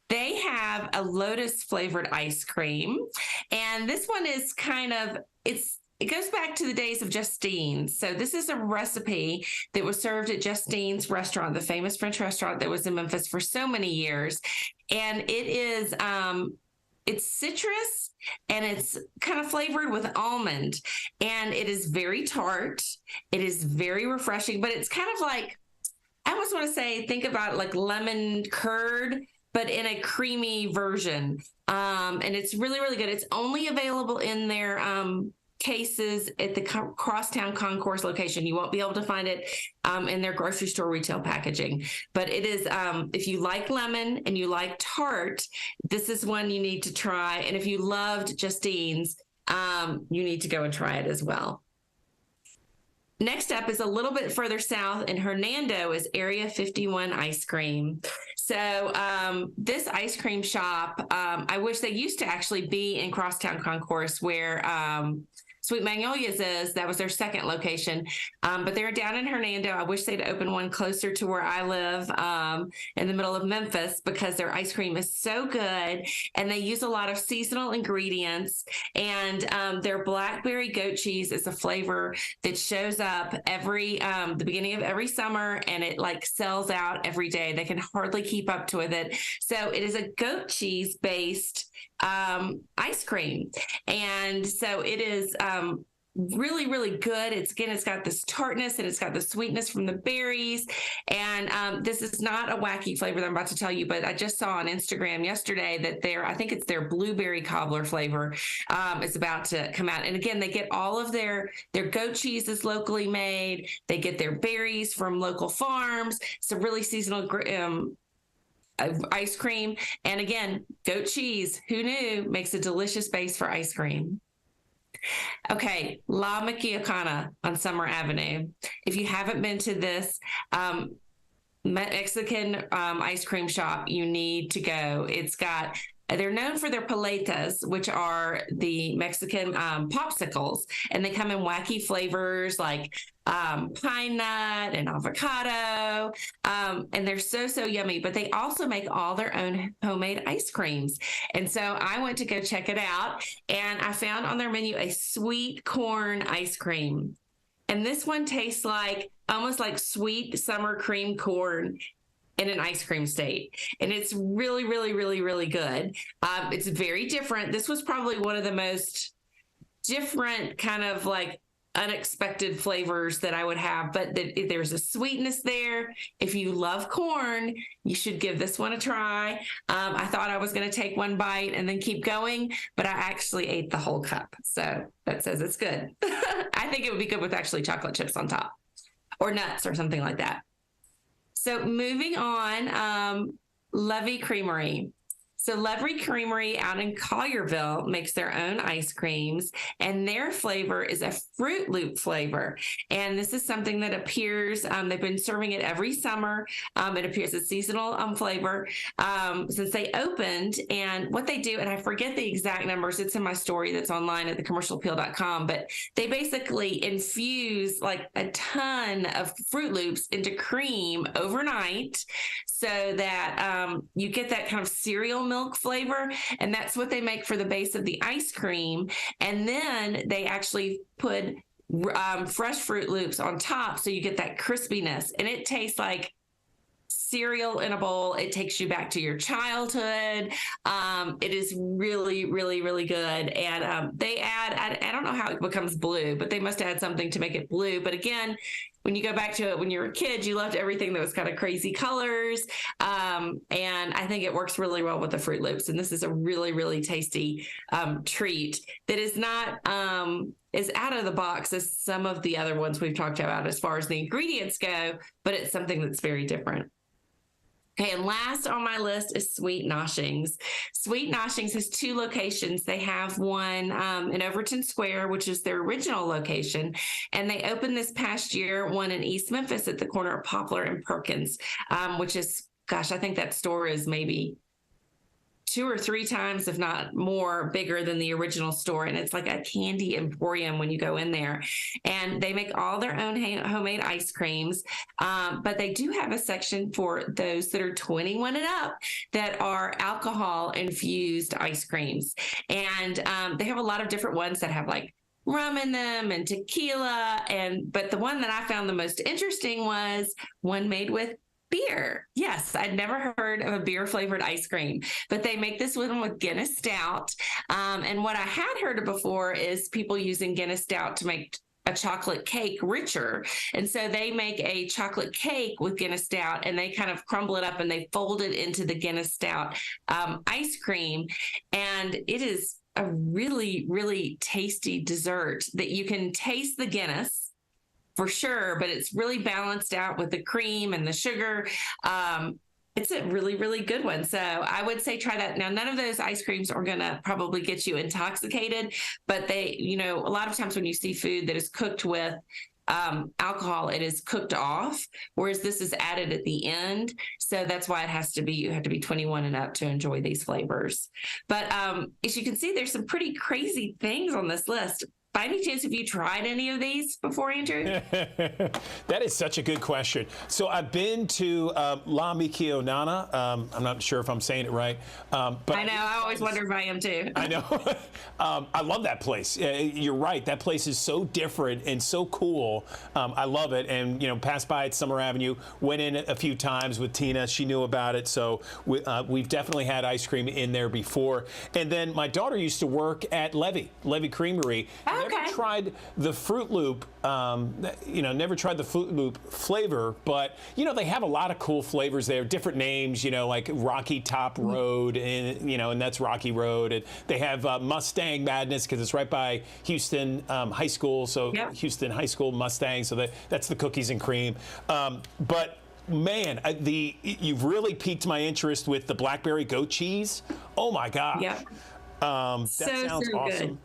They have a lotus flavored ice cream, and this one is it goes back to the days of Justine's. So this is a recipe that was served at Justine's restaurant, the famous French restaurant that was in Memphis for so many years. And it is, it's citrus, and it's kind of flavored with almond, and it is very tart. It is very refreshing, but it's kind of like, I almost want to say, think about it like lemon curd, but in a creamy version. And it's really, really good. It's only available in their, cases at the Crosstown Concourse location. You won't be able to find it in their grocery store retail packaging. But it is, if you like lemon and you like tart, this is one you need to try. And if you loved Justine's, you need to go and try it as well. Next up is a little bit further south in Hernando is Area 51 Ice Cream. So this ice cream shop, I wish they used to actually be in Crosstown Concourse where Sweet Magnolias is. That was their second location. But they're down in Hernando. I wish they'd open one closer to where I live, in the middle of Memphis, because their ice cream is so good. And they use a lot of seasonal ingredients. And their blackberry goat cheese is a flavor that shows up every the beginning of every summer, and it like sells out every day. They can hardly keep up to with it. So it is a goat cheese based ice cream. And so it is really, really good. It's got this tartness and it's got the sweetness from the berries. And this is not a wacky flavor that I'm about to tell you, but I just saw on Instagram yesterday that I think it's their blueberry cobbler flavor is about to come out. And again, they get all of their goat cheese is locally made. They get their berries from local farms. It's a really seasonal ice cream. And again, goat cheese, who knew, makes a delicious base for ice cream. Okay, La Michoacana on Summer Avenue. If you haven't been to this Mexican ice cream shop, you need to go. They're known for their paletas, which are the Mexican popsicles, and they come in wacky flavors like pine nut and avocado, and they're so yummy. But they also make all their own homemade ice creams. And so I went to go check it out, and I found on their menu a sweet corn ice cream. And this one tastes almost like sweet summer cream corn in an ice cream state. And it's really, really, really, really good. It's very different. This was probably one of the most different kind of unexpected flavors that I would have, but there's a sweetness there. If you love corn, you should give this one a try. I thought I was going to take one bite and then keep going, but I actually ate the whole cup. So that says it's good. I think it would be good with actually chocolate chips on top or nuts or something like that. So moving on, Levy Creamery. So Levy Creamery out in Collierville makes their own ice creams, and their flavor is a Fruit Loop flavor. And this is something that appears, they've been serving it every summer. It appears a seasonal flavor since they opened. And what they do, and I forget the exact numbers, it's in my story that's online at thecommercialappeal.com, but they basically infuse a ton of Fruit Loops into cream overnight so that you get that kind of cereal milk flavor, and that's what they make for the base of the ice cream. And then they actually put fresh Fruit Loops on top, so you get that crispiness, and it tastes like cereal in a bowl. It takes you back to your childhood. It is really, really, really good. And they add, I don't know how it becomes blue, but they must add something to make it blue. But again, when you go back to it when you were a kid, you loved everything that was kind of crazy colors. And I think it works really well with the Fruit Loops. And this is a really, really tasty treat that is not as out of the box as some of the other ones we've talked about as far as the ingredients go, but it's something that's very different. Okay, and last on my list is Sweet Noshings. Sweet Noshings has two locations. They have one in Overton Square, which is their original location, and they opened this past year one in East Memphis at the corner of Poplar and Perkins, which is, gosh, I think that store is maybe 2 or 3 times, if not more, bigger than the original store. And it's like a candy emporium when you go in there. And they make all their own homemade ice creams. But they do have a section for those that are 21 and up that are alcohol infused ice creams. And they have a lot of different ones that have rum in them and tequila. But the one that I found the most interesting was one made with beer. Yes, I'd never heard of a beer flavored ice cream, but they make this one with Guinness Stout. And what I had heard of before is people using Guinness Stout to make a chocolate cake richer. And so they make a chocolate cake with Guinness Stout, and they kind of crumble it up and they fold it into the Guinness Stout ice cream. And it is a really, really tasty dessert that you can taste the Guinness for sure, but it's really balanced out with the cream and the sugar. It's a really, really good one. So I would say try that. Now, none of those ice creams are going to probably get you intoxicated, but they, a lot of times when you see food that is cooked with alcohol, it is cooked off, whereas this is added at the end. So that's why you have to be 21 and up to enjoy these flavors. But as you can see, there's some pretty crazy things on this list. by any chance, have you tried any of these before, Andrew? That is such a good question. So I've been to La Miquionana. I'm not sure if I'm saying it right. But I know. I always wonder if I am too. I know. I love that place. You're right. That place is so different and so cool. I love it. And, you know, passed by at Summer Avenue, went in a few times with Tina. She knew about it. So we've definitely had ice cream in there before. And then my daughter used to work at Levy Creamery. Never tried the Fruit Loop, never tried the Fruit Loop flavor, but, you know, they have a lot of cool flavors there, different names, you know, like Rocky Top Road, and, you know, and that's Rocky Road. And they have Mustang Madness because it's right by Houston High School. So Houston High School Mustang. So that's the cookies and cream. But man, you've really piqued my interest with the blackberry goat cheese. Oh my gosh. Yep. That sounds so awesome. good.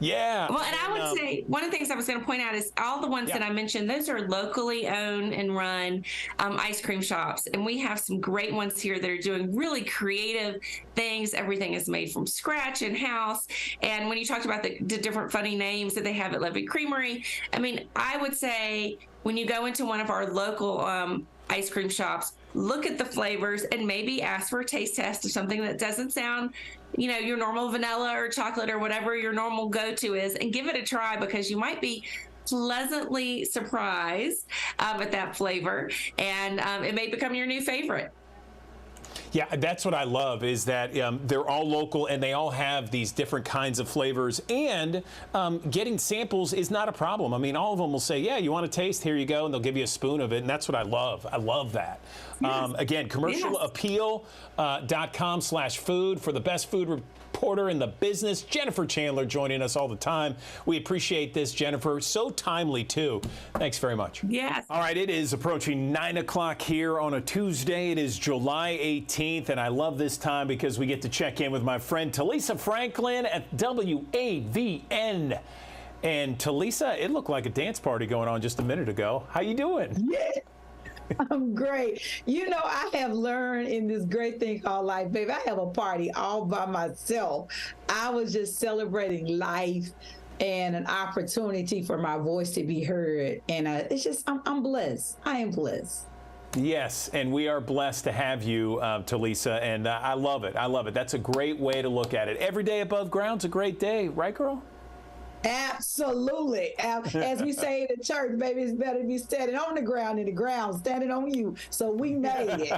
Yeah. Well, and I would say one of the things I was going to point out is all the ones that I mentioned, those are locally owned and run ice cream shops. And we have some great ones here that are doing really creative things. Everything is made from scratch in-house. And when you talked about the different funny names that they have at Levy Creamery, I mean, I would say when you go into one of our local ice cream shops, look at the flavors and maybe ask for a taste test of something that doesn't sound, you know, your normal vanilla or chocolate or whatever your normal go-to is, and give it a try, because you might be pleasantly surprised at that flavor, and it may become your new favorite. Yeah, that's what I love, is that they're all local and they all have these different kinds of flavors, and getting samples is not a problem. I mean, all of them will say, yeah, you want to taste? Here you go. And they'll give you a spoon of it. And that's what I love. I love that. Yes. Again, commercialappeal.com/food for the best food reporter in the business. Jennifer Chandler joining us all the time. We appreciate this, Jennifer. So timely, too. Thanks very much. Yes. All right, it is approaching 9 o'clock here on a Tuesday. It is July 18th, and I love this time because we get to check in with my friend Talisa Franklin at WAVN. And Talisa, it looked like a dance party going on just a minute ago. How you doing? Yeah. I'm great. You know, I have learned in this great thing called life, baby. I have a party all by myself. I was just celebrating life and an opportunity for my voice to be heard. And it's just, I'm blessed. I am blessed. Yes, and we are blessed to have you, Talisa, and I love it. I love it. That's a great way to look at it. Every day above ground's a great day, right, girl? Absolutely. As we say in the church, baby, it's better to be standing on the ground than the ground standing on you. So we made it.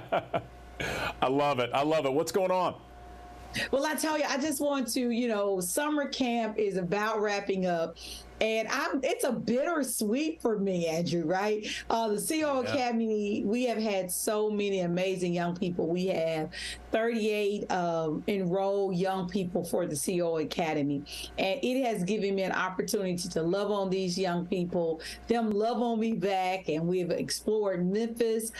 I love it. I love it. What's going on? Well, I tell you, I just want to, you know, summer camp is about wrapping up. And it's a bittersweet for me, Andrew, right? The CO Academy, we have had so many amazing young people. We have 38 enrolled young people for the CO Academy. And it has given me an opportunity to love on these young people, them love on me back. And we've explored Memphis.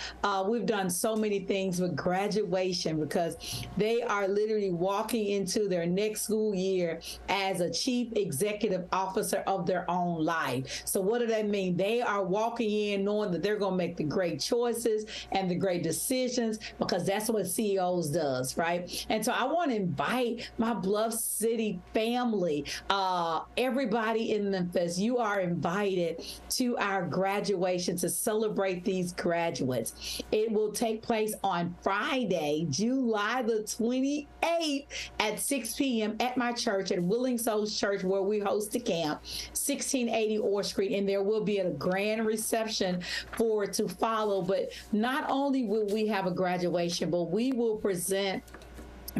We've done so many things with graduation, because they are literally walking into their next school year as a chief executive officer of their own life. So what does that mean? They are walking in knowing that they're going to make the great choices and the great decisions, because that's what CEOs does, right? And so I want to invite my Bluff City family, everybody in Memphis, you are invited to our graduation to celebrate these graduates. It will take place on Friday, July the 28th at 6 p.m. at my church, at Willing Souls Church, where we host the camp. 1680 Orr Street, and there will be a grand reception to follow. But not only will we have a graduation, but we will present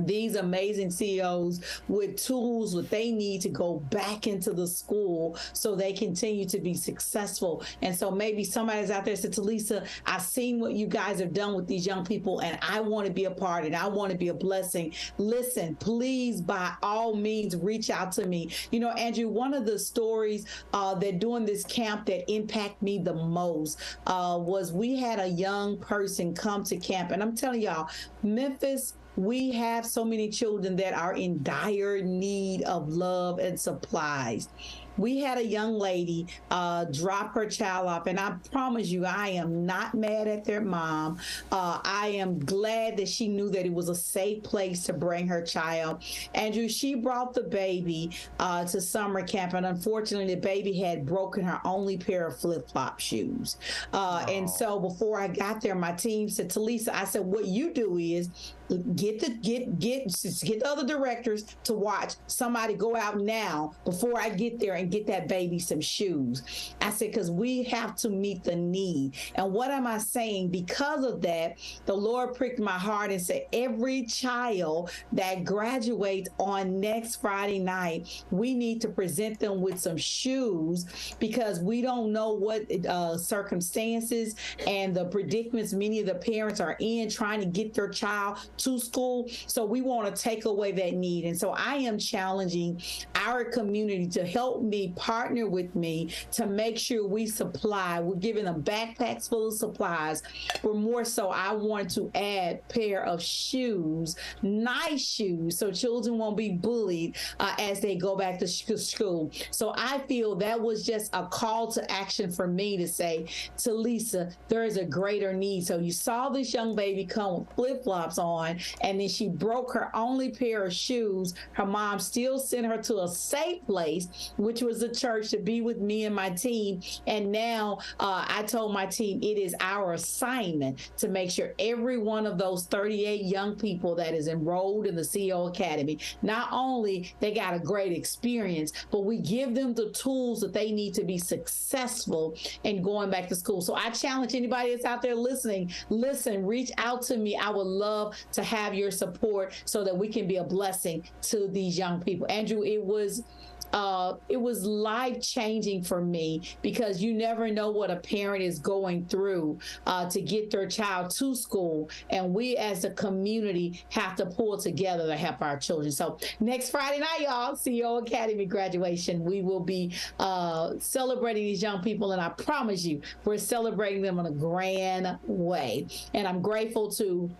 these amazing CEOs with tools that they need to go back into the school so they continue to be successful. And so maybe somebody's out there said, Talisa, I've seen what you guys have done with these young people, and I want to be a part, and I want to be a blessing. Listen, please, by all means, reach out to me. You know, Andrew, one of the stories that during this camp that impacted me the most was we had a young person come to camp, and I'm telling y'all, Memphis, we have so many children that are in dire need of love and supplies. We had a young lady drop her child off, and I promise you, I am not mad at their mom. I am glad that she knew that it was a safe place to bring her child. Andrew, she brought the baby to summer camp, and unfortunately, the baby had broken her only pair of flip-flop shoes. And so before I got there, my team said, Talisa, I said, what you do is get the other directors to watch somebody go out now before I get there and get that baby some shoes. I said, because we have to meet the need. And what am I saying? Because of that, the Lord pricked my heart and said, every child that graduates on next Friday night, we need to present them with some shoes, because we don't know what circumstances and the predicaments many of the parents are in trying to get their child to school. So we want to take away that need. And so I am challenging our community to help me, partner with me to make sure we supply. We're giving them backpacks full of supplies. But more so, I want to add pair of shoes, nice shoes, so children won't be bullied as they go back to school. So I feel that was just a call to action for me to say, Talisa, there is a greater need. So you saw this young baby come with flip-flops on, and then she broke her only pair of shoes. Her mom still sent her to a safe place, which was the church, to be with me and my team. And now I told my team it is our assignment to make sure every one of those 38 young people that is enrolled in the CEO Academy, not only they got a great experience, but we give them the tools that they need to be successful in going back to school. So I challenge anybody that's out there listening, listen, reach out to me. I would love to have your support so that we can be a blessing to these young people. Andrew, it was life-changing for me, because you never know what a parent is going through to get their child to school. And we as a community have to pull together to help our children. So next Friday night, y'all, CEO Academy graduation, we will be celebrating these young people. And I promise you, we're celebrating them in a grand way. And I'm grateful to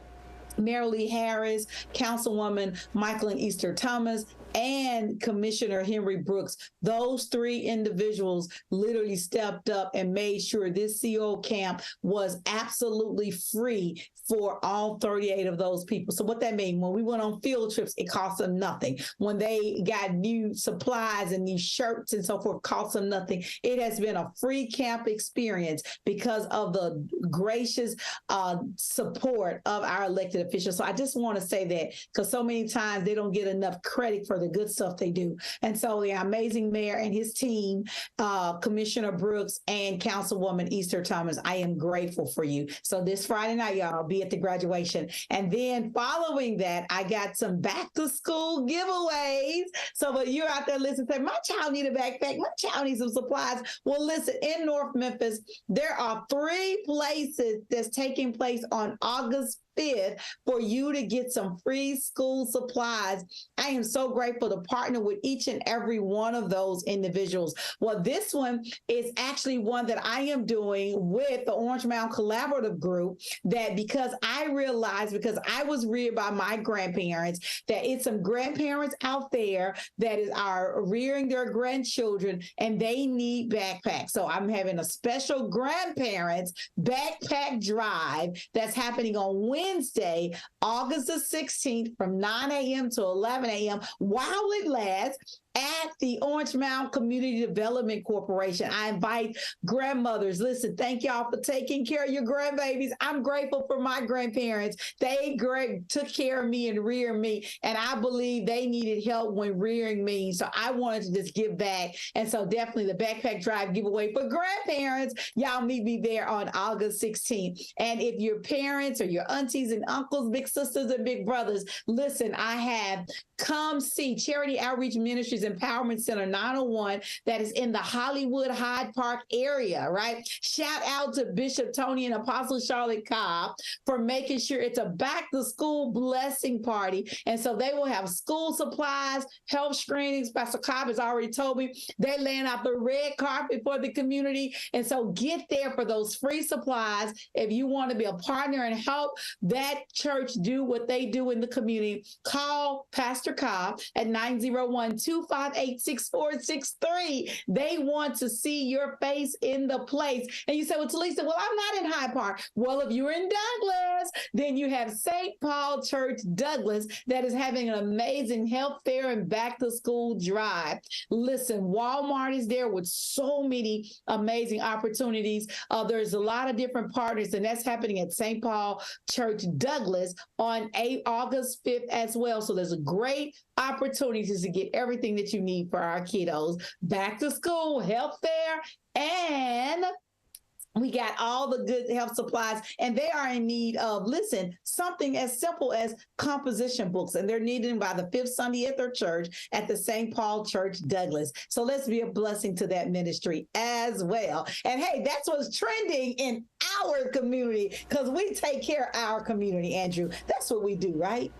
Mary Lee Harris, Councilwoman Michael and Easter Thomas, and Commissioner Henry Brooks. Those three individuals literally stepped up and made sure this CO camp was absolutely free for all 38 of those people. So what that means, when we went on field trips, it cost them nothing. When they got new supplies and new shirts and so forth, cost them nothing. It has been a free camp experience because of the gracious support of our elected officials. So I just want to say that, because so many times they don't get enough credit for the good stuff they do. And so the amazing mayor and his team, Commissioner Brooks and Councilwoman Easter Thomas, I am grateful for you. So this Friday night, y'all, be at the graduation. And then following that, I got some back to school giveaways. So when you're out there listening, say, my child need a backpack, my child needs some supplies. Well, listen, in North Memphis, there are 3 places that's taking place on August 5th for you to get some free school supplies. I am so grateful to partner with each and every one of those individuals. Well, this one is actually one that I am doing with the Orange Mound Collaborative Group, that because I realized, because I was reared by my grandparents, that it's some grandparents out there that are rearing their grandchildren and they need backpacks. So I'm having a special grandparents backpack drive that's happening on Wednesday, August the 16th from 9 a.m. to 11 a.m. while it lasts at the Orange Mound Community Development Corporation. I invite grandmothers. Listen, thank y'all for taking care of your grandbabies. I'm grateful for my grandparents. They took care of me and reared me, and I believe they needed help when rearing me. So I wanted to just give back. And so definitely the backpack drive giveaway for grandparents. Y'all meet me there on August 16th. And if your parents or your aunties and uncles, big sisters and big brothers, listen, I have Come See Charity Outreach Ministries Empowerment Center 901 that is in the Hollywood Hyde Park area, right? Shout out to Bishop Tony and Apostle Charlotte Cobb for making sure it's a back to school blessing party. And so they will have school supplies, health screenings. Pastor Cobb has already told me they're laying out the red carpet for the community. And so get there for those free supplies. If you want to be a partner and help that church do what they do in the community, call Pastor Cobb at 901-250 658-6463. They want to see your face in the place. And you say, well, Talisa, well, I'm not in Hyde Park. Well, if you're in Douglas, then you have St. Paul Church Douglas that is having an amazing health fair and back to school drive. Listen, Walmart is there with so many amazing opportunities. There's a lot of different partners, and that's happening at St. Paul Church Douglas on August 5th as well. So there's a great opportunities to get everything that you need for our kiddos. Back to school, health fair, and we got all the good health supplies, and they are in need of, listen, something as simple as composition books, and they're needed by the fifth Sunday at their church at the St. Paul Church Douglas. So let's be a blessing to that ministry as well. And hey, that's what's trending in our community, because we take care of our community, Andrew. That's what we do, right?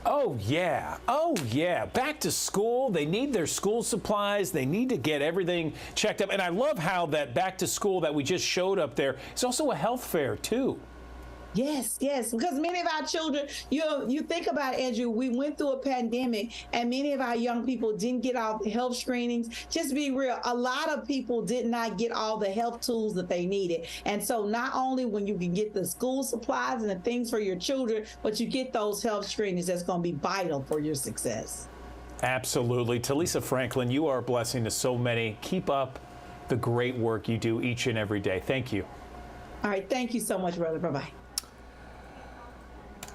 Oh, yeah. Oh, yeah. Back to school. They need their school supplies. They need to get everything checked up. And I love how that back to school that we just showed up there is also a health fair, too. Yes, because many of our children, you think about it, Andrew, we went through a pandemic and many of our young people didn't get all the health screenings. Just be real, a lot of people did not get all the health tools that they needed. And so not only when you can get the school supplies and the things for your children, but you get those health screenings that's going to be vital for your success. Absolutely. Talisa Franklin, you are a blessing to so many. Keep up the great work you do each and every day. Thank you. All right. Thank you so much, brother. Bye-bye.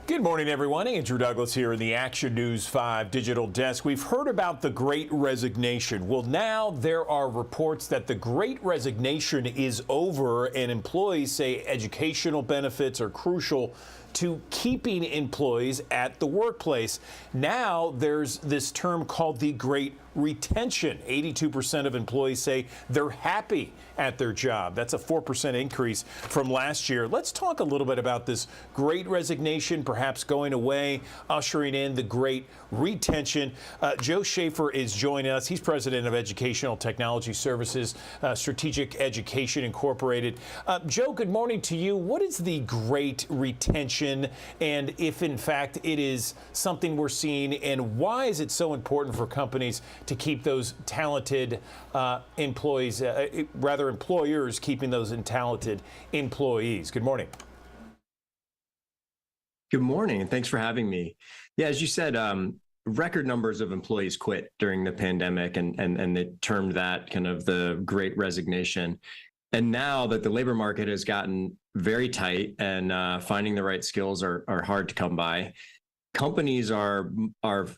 Good morning, everyone. Andrew Douglas here in the Action News 5 digital desk. We've heard about the Great Resignation. Well, now there are reports that the Great Resignation is over, and employees say educational benefits are crucial to keeping employees at the workplace. Now there's this term called the Great Retention. 82% of employees say they're happy at their job. That's a 4% increase from last year. Let's talk a little bit about this Great Resignation, perhaps going away, ushering in the Great Retention. Joe Schaefer is joining us. He's president of Educational Technology Services, Strategic Education Incorporated. Joe, good morning to you. What is the Great Retention, and if in fact it is something we're seeing, and why is it so important for companies to keep those talented employees, rather employers keeping those talented employees? Good morning. Good morning, and thanks for having me. Yeah, as you said, record numbers of employees quit during the pandemic, and they termed that kind of the Great Resignation. And now that the labor market has gotten very tight and finding the right skills are hard to come by, companies are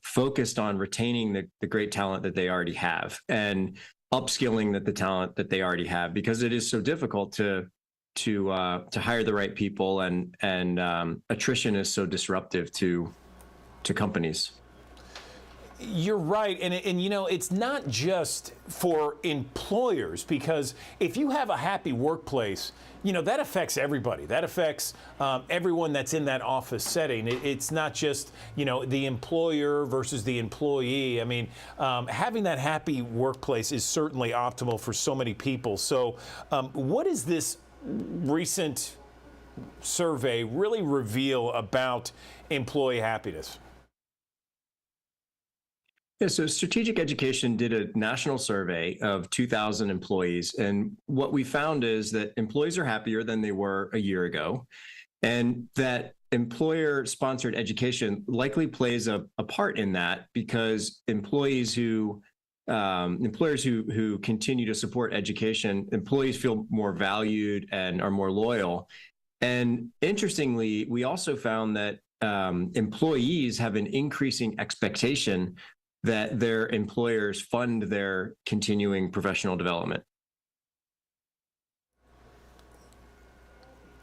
focused on retaining the great talent that they already have and upskilling the talent that they already have, because it is so difficult to hire the right people, and attrition is so disruptive to companies. You're right. And you know, it's not just for employers, because if you have a happy workplace, you know, that affects everybody. That affects everyone that's in that office setting. It's not just, you know, the employer versus the employee. I mean, having that happy workplace is certainly optimal for so many people. So what is this recent survey really reveal about employee happiness? Yeah, so Strategic Education did a national survey of 2,000 employees, and what we found is that employees are happier than they were a year ago, and that employer-sponsored education likely plays a part in that, because employers who continue to support education, employees feel more valued and are more loyal. And interestingly, we also found that employees have an increasing expectation that their employers fund their continuing professional development.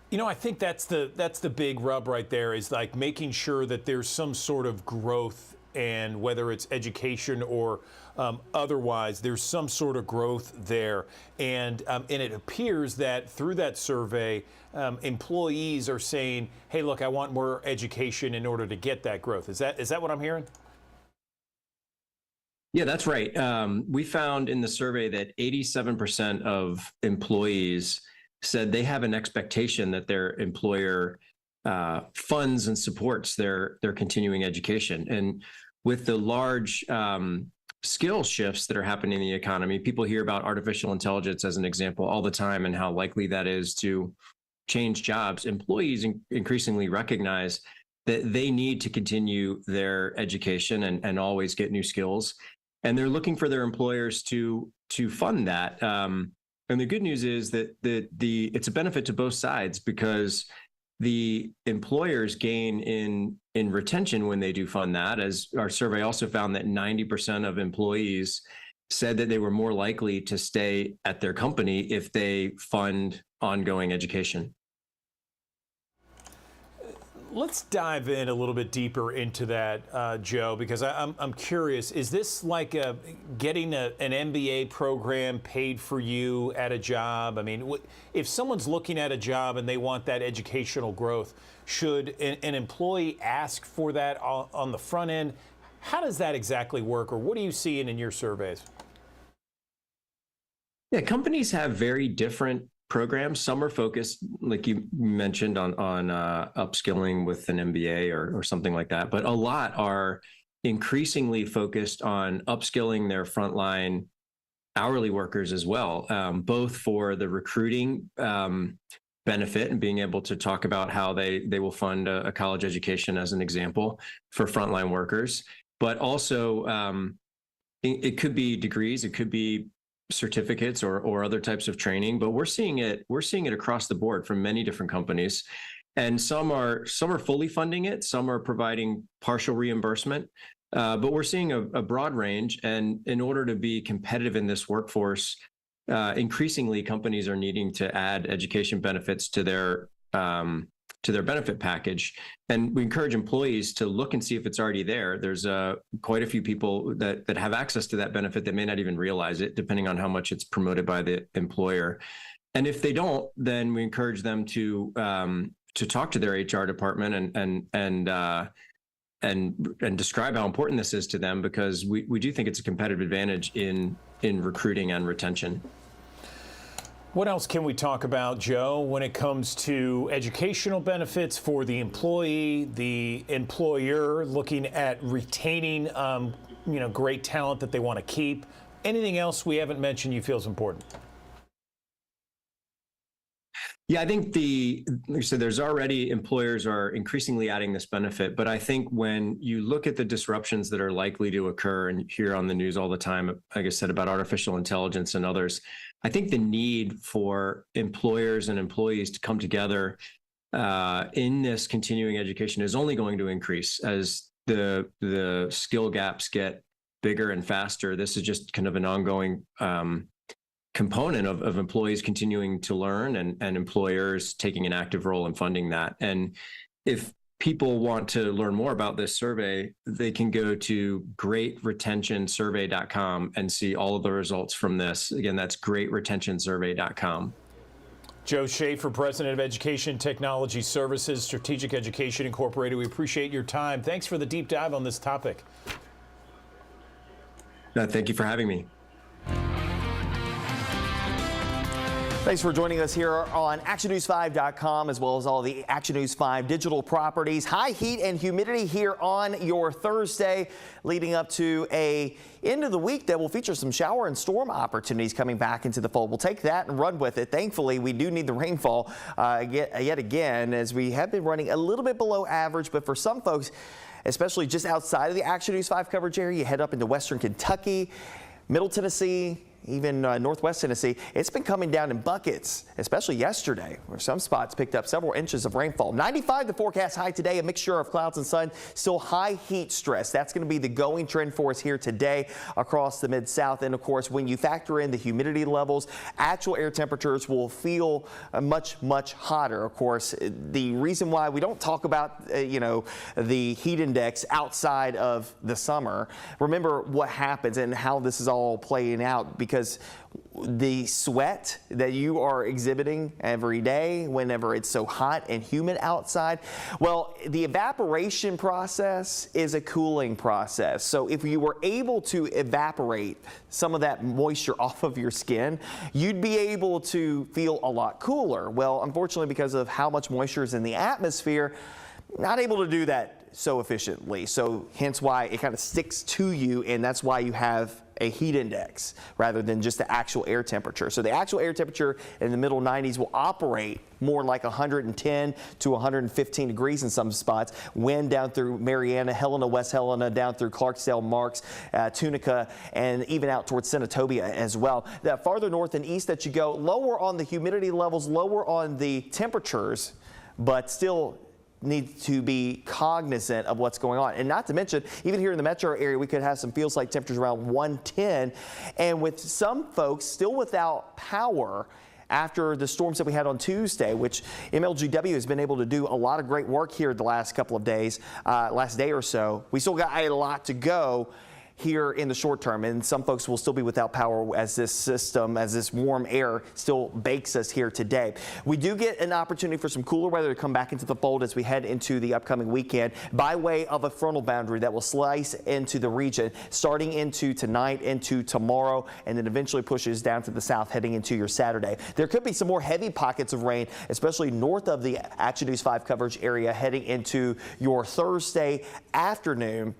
You know, I think that's the big rub right there, is like making sure that there's some sort of growth, and whether it's education or otherwise, there's some sort of growth there. And it appears that through that survey, employees are saying, hey, look, I want more education in order to get that growth. Is that what I'm hearing? Yeah, that's right. We found in the survey that 87% of employees said they have an expectation that their employer funds and supports their continuing education. And with the large skill shifts that are happening in the economy. People hear about artificial intelligence as an example all the time and how likely that is to change jobs. Employees increasingly recognize that they need to continue their education and always get new skills. And they're looking for their employers to fund that. And the good news is that it's a benefit to both sides, because the employers gain in retention when they do fund that. As our survey also found that 90% of employees said that they were more likely to stay at their company if they fund ongoing education. Let's dive in a little bit deeper into that, Joe, because I'm curious. Is this like getting an MBA program paid for you at a job? I mean, if someone's looking at a job and they want that educational growth, should an employee ask for that on the front end? How does that exactly work, or what are you seeing in your surveys? Yeah, companies have very different programs. Some are focused, like you mentioned, on upskilling with an MBA or something like that. But a lot are increasingly focused on upskilling their frontline hourly workers as well, both for the recruiting benefit and being able to talk about how they will fund a college education, as an example, for frontline workers. But also, it could be degrees, it could be certificates or other types of training, but we're seeing it across the board from many different companies, and some are fully funding it, some are providing partial reimbursement, but we're seeing a broad range. And in order to be competitive in this workforce, increasingly companies are needing to add education benefits to their benefit package. And we encourage employees to look and see if it's already there. There's quite a few people that have access to that benefit that may not even realize it, depending on how much it's promoted by the employer. And if they don't, then we encourage them to talk to their HR department and describe how important this is to them, because we do think it's a competitive advantage in recruiting and retention. What else can we talk about, Joe, when it comes to educational benefits for the employee, the employer looking at retaining, great talent that they want to keep? Anything else we haven't mentioned you feel is important? Yeah, I think like I said, there's already employers are increasingly adding this benefit, but I think when you look at the disruptions that are likely to occur, and hear on the news all the time, like I said, about artificial intelligence and others, I think the need for employers and employees to come together in this continuing education is only going to increase as the skill gaps get bigger and faster. This is just kind of an ongoing component of employees continuing to learn and employers taking an active role in funding that. And if people want to learn more about this survey, they can go to greatretentionsurvey.com and see all of the results from this. Again, that's greatretentionsurvey.com. Joe Schaefer, President of Education Technology Services, Strategic Education Incorporated. We appreciate your time. Thanks for the deep dive on this topic. Thank you for having me. Thanks for joining us here on ActionNews5.com, as well as all the Action News 5 digital properties. High heat and humidity here on your Thursday, leading up to a end of the week that will feature some shower and storm opportunities coming back into the fold. We'll take that and run with it. Thankfully, we do need the rainfall yet again, as we have been running a little bit below average. But for some folks, especially just outside of the Action News 5 coverage area, you head up into western Kentucky, Middle Tennessee, even Northwest Tennessee, it's been coming down in buckets, especially yesterday, where some spots picked up several inches of rainfall. 95 the forecast high today, a mixture of clouds and sun, still high heat stress. That's going to be the going trend for us here today across the Mid-South. And of course, when you factor in the humidity levels, actual air temperatures will feel much, much hotter. Of course, the reason why we don't talk about, the heat index outside of the summer, remember what happens and how this is all playing out, because the sweat that you are exhibiting every day whenever it's so hot and humid outside, well, the evaporation process is a cooling process. So if you were able to evaporate some of that moisture off of your skin, you'd be able to feel a lot cooler. Well, unfortunately, because of how much moisture is in the atmosphere, not able to do that so efficiently. So hence why it kind of sticks to you, and that's why you have a heat index rather than just the actual air temperature. So the actual air temperature in the middle 90s will operate more like 110 to 115 degrees in some spots. Wind down through Mariana, Helena, West Helena, down through Clarksdale, Marks, Tunica, and even out towards Senatobia as well. That farther north and east that you go, lower on the humidity levels, lower on the temperatures, but still need to be cognizant of what's going on. And not to mention, even here in the metro area, we could have some feels like temperatures around 110. And with some folks still without power after the storms that we had on Tuesday, which MLGW has been able to do a lot of great work here the last couple of days, last day or so. We still got a lot to go here in the short term, and some folks will still be without power as this system, as this warm air still bakes us here today. We do get an opportunity for some cooler weather to come back into the fold as we head into the upcoming weekend by way of a frontal boundary that will slice into the region starting into tonight, into tomorrow, and then eventually pushes down to the south heading into your Saturday. There could be some more heavy pockets of rain, especially north of the Action News 5 coverage area heading into your Thursday afternoon.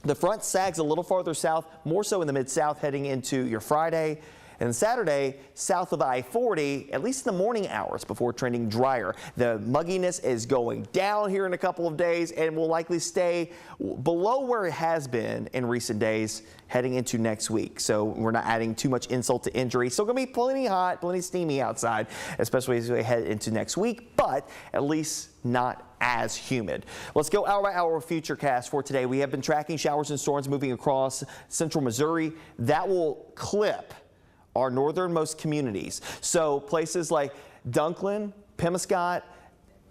The front sags a little farther south, more so in the mid-south heading into your Friday. And Saturday, south of I-40, at least in the morning hours before trending drier. The mugginess is going down here in a couple of days and will likely stay below where it has been in recent days heading into next week. So we're not adding too much insult to injury. Still going to be plenty hot, plenty steamy outside, especially as we head into next week, but at least not as humid. Let's go hour by hour futurecast for today. We have been tracking showers and storms moving across central Missouri. That will clip our northernmost communities. So places like Dunklin, Pemiscot,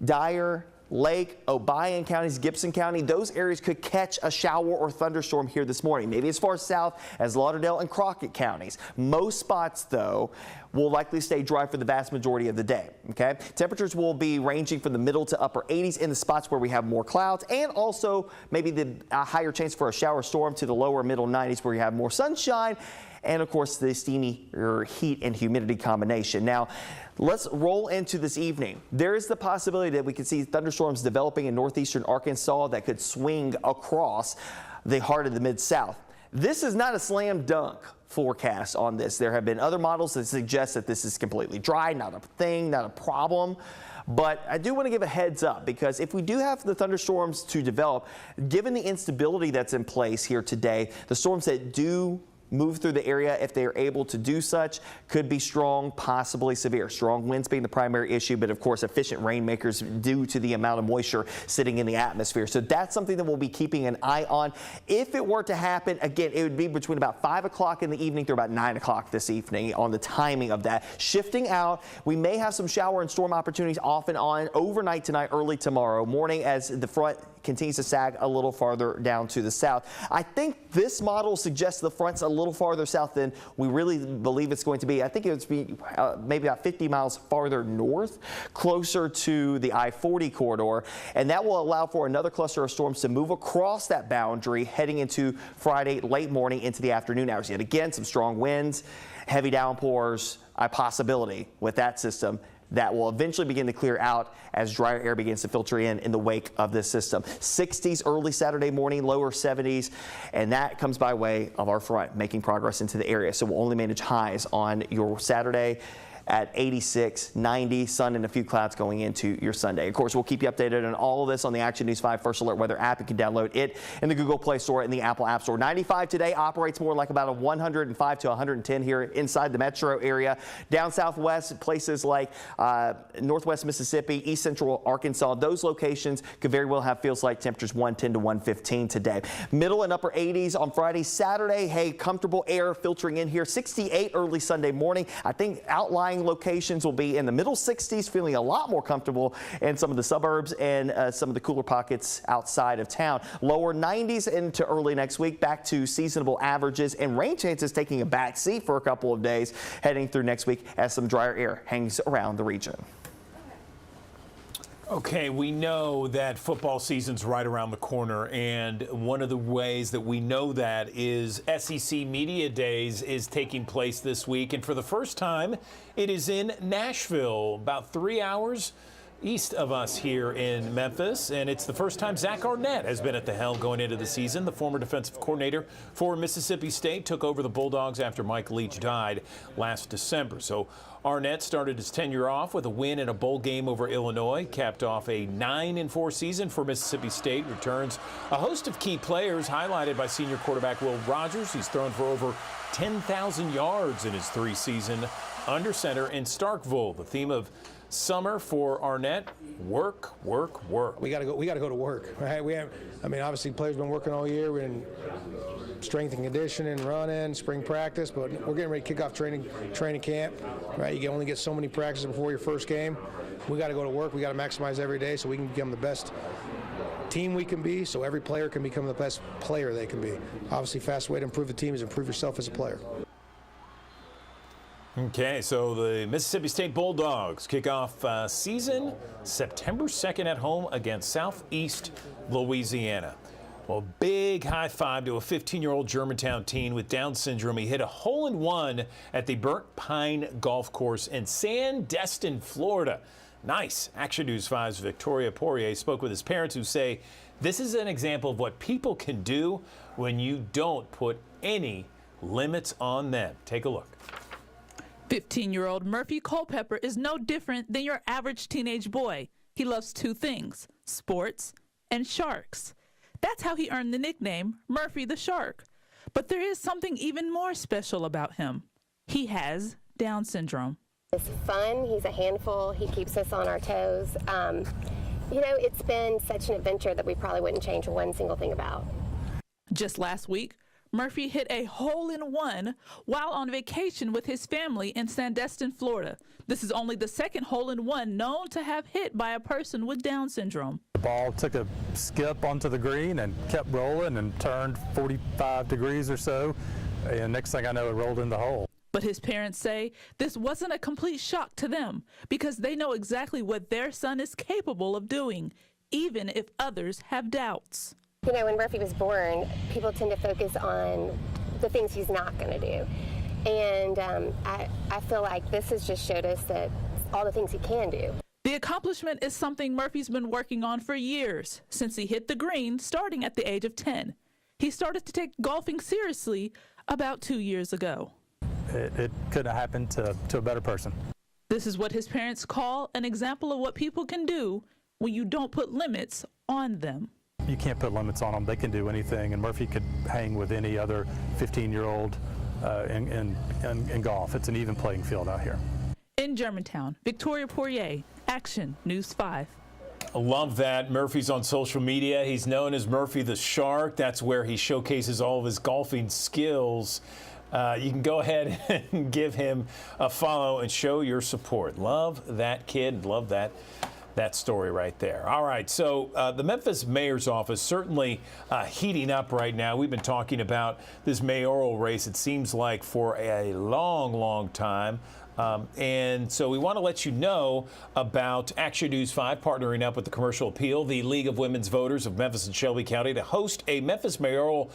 Dyer, Lake, Obion counties, Gibson County, those areas could catch a shower or thunderstorm here this morning, maybe as far south as Lauderdale and Crockett counties. Most spots, though, will likely stay dry for the vast majority of the day. Okay, temperatures will be ranging from the middle to upper 80s in the spots where we have more clouds, and also maybe the higher chance for a shower storm to the lower middle 90s where you have more sunshine. And of course, the steamy heat and humidity combination. Now, let's roll into this evening. There is the possibility that we could see thunderstorms developing in northeastern Arkansas that could swing across the heart of the Mid-South. This is not a slam dunk forecast on this. There have been other models that suggest that this is completely dry, not a thing, not a problem. But I do want to give a heads up, because if we do have the thunderstorms to develop, given the instability that's in place here today, the storms that do move through the area, if they are able to do such, could be strong, possibly severe. Strong winds being the primary issue, but of course efficient rainmakers due to the amount of moisture sitting in the atmosphere. So that's something that we'll be keeping an eye on. If it were to happen, again, it would be between about 5 o'clock in the evening through about 9 o'clock this evening on the timing of that. Shifting out, we may have some shower and storm opportunities off and on overnight tonight, early tomorrow morning as the front continues to sag a little farther down to the south. I think this model suggests the front's a little farther south than we really believe it's going to be. I think it would be maybe about 50 miles farther north, closer to the I-40 corridor, and that will allow for another cluster of storms to move across that boundary heading into Friday late morning into the afternoon hours. Yet again, some strong winds, heavy downpours, a possibility with that system that will eventually begin to clear out as drier air begins to filter in the wake of this system. 60s early Saturday morning, lower 70s, and that comes by way of our front making progress into the area. So we'll only manage highs on your Saturday at 86, 90, sun and a few clouds going into your Sunday. Of course, we'll keep you updated on all of this on the Action News 5 First Alert Weather app. You can download it in the Google Play Store and the Apple App Store. 95 today operates more like about a 105 to 110 here inside the metro area. Down southwest, places like northwest Mississippi, east central Arkansas, those locations could very well have feels like temperatures 110 to 115 today. Middle and upper 80s on Friday, Saturday. Hey, comfortable air filtering in here. 68 early Sunday morning. I think outlying locations will be in the middle 60s, feeling a lot more comfortable in some of the suburbs and some of the cooler pockets outside of town. Lower 90s into early next week, back to seasonable averages, and rain chances taking a back seat for a couple of days heading through next week as some drier air hangs around the region. Okay, we know that football season's right around the corner, and one of the ways that we know that is SEC Media Days is taking place this week, and for the first time, it is in Nashville, about 3 hours east of us here in Memphis, and it's the first time Zach Arnett has been at the helm going into the season. The former defensive coordinator for Mississippi State took over the Bulldogs after Mike Leach died last December. So Arnett started his tenure off with a win in a bowl game over Illinois, capped off a 9-4 season for Mississippi State, returns a host of key players highlighted by senior quarterback Will Rogers. He's thrown for over 10,000 yards in his 3-season under center in Starkville. The theme of summer for Arnett: work, work, work. We got to go to work, right? Obviously players been working all year. We're in strength and conditioning, running, spring practice, but we're getting ready to kick off training camp, right? You can only get so many practices before your first game. We got to go to work. We got to maximize every day so we can become the best team we can be, so every player can become the best player they can be. Obviously, fast way to improve the team is improve yourself as a player. Okay, so the Mississippi State Bulldogs kick off season September 2nd at home against Southeast Louisiana. Well, big high five to a 15-year-old Germantown teen with Down syndrome. He hit a hole-in-one at the Burnt Pine Golf Course in Sandestin, Florida. Nice. Action News 5's Victoria Poirier spoke with his parents, who say this is an example of what people can do when you don't put any limits on them. Take a look. 15-year-old Murphy Culpepper is no different than your average teenage boy. He loves two things: sports and sharks. That's how he earned the nickname Murphy the Shark. But there is something even more special about him. He has Down syndrome. It's fun. He's a handful. He keeps us on our toes. It's been such an adventure that we probably wouldn't change one single thing about. Just last week, Murphy hit a hole-in-one while on vacation with his family in Sandestin, Florida. This is only the second hole-in-one known to have hit by a person with Down syndrome. The ball took a skip onto the green and kept rolling and turned 45 degrees or so, and next thing I know, it rolled in the hole. But his parents say this wasn't a complete shock to them because they know exactly what their son is capable of doing, even if others have doubts. When Murphy was born, people tend to focus on the things he's not going to do. And I feel like this has just showed us that all the things he can do. The accomplishment is something Murphy's been working on for years, since he hit the green starting at the age of 10. He started to take golfing seriously about 2 years ago. It couldn't have happened to a better person. This is what his parents call an example of what people can do when you don't put limits on them. You can't put limits on them. They can do anything, and Murphy could hang with any other 15-year-old in golf. It's an even playing field out here. In Germantown, Victoria Poirier, Action News 5. I love that. Murphy's on social media. He's known as Murphy the Shark. That's where he showcases all of his golfing skills. You can go ahead and give him a follow and show your support. Love that kid. Love that story right there. All right, so the Memphis mayor's office certainly heating up right now. We've been talking about this mayoral race, it seems like, for a long, long time. And so we want to let you know about Action News 5 partnering up with the Commercial Appeal, the League of Women's Voters of Memphis and Shelby County, to host a Memphis mayoral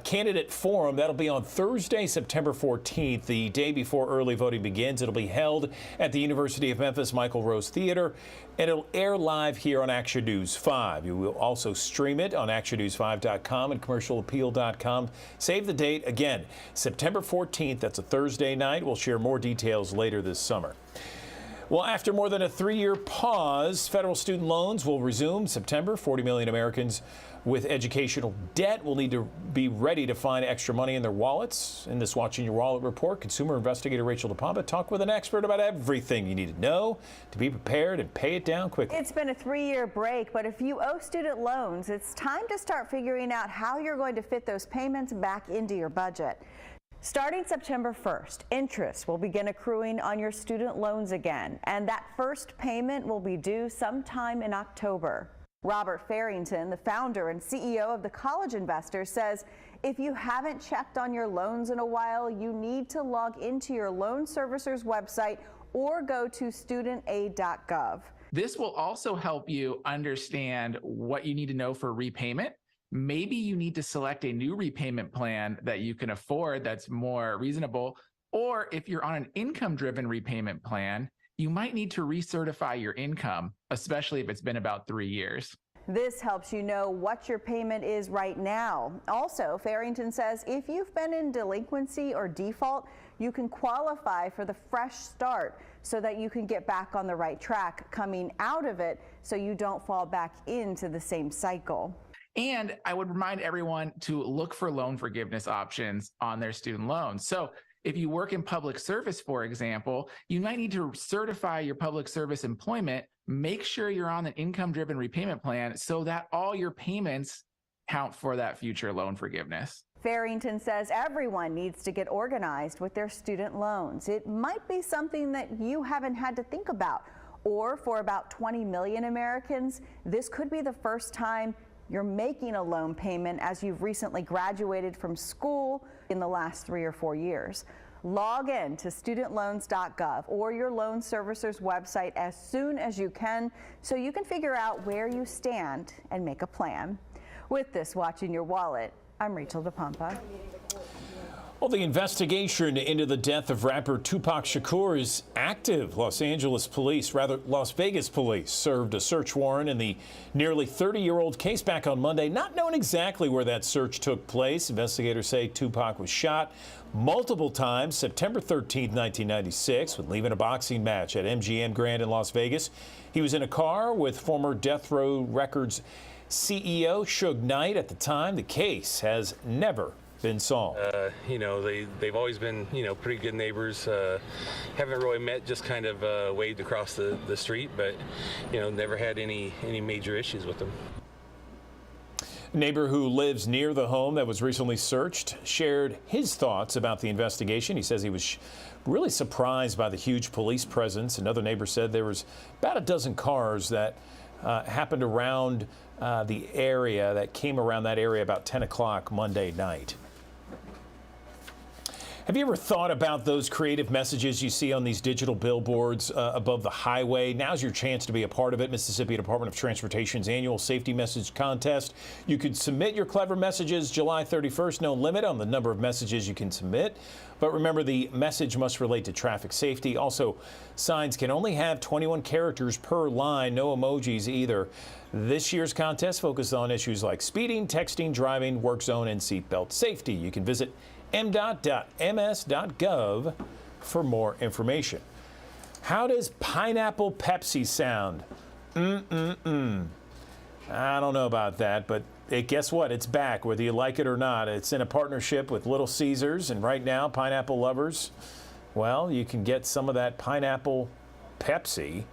candidate forum. That'll be on Thursday, September 14th, the day before early voting begins. It'll be held at the University of Memphis Michael Rose Theater, and it'll air live here on Action News 5. You will also stream it on actionnews5.com and commercialappeal.com. Save the date again, September 14th. That's a Thursday night. We'll share more details later this summer. Well, after more than a 3-year pause, federal student loans will resume September. 40 million Americans with educational debt will need to be ready to find extra money in their wallets. In this Watching Your Wallet report, consumer investigator Rachel DePompa talked with an expert about everything you need to know to be prepared and pay it down quickly. It's been a 3-year break, but if you owe student loans, it's time to start figuring out how you're going to fit those payments back into your budget. Starting September 1st, interest will begin accruing on your student loans again, and that first payment will be due sometime in October. Robert Farrington, the founder and CEO of the College Investor, says if you haven't checked on your loans in a while, you need to log into your loan servicer's website or go to studentaid.gov. This will also help you understand what you need to know for repayment. Maybe you need to select a new repayment plan that you can afford that's more reasonable. Or if you're on an income-driven repayment plan, you might need to recertify your income, especially if it's been about 3 years. This helps you know what your payment is right now. Also, Farrington says if you've been in delinquency or default, you can qualify for the fresh start so that you can get back on the right track coming out of it so you don't fall back into the same cycle. And I would remind everyone to look for loan forgiveness options on their student loans. So if you work in public service, for example, you might need to certify your public service employment. Make sure you're on an income-driven repayment plan so that all your payments count for that future loan forgiveness. Farrington says everyone needs to get organized with their student loans. It might be something that you haven't had to think about, or for about 20 million Americans, this could be the first time you're making a loan payment as you've recently graduated from school in the last 3 or 4 years. Log in to studentloans.gov or your loan servicer's website as soon as you can so you can figure out where you stand and make a plan. With this Watching Your Wallet, I'm Rachel DePompa. Well, the investigation into the death of rapper Tupac Shakur is active. Los Vegas police served a search warrant in the nearly 30-year-old case back on Monday, not knowing exactly where that search took place. Investigators say Tupac was shot multiple times September 13, 1996, when leaving a boxing match at MGM Grand in Las Vegas. He was in a car with former Death Row Records CEO Suge Knight at the time. The case has never been solved. They've always been, pretty good neighbors. Haven't really met, just kind of waved across the street, but, never had any major issues with them. A neighbor who lives near the home that was recently searched shared his thoughts about the investigation. He says he was really surprised by the huge police presence. Another neighbor said there was about a dozen cars that happened around the area, that came around that area about 10 o'clock Monday night. Have you ever thought about those creative messages you see on these digital billboards above the highway? Now's your chance to be a part of it. Mississippi Department of Transportation's annual safety message contest. You could submit your clever messages July 31st. No limit on the number of messages you can submit. But remember, the message must relate to traffic safety. Also, signs can only have 21 characters per line, no emojis either. This year's contest focused on issues like speeding, texting, driving, work zone, and seatbelt safety. You can visit mdot.ms.gov for more information. How does pineapple Pepsi sound? I don't know about that, but guess what? It's back, whether you like it or not. It's in a partnership with Little Caesars, and right now, pineapple lovers, well, you can get some of that pineapple Pepsi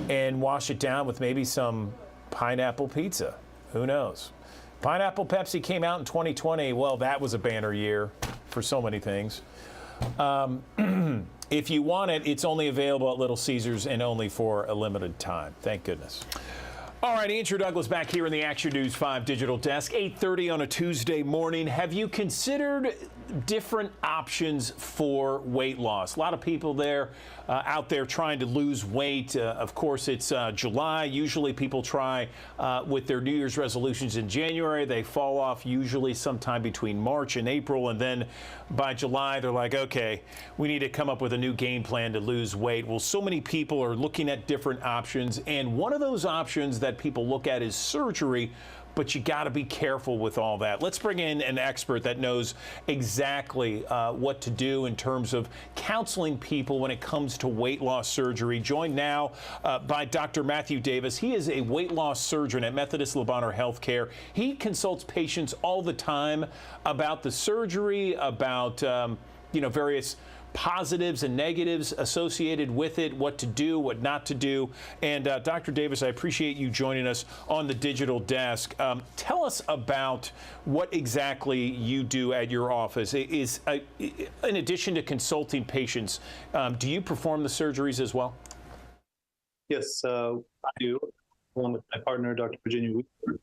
and wash it down with maybe some pineapple pizza. Who knows? Pineapple Pepsi came out in 2020. Well, that was a banner year for so many things. If you want it, it's only available at Little Caesars and only for a limited time. Thank goodness. All right, Andrew Douglas back here in the Action News 5 digital desk, 8:30 on a Tuesday morning. Have you considered different options for weight loss? A lot of people out there trying to lose weight. Of course, it's July. Usually people try with their New Year's resolutions in January. They fall off usually sometime between March and April. And then by July, they're like, okay, we need to come up with a new game plan to lose weight. Well, so many people are looking at different options. And one of those options that people look at is surgery. But you got to be careful with all that. Let's bring in an expert that knows exactly what to do in terms of counseling people when it comes to weight loss surgery. Joined now by Dr. Matthew Davis. He is a weight loss surgeon at Methodist Le Bonheur Healthcare. He consults patients all the time about the surgery, about various positives and negatives associated with it, what to do, what not to do. And Dr. Davis, I appreciate you joining us on the digital desk. Tell us about what exactly you do at your office. In addition to consulting patients, do you perform the surgeries as well? Yes, I do, along with my partner, Dr. Virginia Weaver,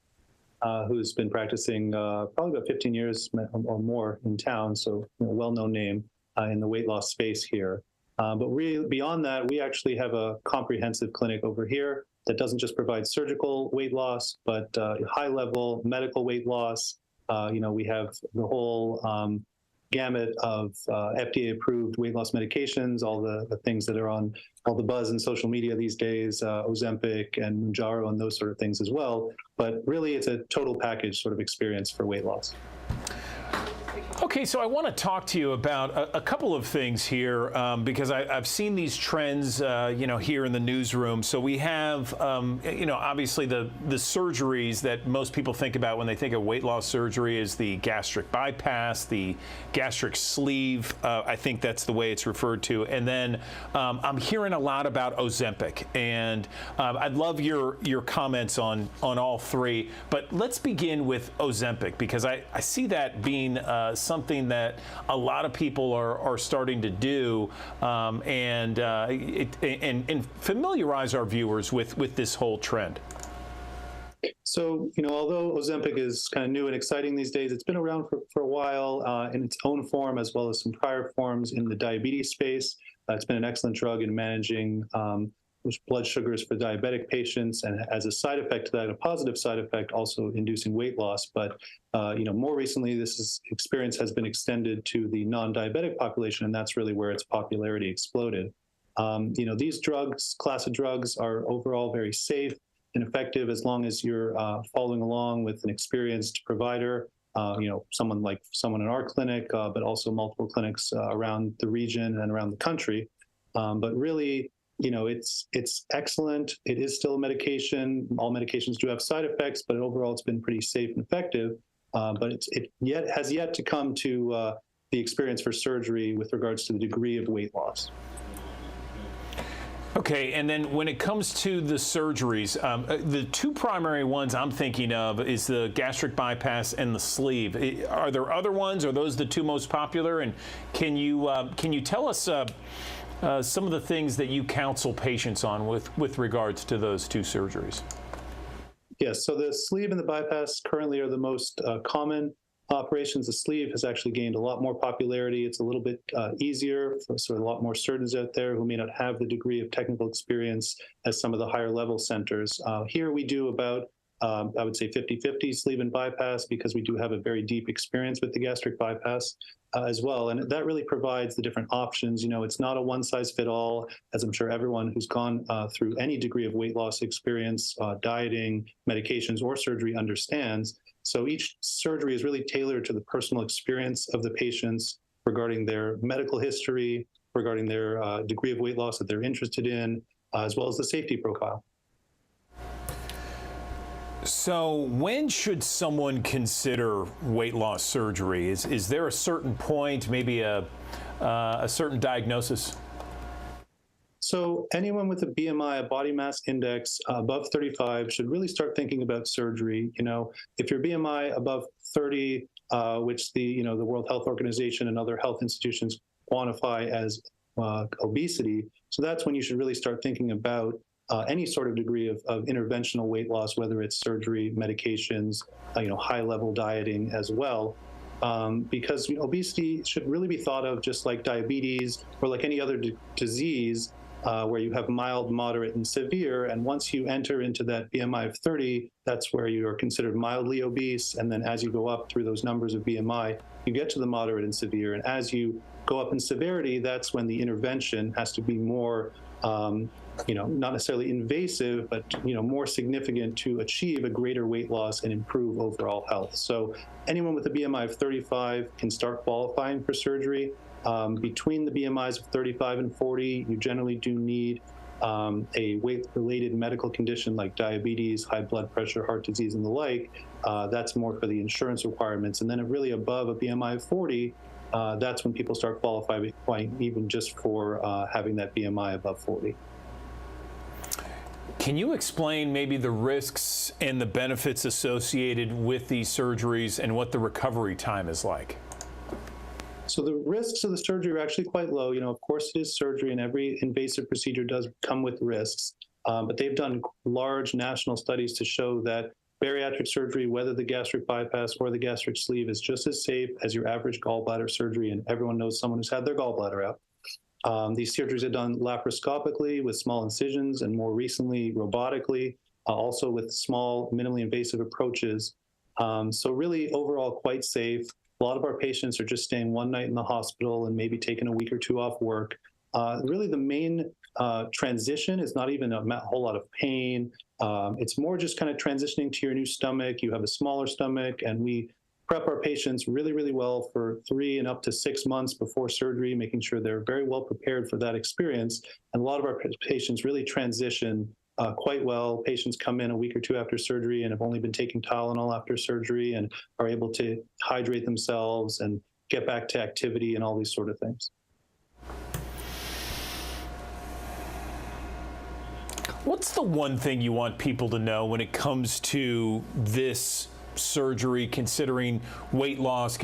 who's been practicing probably about 15 years or more in town, so well-known name in the weight loss space here. But really, beyond that, we actually have a comprehensive clinic over here that doesn't just provide surgical weight loss, but high-level medical weight loss. We have the whole gamut of FDA-approved weight loss medications, all the things that are on all the buzz in social media these days, Ozempic and Mounjaro and those sort of things as well. But really, it's a total package sort of experience for weight loss. Okay, so I want to talk to you about a couple of things here because I've seen these trends, here in the newsroom. So we have, obviously the surgeries that most people think about when they think of weight loss surgery is the gastric bypass, the gastric sleeve. I think that's the way it's referred to. And then I'm hearing a lot about Ozempic, and I'd love your comments on all three. But let's begin with Ozempic because I see that being something that a lot of people are starting to do and familiarize our viewers with this whole trend. So, although Ozempic is kind of new and exciting these days, it's been around for a while in its own form as well as some prior forms in the diabetes space. It's been an excellent drug in managing blood sugars for diabetic patients, and as a side effect to that, a positive side effect, also inducing weight loss. But more recently, experience has been extended to the non-diabetic population, and that's really where its popularity exploded. These class of drugs are overall very safe and effective as long as you're following along with an experienced provider. Someone in our clinic, but also multiple clinics around the region and around the country. But really, it's excellent. It is still a medication. All medications do have side effects, but overall it's been pretty safe and effective. But it has yet to come to the experience for surgery with regards to the degree of weight loss. Okay, and then when it comes to the surgeries, the two primary ones I'm thinking of is the gastric bypass and the sleeve. Are there other ones? Are those the two most popular? And can you tell us some of the things that you counsel patients on with regards to those two surgeries? Yes, so the sleeve and the bypass currently are the most common operations. The sleeve has actually gained a lot more popularity. It's a little bit easier for a lot more surgeons out there who may not have the degree of technical experience as some of the higher level centers. Here we do about, I would say 50-50 sleeve and bypass because we do have a very deep experience with the gastric bypass as well. And that really provides the different options. It's not a one size fit all, as I'm sure everyone who's gone through any degree of weight loss experience, dieting, medications, or surgery understands. So each surgery is really tailored to the personal experience of the patients regarding their medical history, regarding their degree of weight loss that they're interested in, as well as the safety profile. So when should someone consider weight loss surgery? Is there a certain point, maybe a certain diagnosis? So anyone with a BMI, a body mass index above 35 should really start thinking about surgery. If your BMI above 30, which the World Health Organization and other health institutions quantify as obesity, so that's when you should really start thinking about any sort of degree of interventional weight loss, whether it's surgery, medications, high-level dieting as well. Because obesity should really be thought of just like diabetes or like any other disease where you have mild, moderate, and severe. And once you enter into that BMI of 30, that's where you are considered mildly obese. And then as you go up through those numbers of BMI, you get to the moderate and severe. And as you go up in severity, that's when the intervention has to be more not necessarily invasive, but more significant to achieve a greater weight loss and improve overall health. So anyone with a BMI of 35 can start qualifying for surgery. Between the BMIs of 35 and 40, you generally do need a weight-related medical condition like diabetes, high blood pressure, heart disease, and the like. That's more for the insurance requirements. And then really above a BMI of 40, that's when people start qualifying even just for having that BMI above 40. Can you explain maybe the risks and the benefits associated with these surgeries and what the recovery time is like? So the risks of the surgery are actually quite low. Of course it is surgery and every invasive procedure does come with risks, but they've done large national studies to show that bariatric surgery, whether the gastric bypass or the gastric sleeve, is just as safe as your average gallbladder surgery, and everyone knows someone who's had their gallbladder out. These surgeries are done laparoscopically with small incisions and more recently robotically, also with small, minimally invasive approaches. So really overall quite safe. A lot of our patients are just staying one night in the hospital and maybe taking a week or two off work. Really, the main transition is not even a whole lot of pain. It's more just kind of transitioning to your new stomach. You have a smaller stomach, and we prep our patients really, really well for 3 and up to 6 months before surgery, making sure they're very well prepared for that experience. And a lot of our patients really transition quite well. Patients come in a week or two after surgery and have only been taking Tylenol after surgery and are able to hydrate themselves and get back to activity and all these sort of things. What's the one thing you want people to know when it comes to this surgery, considering weight loss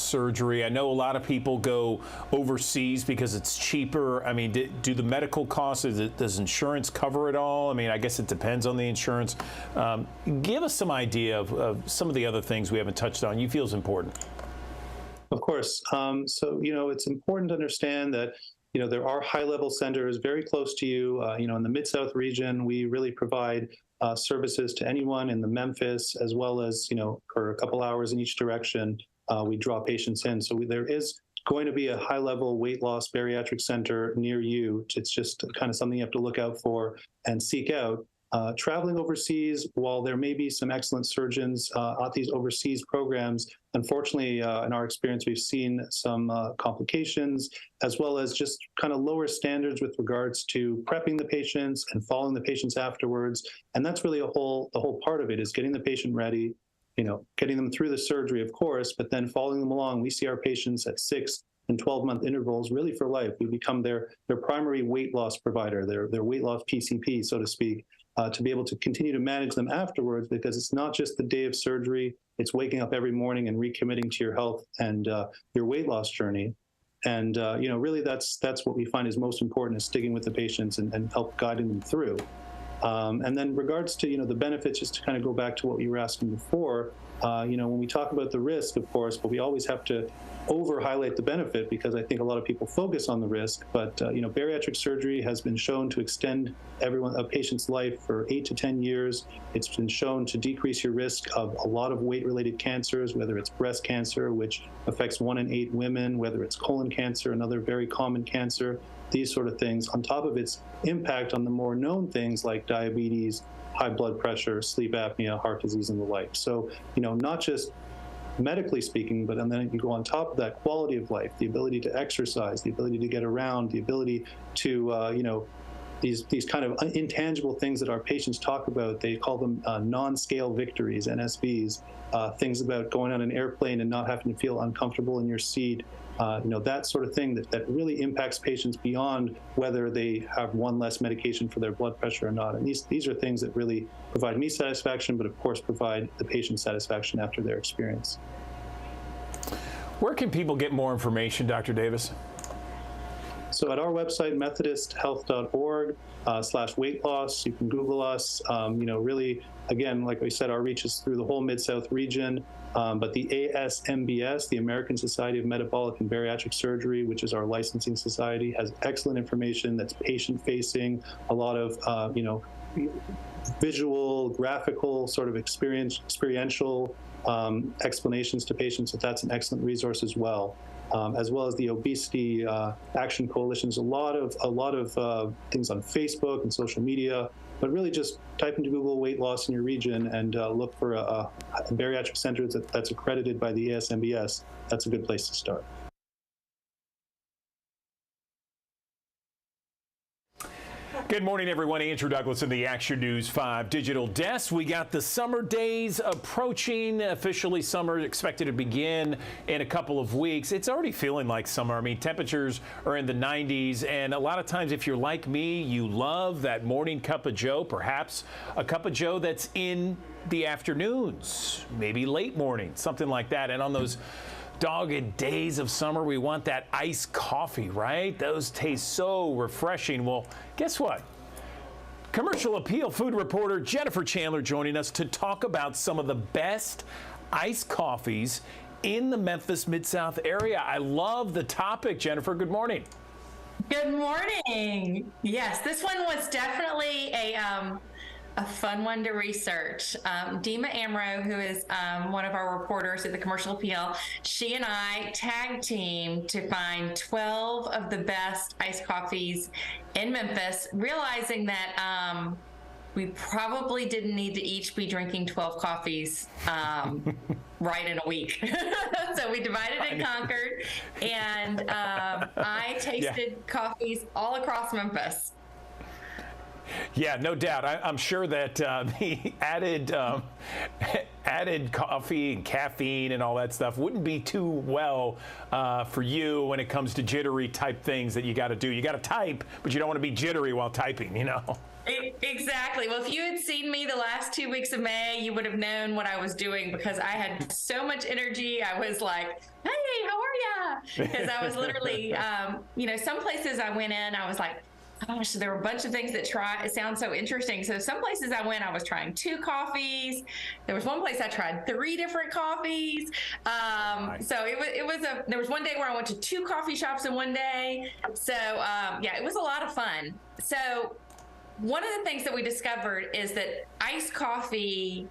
surgery? I know a lot of people go overseas because it's cheaper. I mean, do the medical costs, does insurance cover it all? I mean, I guess it depends on the insurance. Give us some idea of some of the other things we haven't touched on you feel is important. Of course. So, it's important to understand that there are high-level centers very close to you. In the Mid-South region, we really provide services to anyone in the Memphis, as well as, for a couple hours in each direction, we draw patients in. So there is going to be a high-level weight loss bariatric center near you. It's just kind of something you have to look out for and seek out. Traveling overseas, while there may be some excellent surgeons at these overseas programs, unfortunately, in our experience, we've seen some complications, as well as just kind of lower standards with regards to prepping the patients and following the patients afterwards. And that's really the whole part of it, is getting the patient ready, getting them through the surgery, of course, but then following them along. We see our patients at 6 and 12-month intervals, really for life. We become their primary weight loss provider, their weight loss PCP, so to speak. To be able to continue to manage them afterwards, because it's not just the day of surgery, it's waking up every morning and recommitting to your health and your weight loss journey. And, really that's what we find is most important, is sticking with the patients and help guiding them through. And then regards to, the benefits, just to kind of go back to what you were asking before, when we talk about the risk, of course, but we always have to over-highlight the benefit, because I think a lot of people focus on the risk. But bariatric surgery has been shown to extend a patient's life for 8 to 10 years. It's been shown to decrease your risk of a lot of weight-related cancers, whether it's breast cancer, which affects 1 in 8 women, whether it's colon cancer, another very common cancer, these sort of things, on top of its impact on the more known things like diabetes, high blood pressure, sleep apnea, heart disease, and the like. So, not just medically speaking, but and then you go on top of that, quality of life, the ability to exercise, the ability to get around, the ability to, these kind of intangible things that our patients talk about. They call them non-scale victories, NSVs, things about going on an airplane and not having to feel uncomfortable in your seat, that sort of thing that really impacts patients beyond whether they have one less medication for their blood pressure or not. And these are things that really provide me satisfaction, but of course provide the patient satisfaction after their experience. Where can people get more information, Dr. Davis? So at our website, methodisthealth.org/weight loss, you can Google us. Really, again, like we said, our reach is through the whole Mid-South region. But the ASMBS, the American Society of Metabolic and Bariatric Surgery, which is our licensing society, has excellent information that's patient-facing, a lot of, visual, graphical, sort of experiential explanations to patients. So that's an excellent resource as well. As well as the Obesity Action Coalition's a lot of things on Facebook and social media. But really just type into Google weight loss in your region and look for a bariatric center that's accredited by the ASMBS. That's a good place to start. Good morning, everyone. Andrew Douglas in the Action News 5 Digital Desk. We got the summer days approaching. Officially, summer expected to begin in a couple of weeks. It's already feeling like summer. I mean, temperatures are in the 90s, and a lot of times, if you're like me, you love that morning cup of joe, perhaps a cup of joe that's in the afternoons, maybe late morning, something like that. And on those dogged days of summer, we want that iced coffee, right? Those taste so refreshing. Well, guess what? Commercial Appeal food reporter Jennifer Chandler joining us to talk about some of the best iced coffees in the Memphis Mid-South area. I love the topic, Jennifer. Good morning. Good morning. Yes, this one was definitely a fun one to research. Dima Amro, who is one of our reporters at the Commercial Appeal, she and I tag team to find 12 of the best iced coffees in Memphis, realizing that we probably didn't need to each be drinking 12 coffees right in a week. So we divided and conquered, and I tasted coffees all across Memphis. Yeah, no doubt. I'm sure that the added coffee and caffeine and all that stuff wouldn't be too well for you when it comes to jittery type things that you got to do. You got to type, but you don't want to be jittery while typing, you know? Exactly. Well, if you had seen me the last 2 weeks of May, you would have known what I was doing, because I had so much energy. I was like, hey, how are ya? Because I was literally, some places I went in, I was like, gosh, there were a bunch of things that sound so interesting. So some places I went, I was trying 2 coffees. There was one place I tried 3 different coffees. So there was one day where I went to 2 coffee shops in one day. So it was a lot of fun. So one of the things that we discovered is that iced coffee,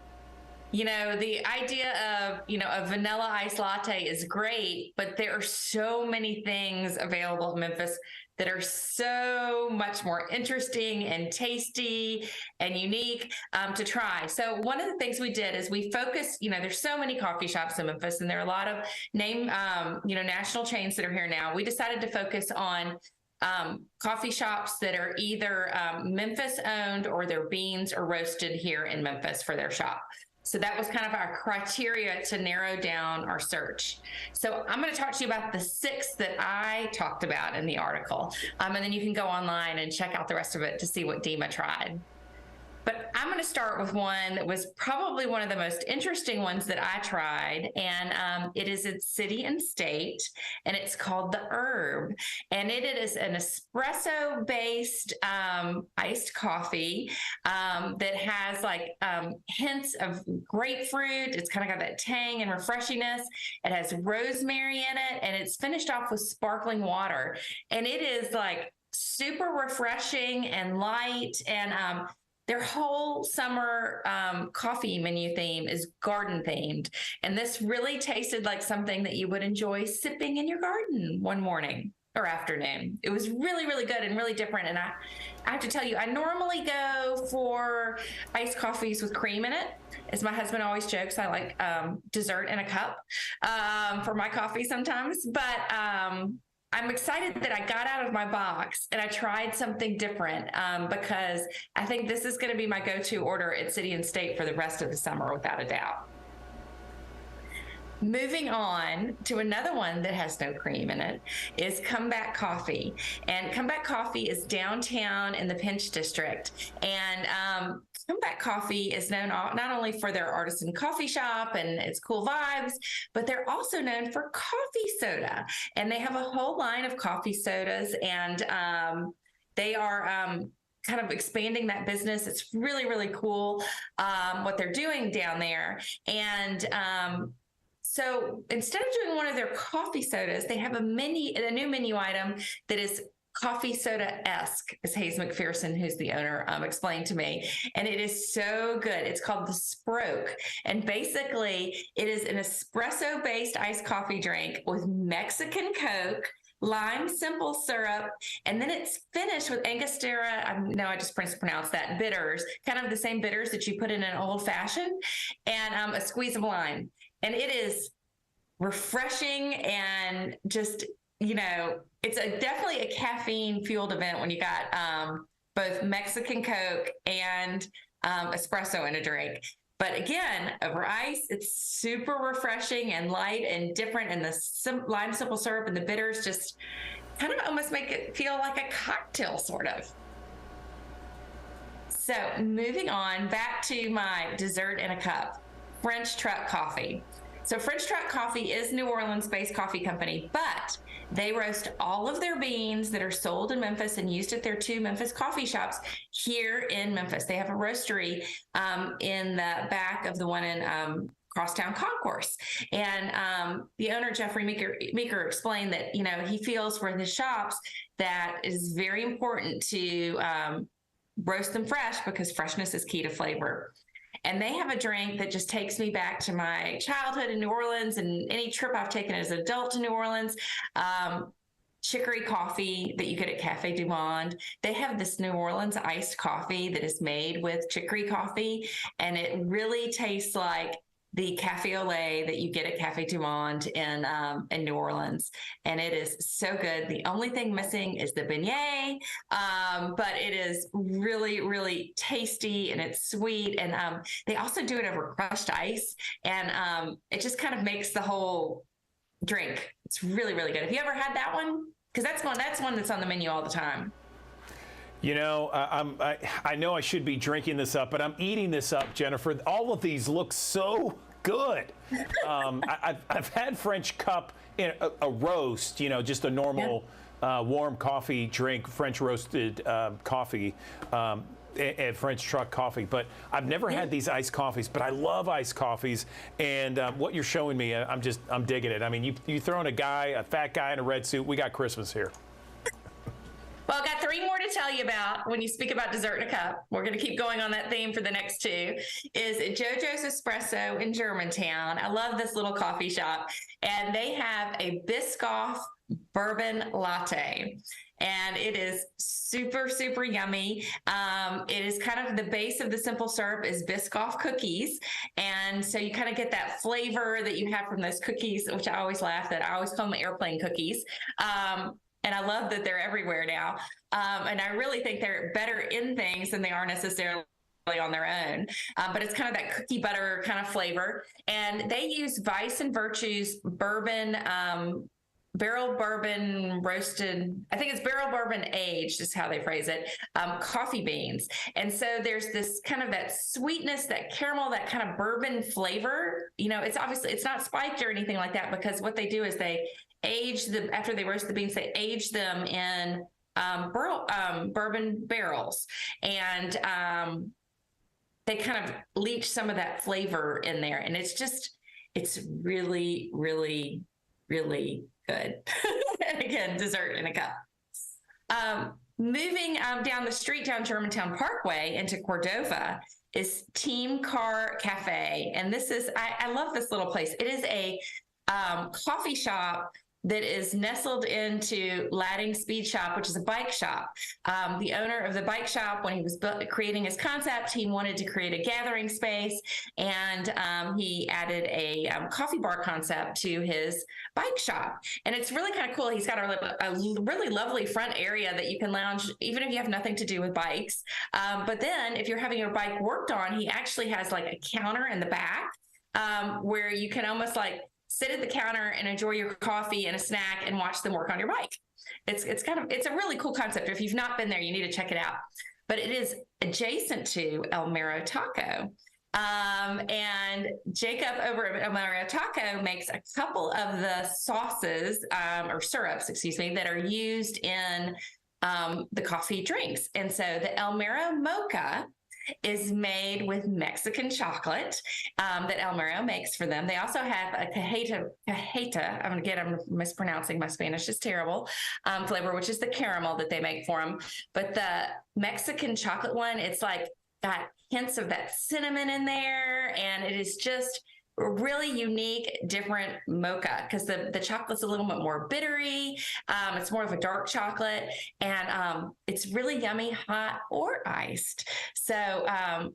the idea of, a vanilla iced latte is great, but there are so many things available in Memphis that are so much more interesting and tasty and unique to try. So one of the things we did is we focused, there's so many coffee shops in Memphis, and there are a lot of national chains that are here now. We decided to focus on coffee shops that are either Memphis owned, or their beans are roasted here in Memphis for their shop. So that was kind of our criteria to narrow down our search. So I'm going to talk to you about the 6 that I talked about in the article. And then you can go online and check out the rest of it to see what Dima tried. But I'm going to start with one that was probably one of the most interesting ones that I tried, and it is at City and State, and it's called The Herb, and it is an espresso-based iced coffee that has hints of grapefruit. It's kind of got that tang and refreshiness. It has rosemary in it, and it's finished off with sparkling water, and it is super refreshing and light, and their whole summer coffee menu theme is garden themed. And this really tasted like something that you would enjoy sipping in your garden one morning or afternoon. It was really, really good and really different. And I have to tell you, I normally go for iced coffees with cream in it. As my husband always jokes, I like dessert in a cup for my coffee sometimes. But I'm excited that I got out of my box and I tried something different because I think this is going to be my go-to order at City and State for the rest of the summer, without a doubt. Moving on to another one that has no cream in it is Comeback Coffee. And Comeback Coffee is downtown in the Pinch District. And Comeback Coffee is known not only for their artisan coffee shop and its cool vibes, but they're also known for coffee soda. And they have a whole line of coffee sodas, and they are kind of expanding that business. It's really, really cool what they're doing down there. And so instead of doing one of their coffee sodas, they have a new menu item that is coffee soda-esque, as Hayes McPherson, who's the owner, explained to me. And it is so good. It's called the Sproke. And basically, it is an espresso-based iced coffee drink with Mexican Coke, lime simple syrup, and then it's finished with Angostura, I just pronounced that, bitters, kind of the same bitters that you put in an old fashioned, and a squeeze of lime. And it is refreshing and just, it's definitely a caffeine fueled event when you got both Mexican Coke and espresso in a drink. But again, over ice, it's super refreshing and light and different. And the lime simple syrup and the bitters just kind of almost make it feel like a cocktail, sort of. So moving on back to my dessert in a cup, French Truck Coffee. So French Truck Coffee is New Orleans-based coffee company, but they roast all of their beans that are sold in Memphis and used at their 2 Memphis coffee shops here in Memphis. They have a roastery in the back of the one in Crosstown Concourse. And the owner, Jeffrey Meeker, explained that, he feels for his shops that it is very important to roast them fresh because freshness is key to flavor. And they have a drink that just takes me back to my childhood in New Orleans and any trip I've taken as an adult to New Orleans. Chicory coffee that you get at Cafe Du Monde. They have this New Orleans iced coffee that is made with chicory coffee, and it really tastes like the cafe au lait that you get at Cafe Du Monde in New Orleans. And it is so good. The only thing missing is the beignet, but it is really, really tasty and it's sweet. And they also do it over crushed ice, and it just kind of makes the whole drink. It's really, really good. Have you ever had that one? Because that's one that's on the menu all the time. You know, I know I should be drinking this up, but I'm eating this up, Jennifer. All of these look so good. I've had French cup in a roast, you know, just a normal warm coffee drink, French roasted coffee. And French truck coffee, but I've never had these iced coffees, but I love iced coffees. And what you're showing me, I'm digging it. I mean, you throw in a fat guy in a red suit, we got Christmas here. Well, I've got 3 more to tell you about when you speak about dessert in a cup. We're going to keep going on that theme for the next 2. Is JoJo's Espresso in Germantown. I love this little coffee shop, and they have a Biscoff bourbon latte. And it is super, super yummy. It is kind of the base of the simple syrup is Biscoff cookies. And so you kind of get that flavor that you have from those cookies, which I always laugh at. I always call them airplane cookies. And I love that they're everywhere now. And I really think they're better in things than they are necessarily on their own. But it's kind of that cookie butter kind of flavor. And they use Vice and Virtue's bourbon, barrel bourbon roasted, I think it's barrel bourbon aged is how they phrase it, coffee beans. And so there's this kind of that sweetness, that caramel, that kind of bourbon flavor. You know, it's not spiked or anything like that, because what they do is they age them, after they roast the beans, they age them in bourbon barrels. And they kind of leach some of that flavor in there. And it's really, really, really good. And again, dessert in a cup. Moving down the street, down Germantown Parkway into Cordova, is Team Car Cafe. And this is, I love this little place. It is a coffee shop that is nestled into Ladding Speed Shop, which is a bike shop. The owner of the bike shop, when he was creating his concept, he wanted to create a gathering space, and he added a coffee bar concept to his bike shop. And it's really kind of cool. He's got a really lovely front area that you can lounge, even if you have nothing to do with bikes. But then if you're having your bike worked on, he actually has like a counter in the back where you can almost like sit at the counter and enjoy your coffee and a snack and watch them work on your bike. It's a really cool concept. If you've not been there, you need to check it out. But it is adjacent to El Mero Taco. And Jacob over at El Mero Taco makes a couple of the sauces, or syrups, excuse me, that are used in the coffee drinks. And so the El Mero Mocha is made with Mexican chocolate that El Mero makes for them. They also have a cajeta, I'm mispronouncing my Spanish, is terrible, flavor, which is the caramel that they make for them. But the Mexican chocolate one, it's like got hints of that cinnamon in there, and it is just a really unique, different mocha, because the chocolate's a little bit more bittery. It's more of a dark chocolate, and it's really yummy, hot or iced. So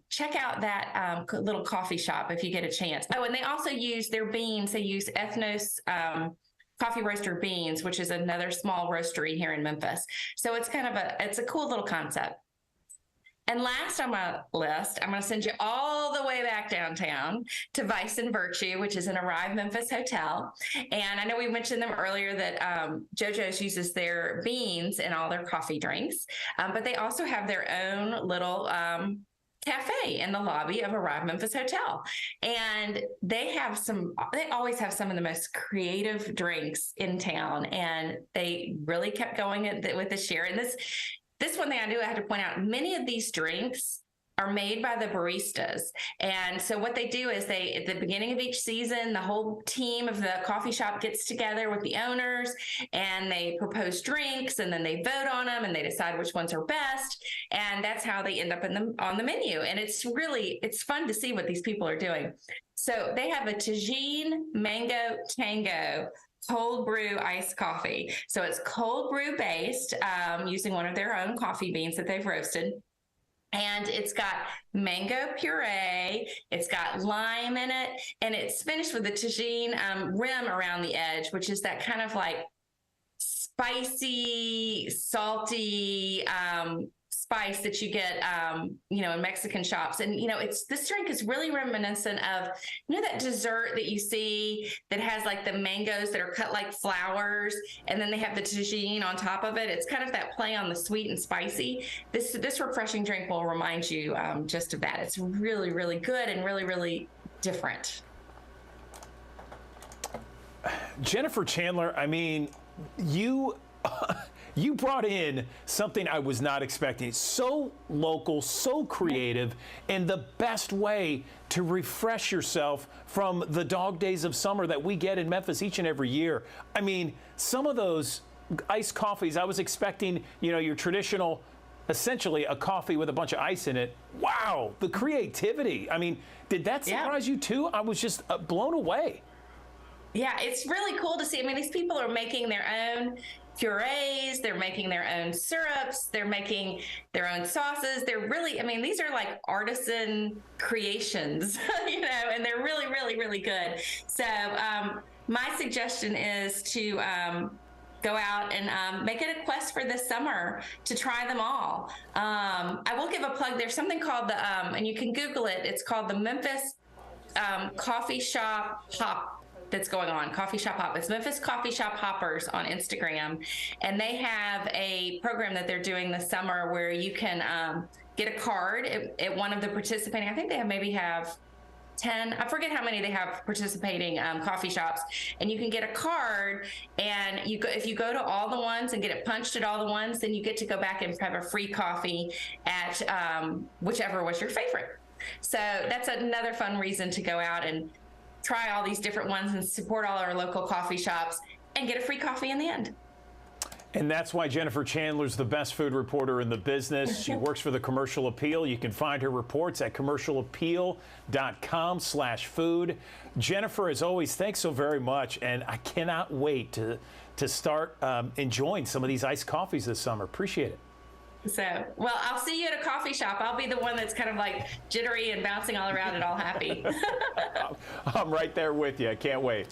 check out that little coffee shop if you get a chance. Oh, and they also use their beans. They use Ethnos coffee roaster beans, which is another small roastery here in Memphis. So it's kind of it's a cool little concept. And last on my list, I'm going to send you all the way back downtown to Vice and Virtue, which is an Arrive Memphis hotel. And I know we mentioned them earlier that JoJo's uses their beans in all their coffee drinks, but they also have their own little cafe in the lobby of Arrive Memphis Hotel. And they always have some of the most creative drinks in town. And they really kept going with this year. And this one thing I have to point out, many of these drinks are made by the baristas. And so what they do is they, at the beginning of each season, the whole team of the coffee shop gets together with the owners and they propose drinks, and then they vote on them and they decide which ones are best. And that's how they end up on the menu. And it's fun to see what these people are doing. So they have a Tajine Mango Tango cold brew iced coffee. So it's cold brew based, using one of their own coffee beans that they've roasted. And it's got mango puree, it's got lime in it, and it's finished with the Tajine rim around the edge, which is that kind of like spicy, salty spice that you get, in Mexican shops. And, this drink is really reminiscent of, that dessert that you see that has like the mangoes that are cut like flowers, and then they have the Tajine on top of it. It's kind of that play on the sweet and spicy. This refreshing drink will remind you just of that. It's really, really good and really, really different. Jennifer Chandler, I mean, you brought in something I was not expecting. So local, so creative, and the best way to refresh yourself from the dog days of summer that we get in Memphis each and every year. I mean, some of those iced coffees, I was expecting, your traditional, essentially a coffee with a bunch of ice in it. Wow, the creativity. I mean, did that surprise you too? I was just blown away. Yeah, it's really cool to see. I mean, these people are making their own purees, they're making their own syrups, they're making their own sauces. They're really, these are like artisan creations, and they're really, really, really good. So my suggestion is to go out and make it a quest for this summer to try them all. I will give a plug. There's something called and you can Google it. It's called the Memphis Coffee Shop Hop. That's going on, Coffee Shop Hop. It's Memphis Coffee Shop Hoppers on Instagram, and they have a program that they're doing this summer where you can get a card at one of the participating. I think they maybe have 10. I forget how many they have participating coffee shops, and you can get a card. And if you go to all the ones and get it punched at all the ones, then you get to go back and have a free coffee at whichever was your favorite. So that's another fun reason to go out and try all these different ones and support all our local coffee shops and get a free coffee in the end. And that's why Jennifer Chandler's the best food reporter in the business. She works for the Commercial Appeal. You can find her reports at commercialappeal.com/food. Jennifer, as always, thanks so very much. And I cannot wait to start enjoying some of these iced coffees this summer. Appreciate it. So, well, I'll see you at a coffee shop. I'll be the one that's kind of like jittery and bouncing all around and all happy. I'm right there with you. I can't wait.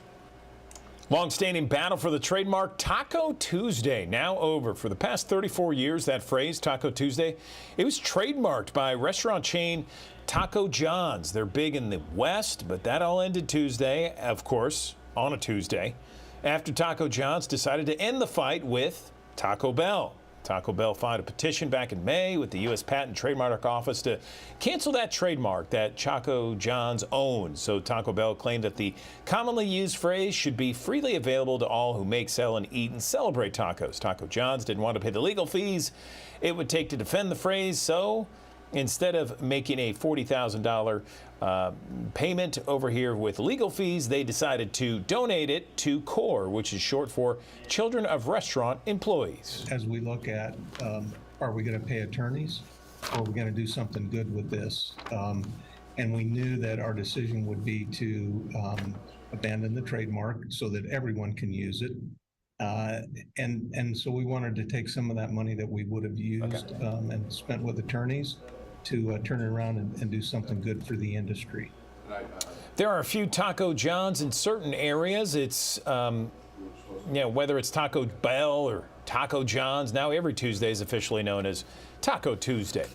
Long-standing battle for the trademark Taco Tuesday now over. For the past 34 years, that phrase, Taco Tuesday, it was trademarked by restaurant chain Taco John's. They're big in the West, but that all ended Tuesday, of course, on a Tuesday, after Taco John's decided to end the fight with Taco Bell. Taco Bell filed a petition back in May with the U.S. Patent and Trademark Office to cancel that trademark that Taco John's owns. So Taco Bell claimed that the commonly used phrase should be freely available to all who make, sell, and eat and celebrate tacos. Taco John's didn't want to pay the legal fees it would take to defend the phrase, so instead of making a $40,000 payment over here with legal fees, they decided to donate it to CORE, which is short for Children of Restaurant Employees. As we look at, are we going to pay attorneys, or are we going to do something good with this? And we knew that our decision would be to abandon the trademark so that everyone can use it. And so we wanted to take some of that money that we would have used and spent with attorneys to turn it around and do something good for the industry. There are a few Taco John's in certain areas. It's, whether it's Taco Bell or Taco John's, now every Tuesday is officially known as Taco Tuesday.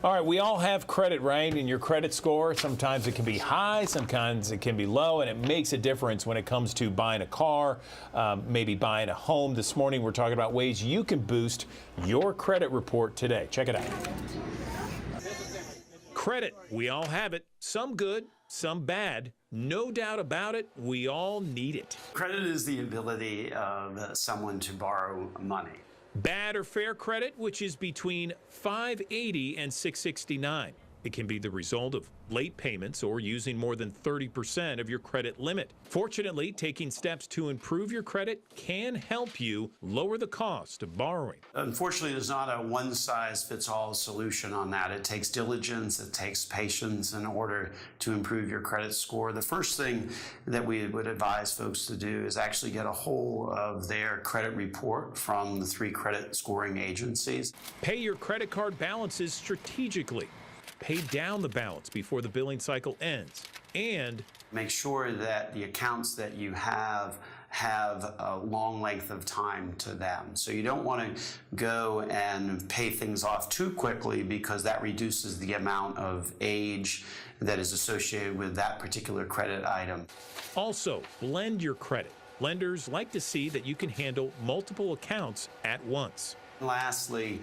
All right, we all have credit, right? And your credit score, sometimes it can be high, sometimes it can be low, and it makes a difference when it comes to buying a car, maybe buying a home. This morning, we're talking about ways you can boost your credit report today. Check it out. Credit, we all have it. Some good, some bad. No doubt about it, we all need it. Credit is the ability of someone to borrow money. Bad or fair credit, which is between 580 and 669. It can be the result of late payments or using more than 30% of your credit limit. Fortunately, taking steps to improve your credit can help you lower the cost of borrowing. Unfortunately, there's not a one-size-fits-all solution on that. It takes diligence, it takes patience in order to improve your credit score. The first thing that we would advise folks to do is actually get a hold of their credit report from the 3 credit scoring agencies. Pay your credit card balances strategically. Pay down the balance before the billing cycle ends. And make sure that the accounts that you have a long length of time to them. So you don't want to go and pay things off too quickly, because that reduces the amount of age that is associated with that particular credit item. Also, blend your credit. Lenders like to see that you can handle multiple accounts at once. Lastly,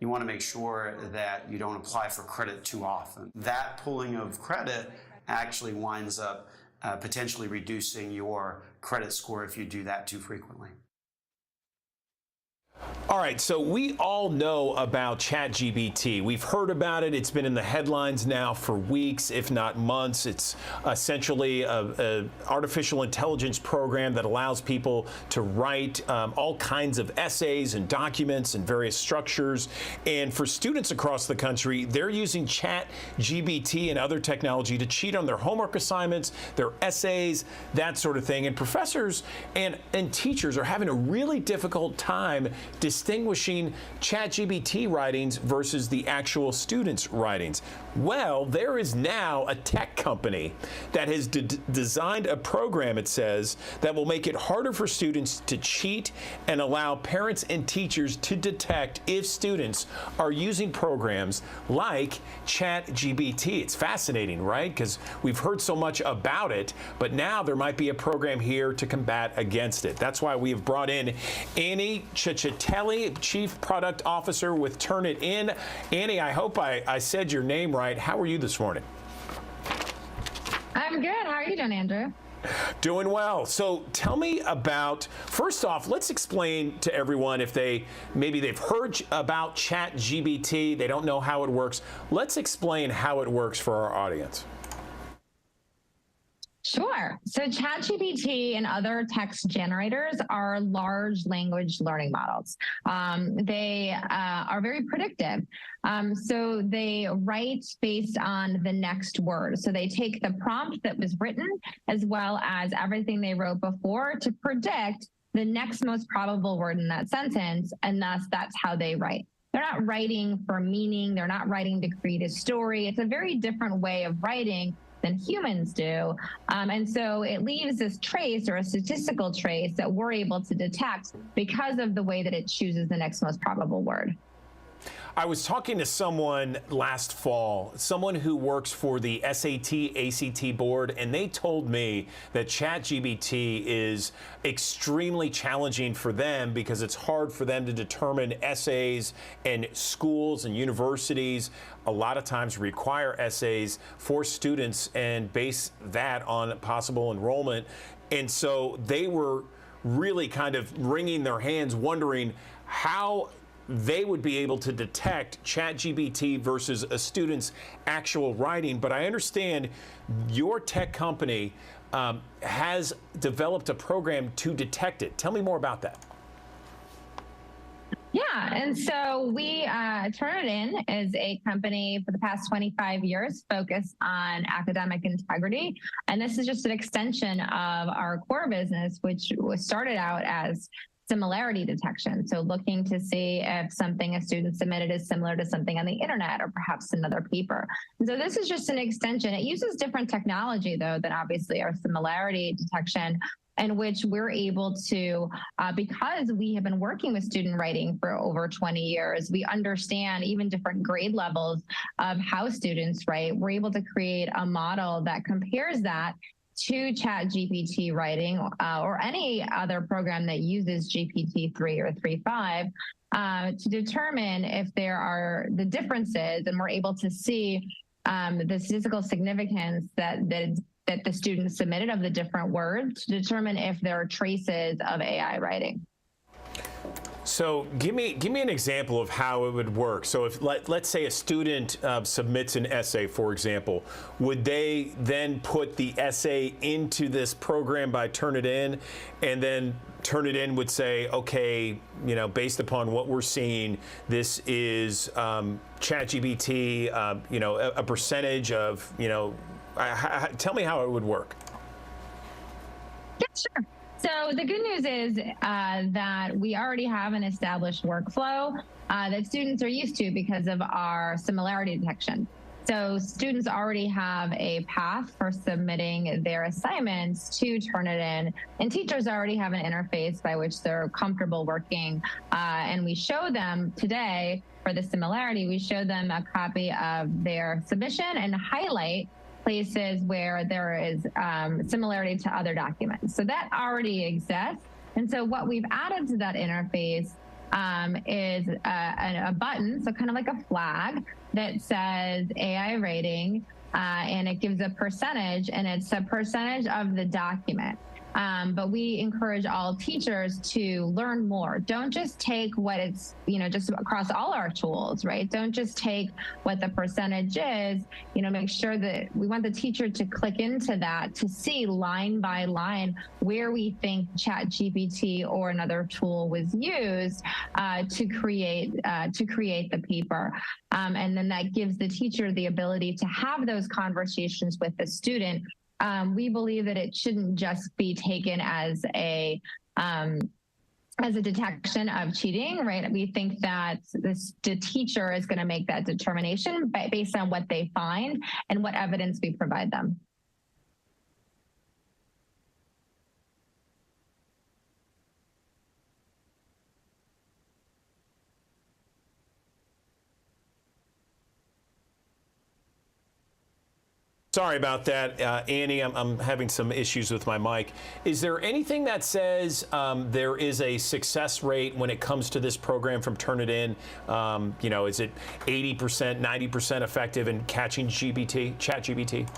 you want to make sure that you don't apply for credit too often. That pulling of credit actually winds up potentially reducing your credit score if you do that too frequently. All right, so we all know about ChatGPT. We've heard about it. It's been in the headlines now for weeks, if not months. It's essentially an artificial intelligence program that allows people to write all kinds of essays and documents and various structures. And for students across the country, they're using ChatGPT and other technology to cheat on their homework assignments, their essays, that sort of thing. And professors and teachers are having a really difficult time distinguishing ChatGPT writings versus the actual students' writings. Well, there is now a tech company that has designed a program, it says, that will make it harder for students to cheat and allow parents and teachers to detect if students are using programs like ChatGPT. It's fascinating, right? Because we've heard so much about it, but now there might be a program here to combat against it. That's why we have brought in Annie Ciccitelli, Chief Product Officer with Turnitin. Annie, I hope I said your name right. How are you this morning? I'm good. How are you doing, Andrew? Doing well. So tell me about, first off, let's explain to everyone, if maybe they've heard about ChatGPT, they don't know how it works. Let's explain how it works for our audience. Sure. So ChatGPT and other text generators are large language learning models. They are very predictive. So they write based on the next word. So they take the prompt that was written as well as everything they wrote before to predict the next most probable word in that sentence, and thus that's how they write. They're not writing for meaning. They're not writing to create a story. It's a very different way of writing than humans do. And so it leaves this trace, or a statistical trace, that we're able to detect because of the way that it chooses the next most probable word. I was talking to someone last fall, someone who works for the SAT, ACT board, and they told me that ChatGPT is extremely challenging for them because it's hard for them to determine essays, and schools and universities a lot of times require essays for students and base that on possible enrollment. And so they were really kind of wringing their hands, wondering how they would be able to detect ChatGPT versus a student's actual writing. But I understand your tech company has developed a program to detect it. Tell me more about that. Yeah, and so we, Turnitin is a company for the past 25 years focused on academic integrity. And this is just an extension of our core business, which was started out as similarity detection. So looking to see if something a student submitted is similar to something on the internet or perhaps another paper. And so this is just an extension. It uses different technology, though, than obviously our similarity detection, in which we're able to, because we have been working with student writing for over 20 years, we understand even different grade levels of how students write. We're able to create a model that compares that to ChatGPT writing or any other program that uses GPT-3 or 3.5 to determine if there are the differences, and we're able to see the statistical significance that the students submitted of the different words to determine if there are traces of AI writing. So give me an example of how it would work. So if let's say a student submits an essay, for example, would they then put the essay into this program by Turnitin, and then Turnitin would say, okay, you know, based upon what we're seeing, this is ChatGPT, you know, a percentage of, you know, tell me how it would work. Yeah, sure. So the good news is that we already have an established workflow that students are used to because of our similarity detection. So students already have a path for submitting their assignments to Turnitin, and teachers already have an interface by which they're comfortable working. And we show them today, for the similarity, we show them a copy of their submission and highlight places where there is similarity to other documents. So that already exists. And so what we've added to that interface is a button, so kind of like a flag that says AI rating, and it gives a percentage, and it's a percentage of the document. But we encourage all teachers to learn more. Don't just take what it's, you know, just across all our tools, right? Don't just take what the percentage is, you know, make sure that we want the teacher to click into that to see line by line where we think ChatGPT or another tool was used to create the paper. And then that gives the teacher the ability to have those conversations with the student. We believe that it shouldn't just be taken as a detection of cheating, right? We think that the teacher is going to make that determination based on what they find and what evidence we provide them. Sorry about that, Annie. I'm having some issues with my mic. Is there anything that says there is a success rate when it comes to this program from Turnitin? You know, is it 80%, 90% effective in catching ChatGPT?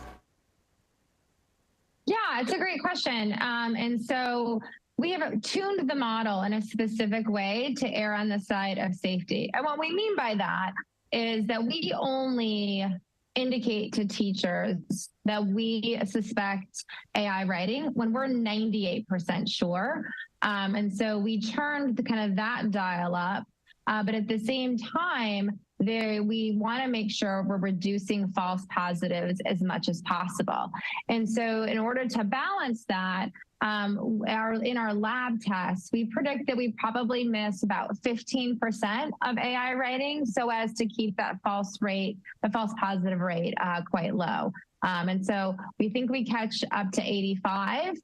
Yeah, it's a great question. And so we have tuned the model in a specific way to err on the side of safety. And what we mean by that is that we only indicate to teachers that we suspect AI writing when we're 98% sure. And so we turned kind of that dial up. But at the same time, we want to make sure we're reducing false positives as much as possible. And so in order to balance that, in our lab tests, we predict that we probably miss about 15% of AI writing, so as to keep that false positive rate quite low. And so we think we catch up to 85%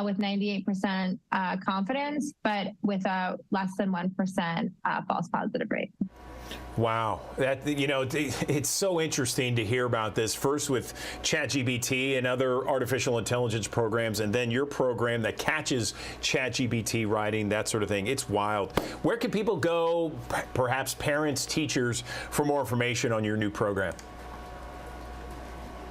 with 98% confidence, but with a less than 1% false positive rate. Wow, it's so interesting to hear about this. First with ChatGPT and other artificial intelligence programs, and then your program that catches ChatGPT writing, that sort of thing. It's wild. Where can people go, perhaps parents, teachers, for more information on your new program?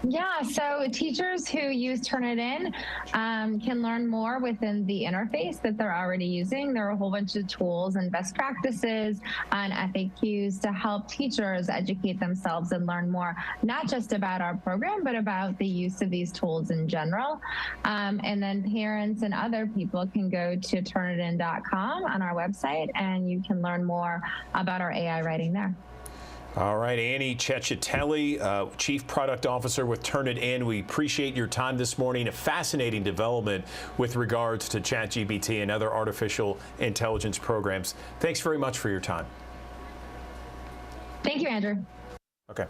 Yeah, so teachers who use Turnitin can learn more within the interface that they're already using. There are a whole bunch of tools and best practices and FAQs to help teachers educate themselves and learn more, not just about our program, but about the use of these tools in general. And then parents and other people can go to Turnitin.com on our website, and you can learn more about our AI writing there. All right, Annie Cecchitelli, Chief Product Officer with Turnitin. We appreciate your time this morning. A fascinating development with regards to ChatGPT and other artificial intelligence programs. Thanks very much for your time. Thank you, Andrew. Okay.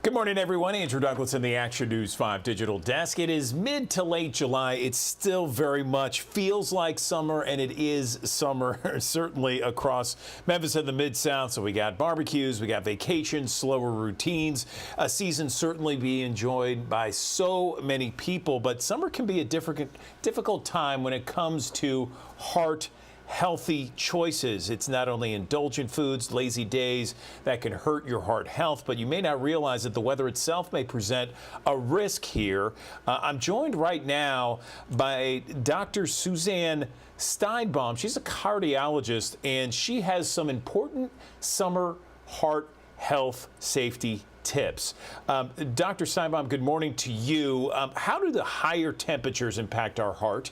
Good morning, everyone. Andrew Douglas in the Action News 5 Digital Desk. It is mid to late July. It still very much feels like summer, and it is summer, certainly across Memphis and the Mid-South. So we got barbecues, we got vacations, slower routines. A season certainly being enjoyed by so many people, but summer can be a difficult time when it comes to heart healthy choices. It's not only indulgent foods, lazy days that can hurt your heart health, but you may not realize that the weather itself may present a risk here. I'm joined right now by Dr. Suzanne Steinbaum. She's a cardiologist, and she has some important summer heart health safety tips. Dr. Steinbaum, good morning to you. How do the higher temperatures impact our heart?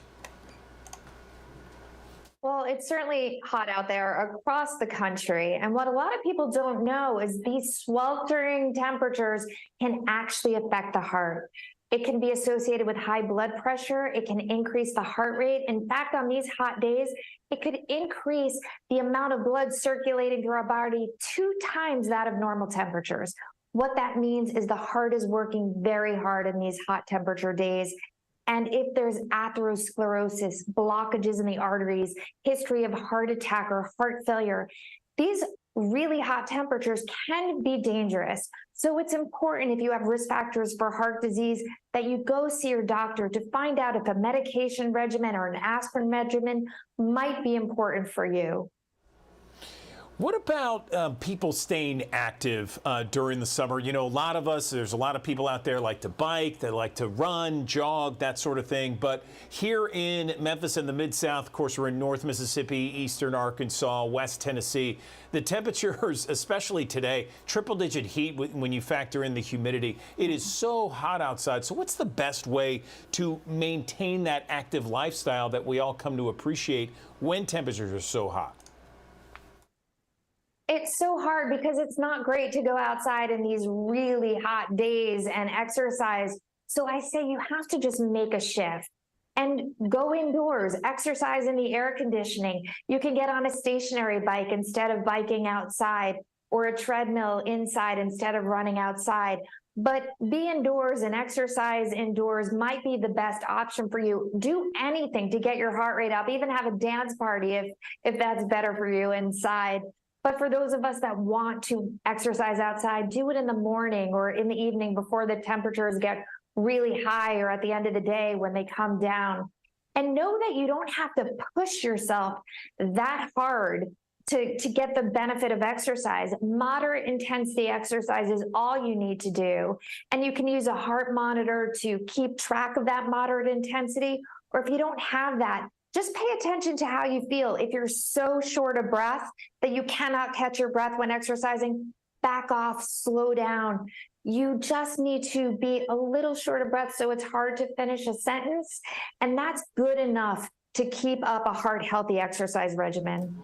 Well, it's certainly hot out there across the country. And what a lot of people don't know is these sweltering temperatures can actually affect the heart. It can be associated with high blood pressure. It can increase the heart rate. In fact, on these hot days, it could increase the amount of blood circulating through our body 2 times that of normal temperatures. What that means is the heart is working very hard in these hot temperature days. And if there's atherosclerosis, blockages in the arteries, history of heart attack or heart failure, these really hot temperatures can be dangerous. So it's important, if you have risk factors for heart disease, that you go see your doctor to find out if a medication regimen or an aspirin regimen might be important for you. What about people staying active during the summer? You know, there's a lot of people out there like to bike, they like to run, jog, that sort of thing. But here in Memphis and the Mid-South, of course, we're in North Mississippi, Eastern Arkansas, West Tennessee. The temperatures, especially today, triple-digit heat when you factor in the humidity. It is so hot outside. So what's the best way to maintain that active lifestyle that we all come to appreciate when temperatures are so hot? It's so hard because it's not great to go outside in these really hot days and exercise. So I say you have to just make a shift and go indoors, exercise in the air conditioning. You can get on a stationary bike instead of biking outside, or a treadmill inside instead of running outside. But be indoors and exercise indoors might be the best option for you. Do anything to get your heart rate up, even have a dance party if that's better for you inside. But for those of us that want to exercise outside, do it in the morning or in the evening before the temperatures get really high, or at the end of the day when they come down. And know that you don't have to push yourself that hard to get the benefit of exercise. Moderate intensity exercise is all you need to do. And you can use a heart monitor to keep track of that moderate intensity. Or if you don't have that, just pay attention to how you feel. If you're so short of breath that you cannot catch your breath when exercising, back off, slow down. You just need to be a little short of breath so it's hard to finish a sentence. And that's good enough to keep up a heart healthy exercise regimen.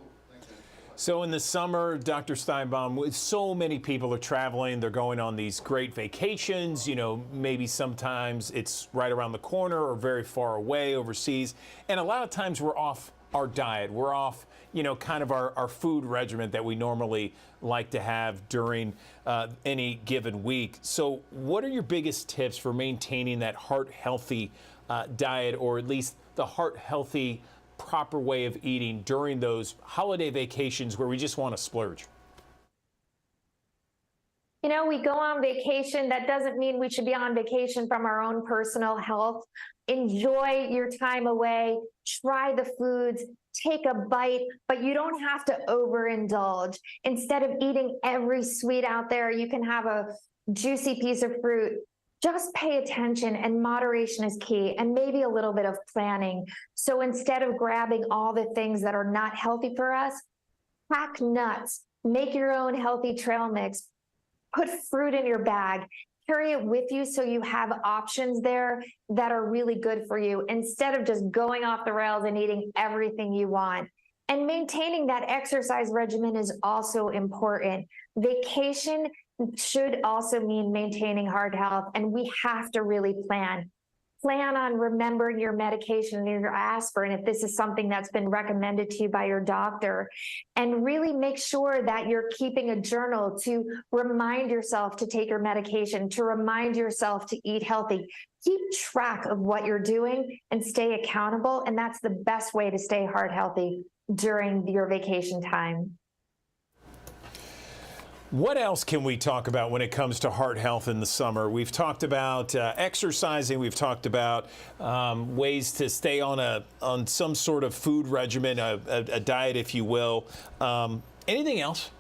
So in the summer, Dr. Steinbaum, so many people are traveling. They're going on these great vacations. You know, maybe sometimes it's right around the corner or very far away overseas. And a lot of times we're off our diet. We're off, you know, kind of our food regimen that we normally like to have during any given week. So what are your biggest tips for maintaining that heart healthy diet, or at least the heart healthy proper way of eating during those holiday vacations where we just want to splurge? You know, we go on vacation. That doesn't mean we should be on vacation from our own personal health. Enjoy your time away. Try the foods. Take a bite, but you don't have to overindulge. Instead of eating every sweet out there, you can have a juicy piece of fruit. Just pay attention, and moderation is key, and maybe a little bit of planning. So instead of grabbing all the things that are not healthy for us, pack nuts, make your own healthy trail mix, put fruit in your bag, carry it with you so you have options there that are really good for you, instead of just going off the rails and eating everything you want. And maintaining that exercise regimen is also important. Vacation should also mean maintaining heart health, and we have to really plan. Plan on remembering your medication and your aspirin if this is something that's been recommended to you by your doctor, and really make sure that you're keeping a journal to remind yourself to take your medication, to remind yourself to eat healthy. Keep track of what you're doing and stay accountable, and that's the best way to stay heart healthy during your vacation time. What else can we talk about when it comes to heart health in the summer? We've talked about exercising. We've talked about ways to stay on some sort of food regimen, a diet, if you will. Anything else?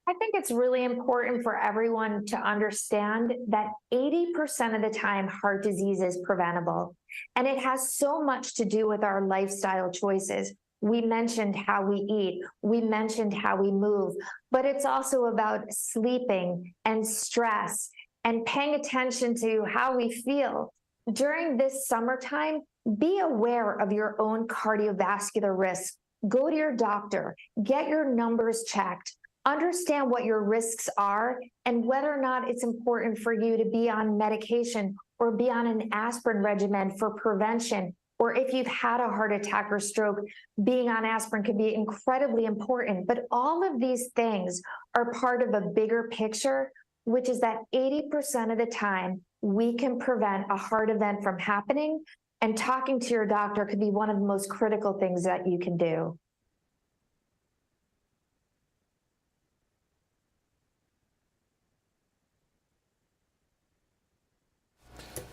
I think it's really important for everyone to understand that 80% of the time heart disease is preventable. And it has so much to do with our lifestyle choices. We mentioned how we eat, we mentioned how we move, but it's also about sleeping and stress and paying attention to how we feel. During this summertime, be aware of your own cardiovascular risks. Go to your doctor, get your numbers checked, understand what your risks are and whether or not it's important for you to be on medication or be on an aspirin regimen for prevention. Or if you've had a heart attack or stroke, being on aspirin could be incredibly important. But all of these things are part of a bigger picture, which is that 80% of the time we can prevent a heart event from happening. And talking to your doctor could be one of the most critical things that you can do.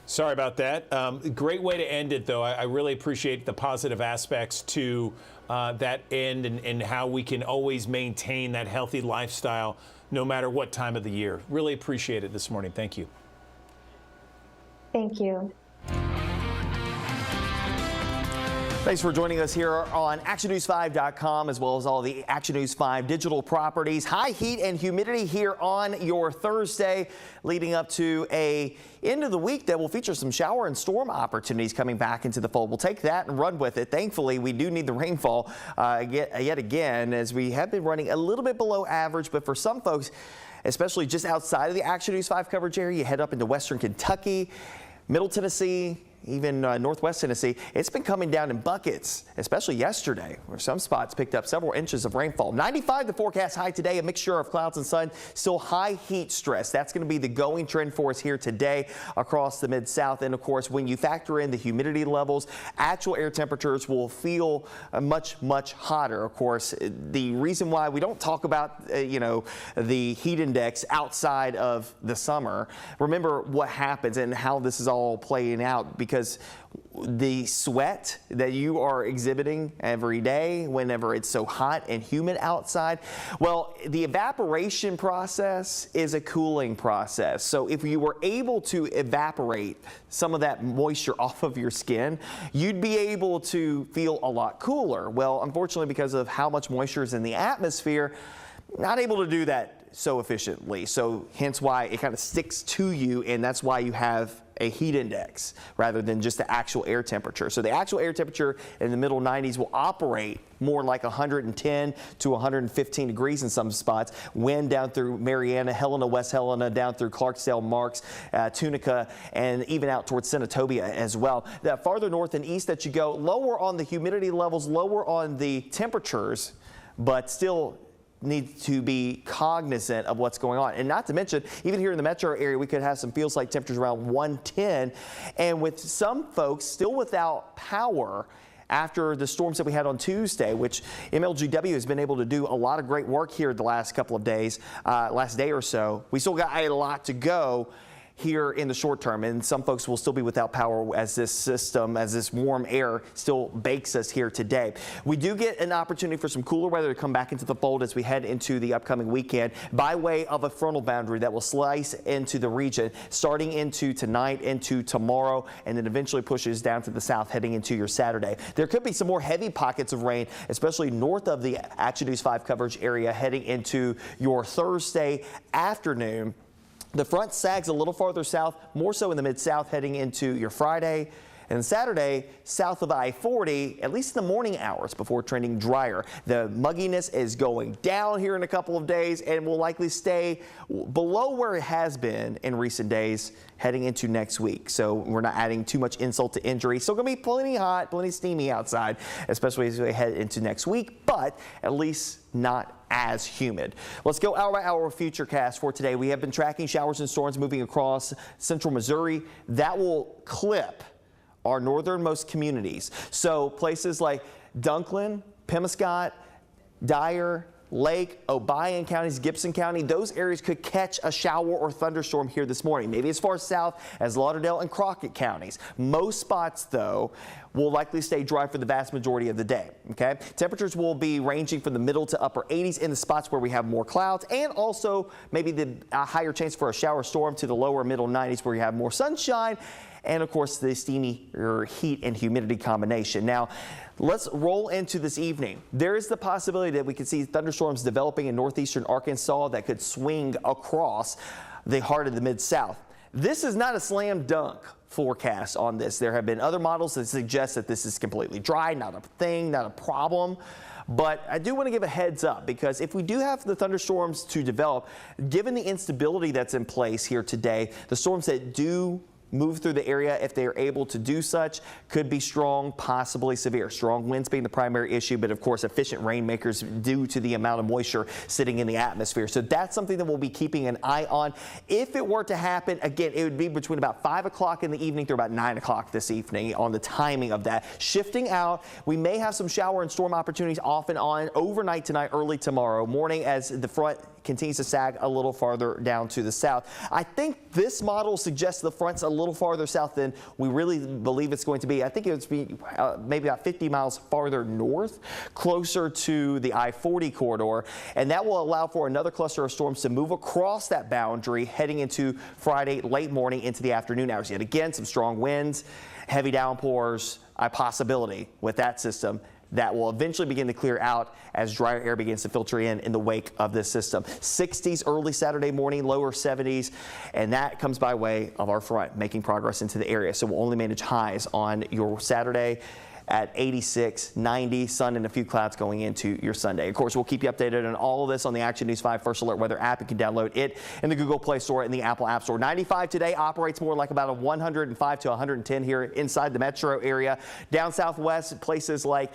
Sorry about that. Great way to end it, though. I really appreciate the positive aspects to that end and how we can always maintain that healthy lifestyle no matter what time of the year. Really appreciate it this morning. Thank you. Thank you. Thanks for joining us here on ActionNews5.com, as well as all the Action News 5 digital properties. High heat and humidity here on your Thursday, leading up to a end of the week that will feature some shower and storm opportunities coming back into the fold. We'll take that and run with it. Thankfully, we do need the rainfall yet again, as we have been running a little bit below average. But for some folks, especially just outside of the Action News 5 coverage area, you head up into western Kentucky, Middle Tennessee, even Northwest Tennessee, it's been coming down in buckets, especially yesterday, where some spots picked up several inches of rainfall. 95 the forecast high today, a mixture of clouds and sun, still high heat stress. That's going to be the going trend for us here today across the Mid-South. And of course, when you factor in the humidity levels, actual air temperatures will feel much, much hotter. Of course, the reason why we don't talk about, the heat index outside of the summer, remember what happens and how this is all playing out, because the sweat that you are exhibiting every day whenever it's so hot and humid outside, well, the evaporation process is a cooling process. So if you were able to evaporate some of that moisture off of your skin, you'd be able to feel a lot cooler. Well, unfortunately, because of how much moisture is in the atmosphere, not able to do that so efficiently. So hence why it kind of sticks to you, and that's why you have a heat index rather than just the actual air temperature. So the actual air temperature in the middle 90s will operate more like 110 to 115 degrees in some spots. Wind down through Mariana, Helena, West Helena, down through Clarksdale, Marks, Tunica, and even out towards Senatobia as well. The farther north and east that you go, lower on the humidity levels, lower on the temperatures, but still need to be cognizant of what's going on. And not to mention, even here in the metro area, we could have some feels like temperatures around 110. And with some folks still without power after the storms that we had on Tuesday, which MLGW has been able to do a lot of great work here the last couple of days, last day or so. We still got a lot to go here in the short term, and some folks will still be without power as this system, as this warm air still bakes us here today. We do get an opportunity for some cooler weather to come back into the fold as we head into the upcoming weekend by way of a frontal boundary that will slice into the region starting into tonight, into tomorrow, and then eventually pushes down to the south heading into your Saturday. There could be some more heavy pockets of rain, especially north of the Action News 5 coverage area heading into your Thursday afternoon. The front sags a little farther south, more so in the Mid-South heading into your Friday. And Saturday, south of I-40, at least in the morning hours before trending drier. The mugginess is going down here in a couple of days and will likely stay below where it has been in recent days heading into next week. So we're not adding too much insult to injury. Still going to be plenty hot, plenty steamy outside, especially as we head into next week, but at least not as humid. Let's go hour by hour futurecast for today. We have been tracking showers and storms moving across central Missouri. That will clip our northernmost communities. So places like Dunklin, Pemiscot, Dyer, Lake, Obion counties, Gibson County, those areas could catch a shower or thunderstorm here this morning, maybe as far south as Lauderdale and Crockett counties. Most spots, though, will likely stay dry for the vast majority of the day. Okay, temperatures will be ranging from the middle to upper 80s in the spots where we have more clouds, and also maybe the higher chance for a shower storm to the lower middle 90s where you have more sunshine, and of course the steamy heat and humidity combination. Now, let's roll into this evening. There is the possibility that we could see thunderstorms developing in northeastern Arkansas that could swing across the heart of the Mid-South. This is not a slam dunk forecast on this. There have been other models that suggest that this is completely dry, not a thing, not a problem. But I do want to give a heads up, because if we do have the thunderstorms to develop, given the instability that's in place here today, the storms that do move through the area, if they are able to do such, could be strong, possibly severe. Strong winds being the primary issue, but of course efficient rainmakers due to the amount of moisture sitting in the atmosphere. So that's something that we'll be keeping an eye on. If it were to happen, again, it would be between about 5 o'clock in the evening through about 9 o'clock this evening on the timing of that. Shifting out, we may have some shower and storm opportunities off and on overnight tonight, early tomorrow morning as the front continues to sag a little farther down to the south. I think this model suggests the front's a little farther south than we really believe it's going to be. I think it would be maybe about 50 miles farther north, closer to the I-40 corridor, and that will allow for another cluster of storms to move across that boundary heading into Friday late morning into the afternoon hours. Yet again, some strong winds, heavy downpours, a possibility with that system that will eventually begin to clear out as drier air begins to filter in the wake of this system. 60s early Saturday morning, lower 70s, and that comes by way of our front making progress into the area. So we'll only manage highs on your Saturday at 86, 90, sun and a few clouds going into your Sunday. Of course, we'll keep you updated on all of this on the Action News 5 First Alert Weather app. You can download it in the Google Play Store and the Apple App Store. 95 today operates more like about a 105 to 110 here inside the metro area. Down southwest, places like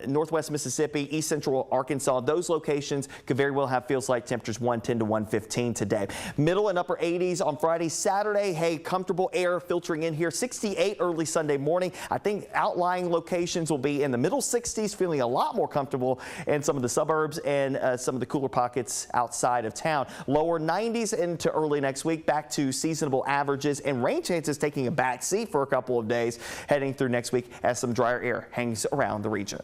northwest Mississippi, east central Arkansas, those locations could very well have feels like temperatures 110 to 115 today. Middle and upper 80s on Friday. Saturday, hey, comfortable air filtering in here. 68 early Sunday morning. I think outlying locations will be in the middle 60s, feeling a lot more comfortable in some of the suburbs and some of the cooler pockets outside of town. Lower 90s into early next week, back to seasonable averages, and rain chances taking a back seat for a couple of days heading through next week as some drier air hangs around the region.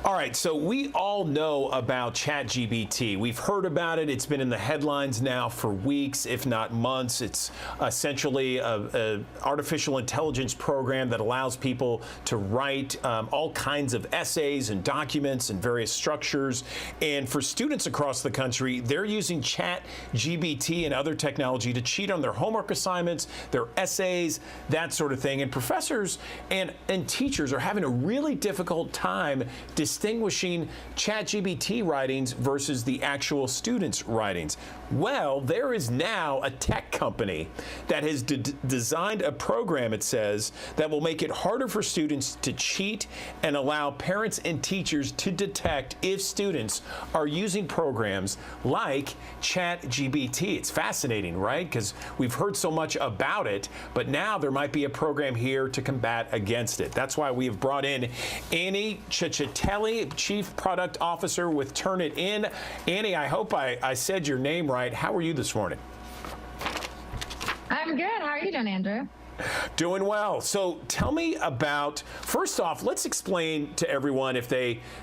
All right, so we all know about ChatGPT. We've heard about it. It's been in the headlines now for weeks, if not months. It's essentially an artificial intelligence program that allows people to write all kinds of essays and documents and various structures. And for students across the country, they're using ChatGPT and other technology to cheat on their homework assignments, their essays, that sort of thing. And professors and teachers are having a really difficult time distinguishing ChatGPT writings versus the actual students' writings. Well, there is now a tech company that has designed a program, it says, that will make it harder for students to cheat and allow parents and teachers to detect if students are using programs like ChatGPT. It's fascinating, right? Because we've heard so much about it, but now there might be a program here to combat against it. That's why we have brought in Annie Ciccitelli, Chief Product Officer with Turnitin. Annie, I hope I said your name right. How are you this morning? I'm good. How are you doing, Andrew? Doing well. So tell me about, first off, let's explain to everyone if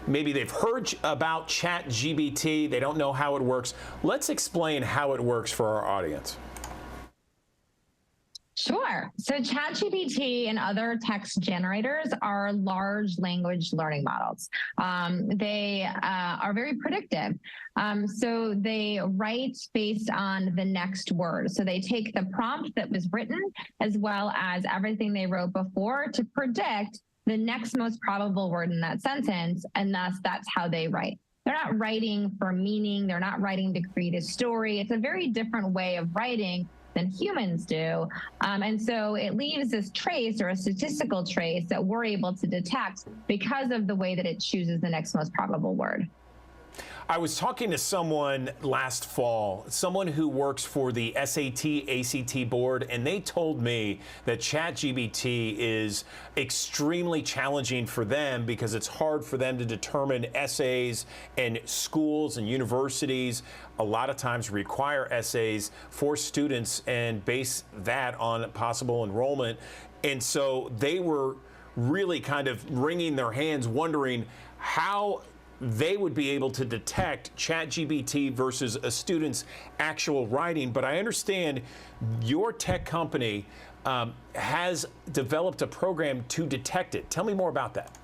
maybe they've heard about ChatGPT, they don't know how it works. Let's explain how it works for our audience. Sure. So ChatGPT and other text generators are large language learning models. They are very predictive. So they write based on the next word. So they take the prompt that was written as well as everything they wrote before to predict the next most probable word in that sentence. And thus that's how they write. They're not writing for meaning. They're not writing to create a story. It's a very different way of writing than humans do. And so it leaves this trace or a statistical trace that we're able to detect because of the way that it chooses the next most probable word. I was talking to someone last fall, someone who works for the SAT, ACT board, and they told me that ChatGPT is extremely challenging for them because it's hard for them to determine essays, and schools and universities a lot of times require essays for students and base that on possible enrollment. And so they were really kind of wringing their hands, wondering how they would be able to detect ChatGPT versus a student's actual writing. But I understand your tech company has developed a program to detect it. Tell me more about that.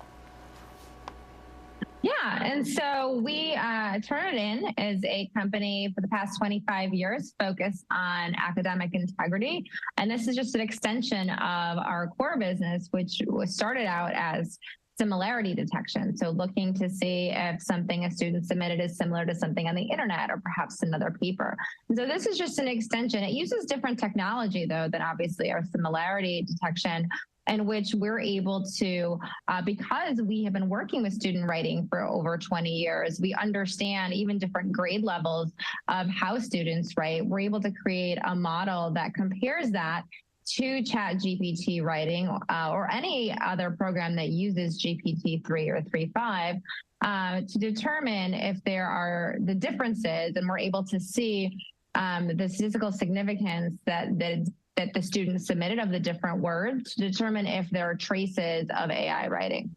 Yeah, and so we Turnitin is a company for the past 25 years focused on academic integrity, and this is just an extension of our core business, which was started out as similarity detection. So looking to see if something a student submitted is similar to something on the internet or perhaps another paper. And so this is just an extension. It uses different technology, though, than obviously our similarity detection, in which we're able to, because we have been working with student writing for over 20 years, we understand even different grade levels of how students write. We're able to create a model that compares that to ChatGPT writing or any other program that uses GPT-3 or 3.5 to determine if there are the differences, and we're able to see the statistical significance that the students submitted of the different words to determine if there are traces of AI writing.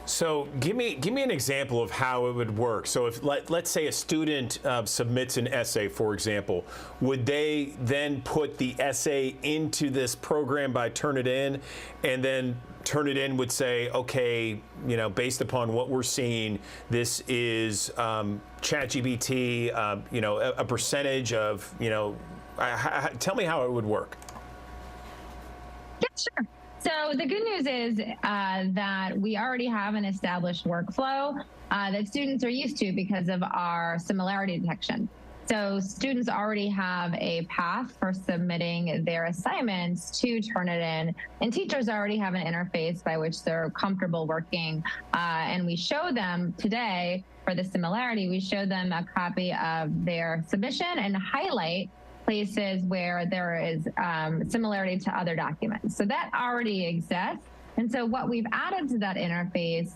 So give me an example of how it would work. So if let's say a student submits an essay, for example, would they then put the essay into this program by Turnitin, and then Turnitin would say, okay, you know, based upon what we're seeing, this is ChatGPT, you know, a percentage of, you know, tell me how it would work. Yeah, sure. So the good news is that we already have an established workflow that students are used to because of our similarity detection. So students already have a path for submitting their assignments to Turnitin, and teachers already have an interface by which they're comfortable working. And we show them today, for the similarity, we show them a copy of their submission and highlight places where there is similarity to other documents. So that already exists. And so what we've added to that interface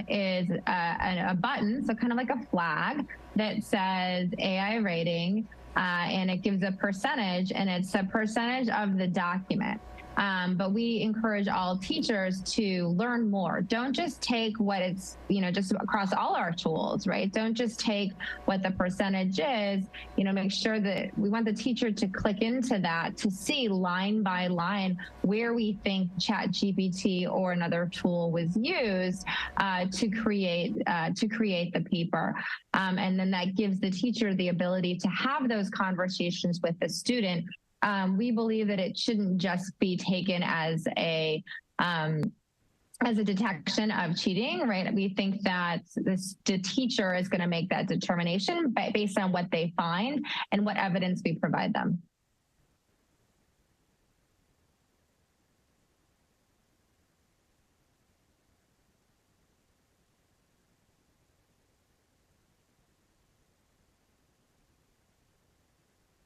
is a button, so kind of like a flag that says AI rating, and it gives a percentage, and it's a percentage of the document. But we encourage all teachers to learn more. Don't just take what it's, you know, just across all our tools, right? Don't just take what the percentage is, you know, make sure that we want the teacher to click into that to see line by line where we think ChatGPT or another tool was used to create the paper. And then that gives the teacher the ability to have those conversations with the student. We believe that it shouldn't just be taken as a detection of cheating, right? We think that the teacher is going to make that determination based on what they find and what evidence we provide them.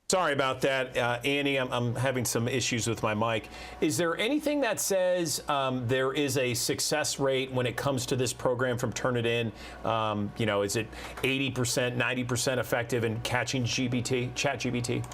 Sorry about that, Annie. I'm having some issues with my mic. Is there anything that says there is a success rate when it comes to this program from Turnitin? You know, is it 80%, 90% effective in catching ChatGPT?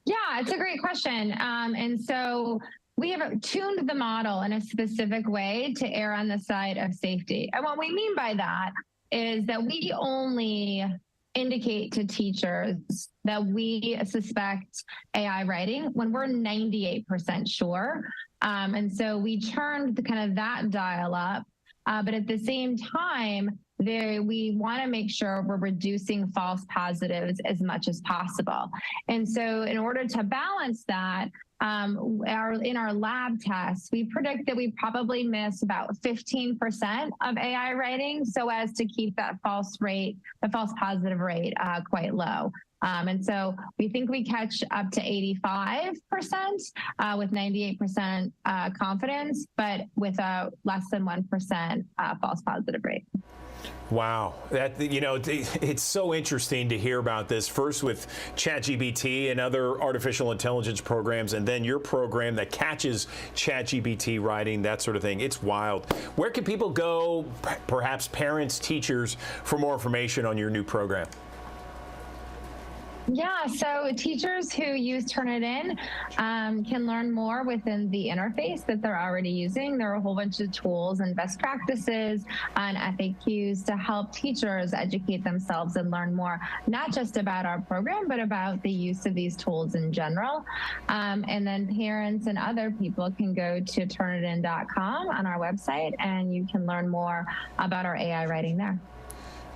Yeah, it's a great question. And so we have tuned the model in a specific way to err on the side of safety. And what we mean by that is that we only indicate to teachers that we suspect AI writing when we're 98% sure. And so we turned that dial up. But at the same time, we want to make sure we're reducing false positives as much as possible. And so in order to balance that, in our lab tests, we predict that we probably miss about 15% of AI writing so as to keep that false positive rate quite low. And so we think we catch up to 85% with 98% confidence, but with a less than 1% false positive rate. Wow, it's so interesting to hear about this. First with ChatGPT and other artificial intelligence programs, and then your program that catches ChatGPT writing, that sort of thing. It's wild. Where can people go, perhaps parents, teachers, for more information on your new program? Yeah, so teachers who use Turnitin can learn more within the interface that they're already using. There are a whole bunch of tools and best practices and FAQs to help teachers educate themselves and learn more, not just about our program, but about the use of these tools in general. And then parents and other people can go to Turnitin.com on our website, and you can learn more about our AI writing there.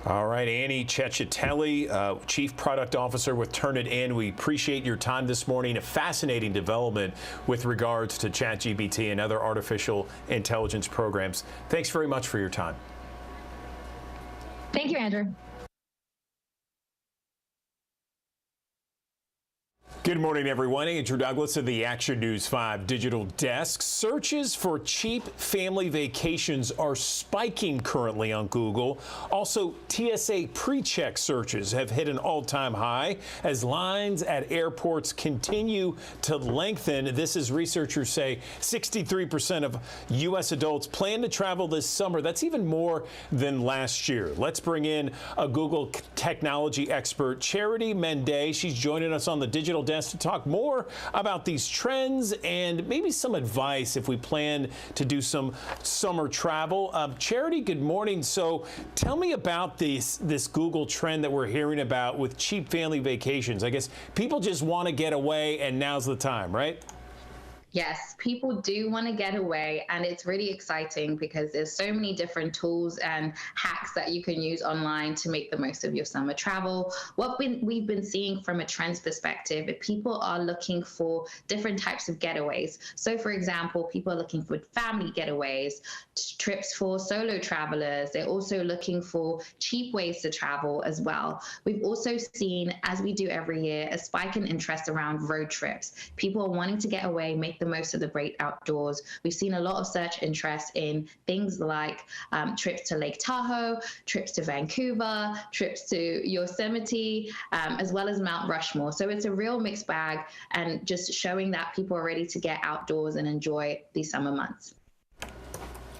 All right, Annie Cecchitelli, Chief Product Officer with Turnitin. We appreciate your time this morning. A fascinating development with regards to ChatGPT and other artificial intelligence programs. Thanks very much for your time. Thank you, Andrew. Good morning, everyone. Andrew Douglas of the Action News 5 Digital Desk. Searches for cheap family vacations are spiking currently on Google. Also, TSA pre-check searches have hit an all-time high as lines at airports continue to lengthen. This is researchers say 63% of U.S. adults plan to travel this summer. That's even more than last year. Let's bring in a Google technology expert, Charity Mende. She's joining us on the Digital Desk to talk more about these trends and maybe some advice if we plan to do some summer travel. Charity, good morning. So tell me about this Google trend that we're hearing about with cheap family vacations. I guess people just want to get away, and now's the time, right? Yes, people do want to get away, and it's really exciting because there's so many different tools and hacks that you can use online to make the most of your summer travel. What we've been seeing from a trends perspective, people are looking for different types of getaways. So for example, people are looking for family getaways, trips for solo travelers. They're also looking for cheap ways to travel as well. We've also seen, as we do every year, a spike in interest around road trips. People are wanting to get away, make the most of the great outdoors. We've seen a lot of search interest in things like trips to Lake Tahoe, trips to Vancouver, trips to Yosemite, as well as Mount Rushmore. So it's a real mixed bag, and just showing that people are ready to get outdoors and enjoy these summer months.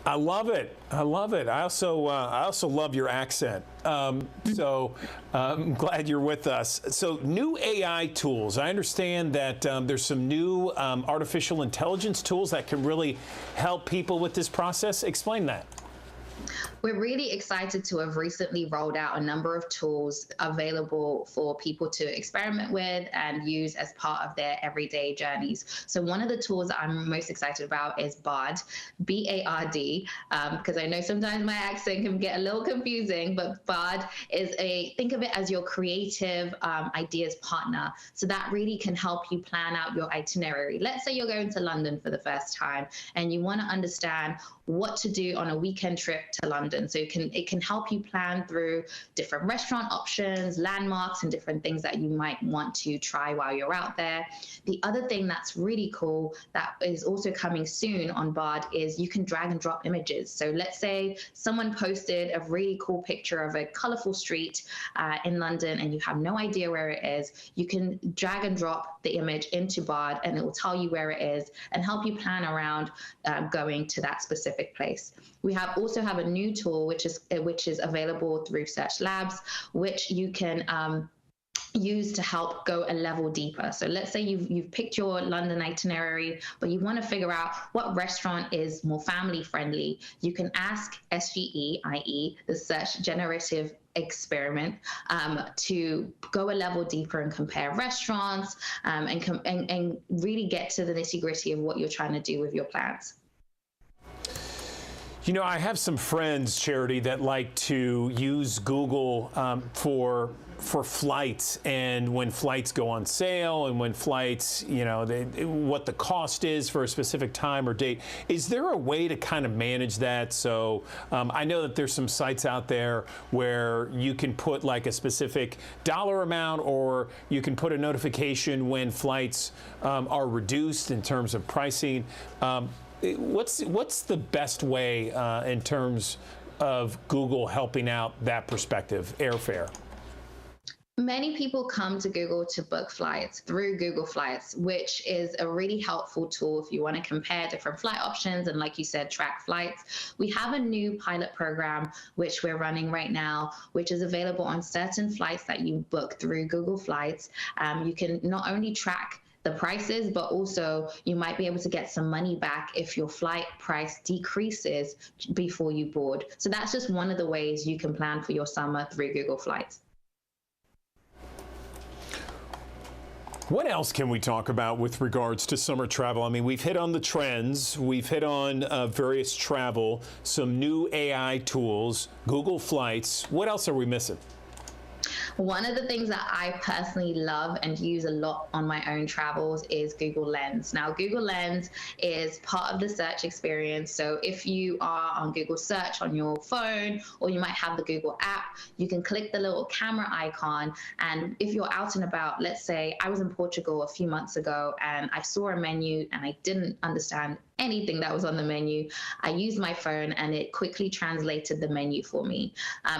I love it. I love it. I also love your accent. So I'm glad you're with us. So new AI tools. I understand that there's some new artificial intelligence tools that can really help people with this process. Explain that. We're really excited to have recently rolled out a number of tools available for people to experiment with and use as part of their everyday journeys. So one of the tools that I'm most excited about is Bard, B-A-R-D, because I know sometimes my accent can get a little confusing, but Bard is think of it as your creative ideas partner. So that really can help you plan out your itinerary. Let's say you're going to London for the first time and you want to understand what to do on a weekend trip to London. So it can help you plan through different restaurant options, landmarks, and different things that you might want to try while you're out there. The other thing that's really cool that is also coming soon on Bard is you can drag and drop images. So let's say someone posted a really cool picture of a colorful street in London and you have no idea where it is. You can drag and drop the image into Bard and it will tell you where it is and help you plan around going to that specific place. We also have a new tool which is available through Search Labs, which you can use to help go a level deeper. So let's say you've picked your London itinerary, but you want to figure out what restaurant is more family friendly. You can ask SGE, i.e. the Search Generative Experiment, to go a level deeper and compare restaurants and really get to the nitty-gritty of what you're trying to do with your plans. You know, I have some friends, Charity, that like to use Google for for flights, and when flights go on sale, and when flights, what the cost is for a specific time or date. Is there a way to kind of manage that? So I know that there's some sites out there where you can put like a specific dollar amount, or you can put a notification when flights are reduced in terms of pricing. What's the best way in terms of Google helping out that perspective, airfare? Many people come to Google to book flights through Google Flights, which is a really helpful tool if you want to compare different flight options and, like you said, track flights. We have a new pilot program which we're running right now, which is available on certain flights that you book through Google Flights. You can not only track the prices, but also you might be able to get some money back if your flight price decreases before you board. So that's just one of the ways you can plan for your summer through Google Flights. What else can we talk about with regards to summer travel? I mean, we've hit on the trends, we've hit on various travel, some new AI tools, Google Flights. What else are we missing? One of the things that I personally love and use a lot on my own travels is Google Lens. Now, Google Lens is part of the search experience. So if you are on Google Search on your phone, or you might have the Google app, you can click the little camera icon. And if you're out and about, let's say I was in Portugal a few months ago and I saw a menu and I didn't understand anything that was on the menu, I used my phone and it quickly translated the menu for me.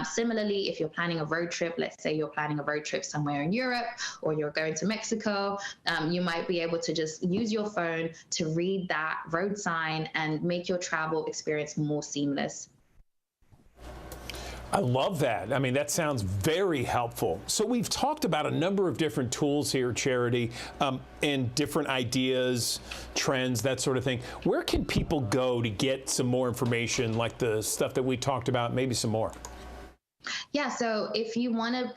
Similarly, if you're planning a road trip, let's say you're planning a road trip somewhere in Europe, or you're going to Mexico, you might be able to just use your phone to read that road sign and make your travel experience more seamless. I love that. I mean, that sounds very helpful. So we've talked about a number of different tools here, Charity, and different ideas, trends, that sort of thing. Where can people go to get some more information, like the stuff that we talked about, maybe some more? Yeah, so if you want to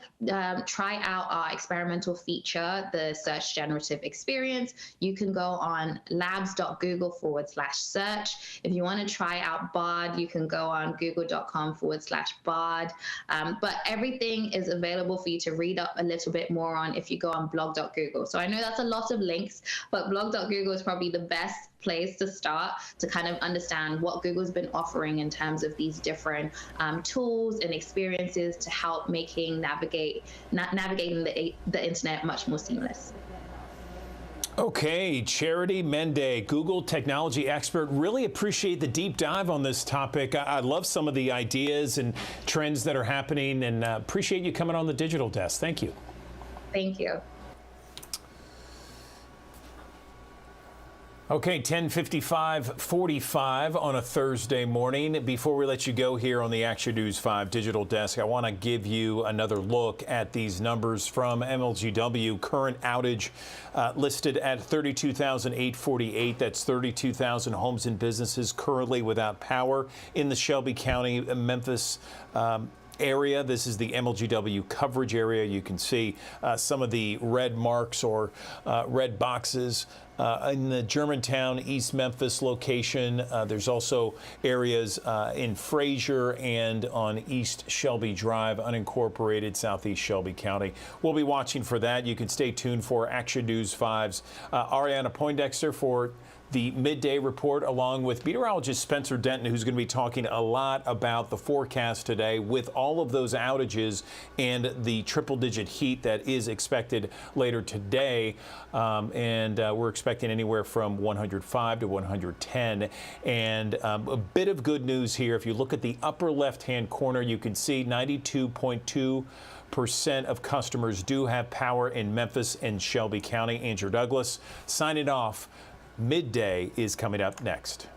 try out our experimental feature, the Search Generative Experience, you can go on labs.google/search. If you want to try out Bard, you can go on google.com/Bard. But everything is available for you to read up a little bit more on if you go on blog.google. So I know that's a lot of links, but blog.google is probably the best place to start to kind of understand what Google's been offering in terms of these different tools and experiences to help making navigating the internet much more seamless. Okay, Charity Mende, Google technology expert. Really appreciate the deep dive on this topic. I love some of the ideas and trends that are happening, and appreciate you coming on the Digital Desk. Thank you. Thank you. Okay, 10:55:45 on a Thursday morning. Before we let you go here on the Action News 5 Digital Desk, I want to give you another look at these numbers from MLGW. Current outage listed at 32,848. That's 32,000 homes and businesses currently without power in the Shelby County, Memphis area. This is the MLGW coverage area. You can see some of the red marks or red boxes in the Germantown, East Memphis location. There's also areas in Fraser and on East Shelby Drive, unincorporated Southeast Shelby County. We'll be watching for that. You can stay tuned for Action News 5's Ariana Poindexter for the midday report, along with meteorologist Spencer Denton, who's going to be talking a lot about the forecast today with all of those outages and the triple-digit heat that is expected later today. We're expecting anywhere from 105 to 110. And a bit of good news here. If you look at the upper left-hand corner, you can see 92.2% of customers do have power in Memphis and Shelby County. Andrew Douglas signing off. Midday is coming up next.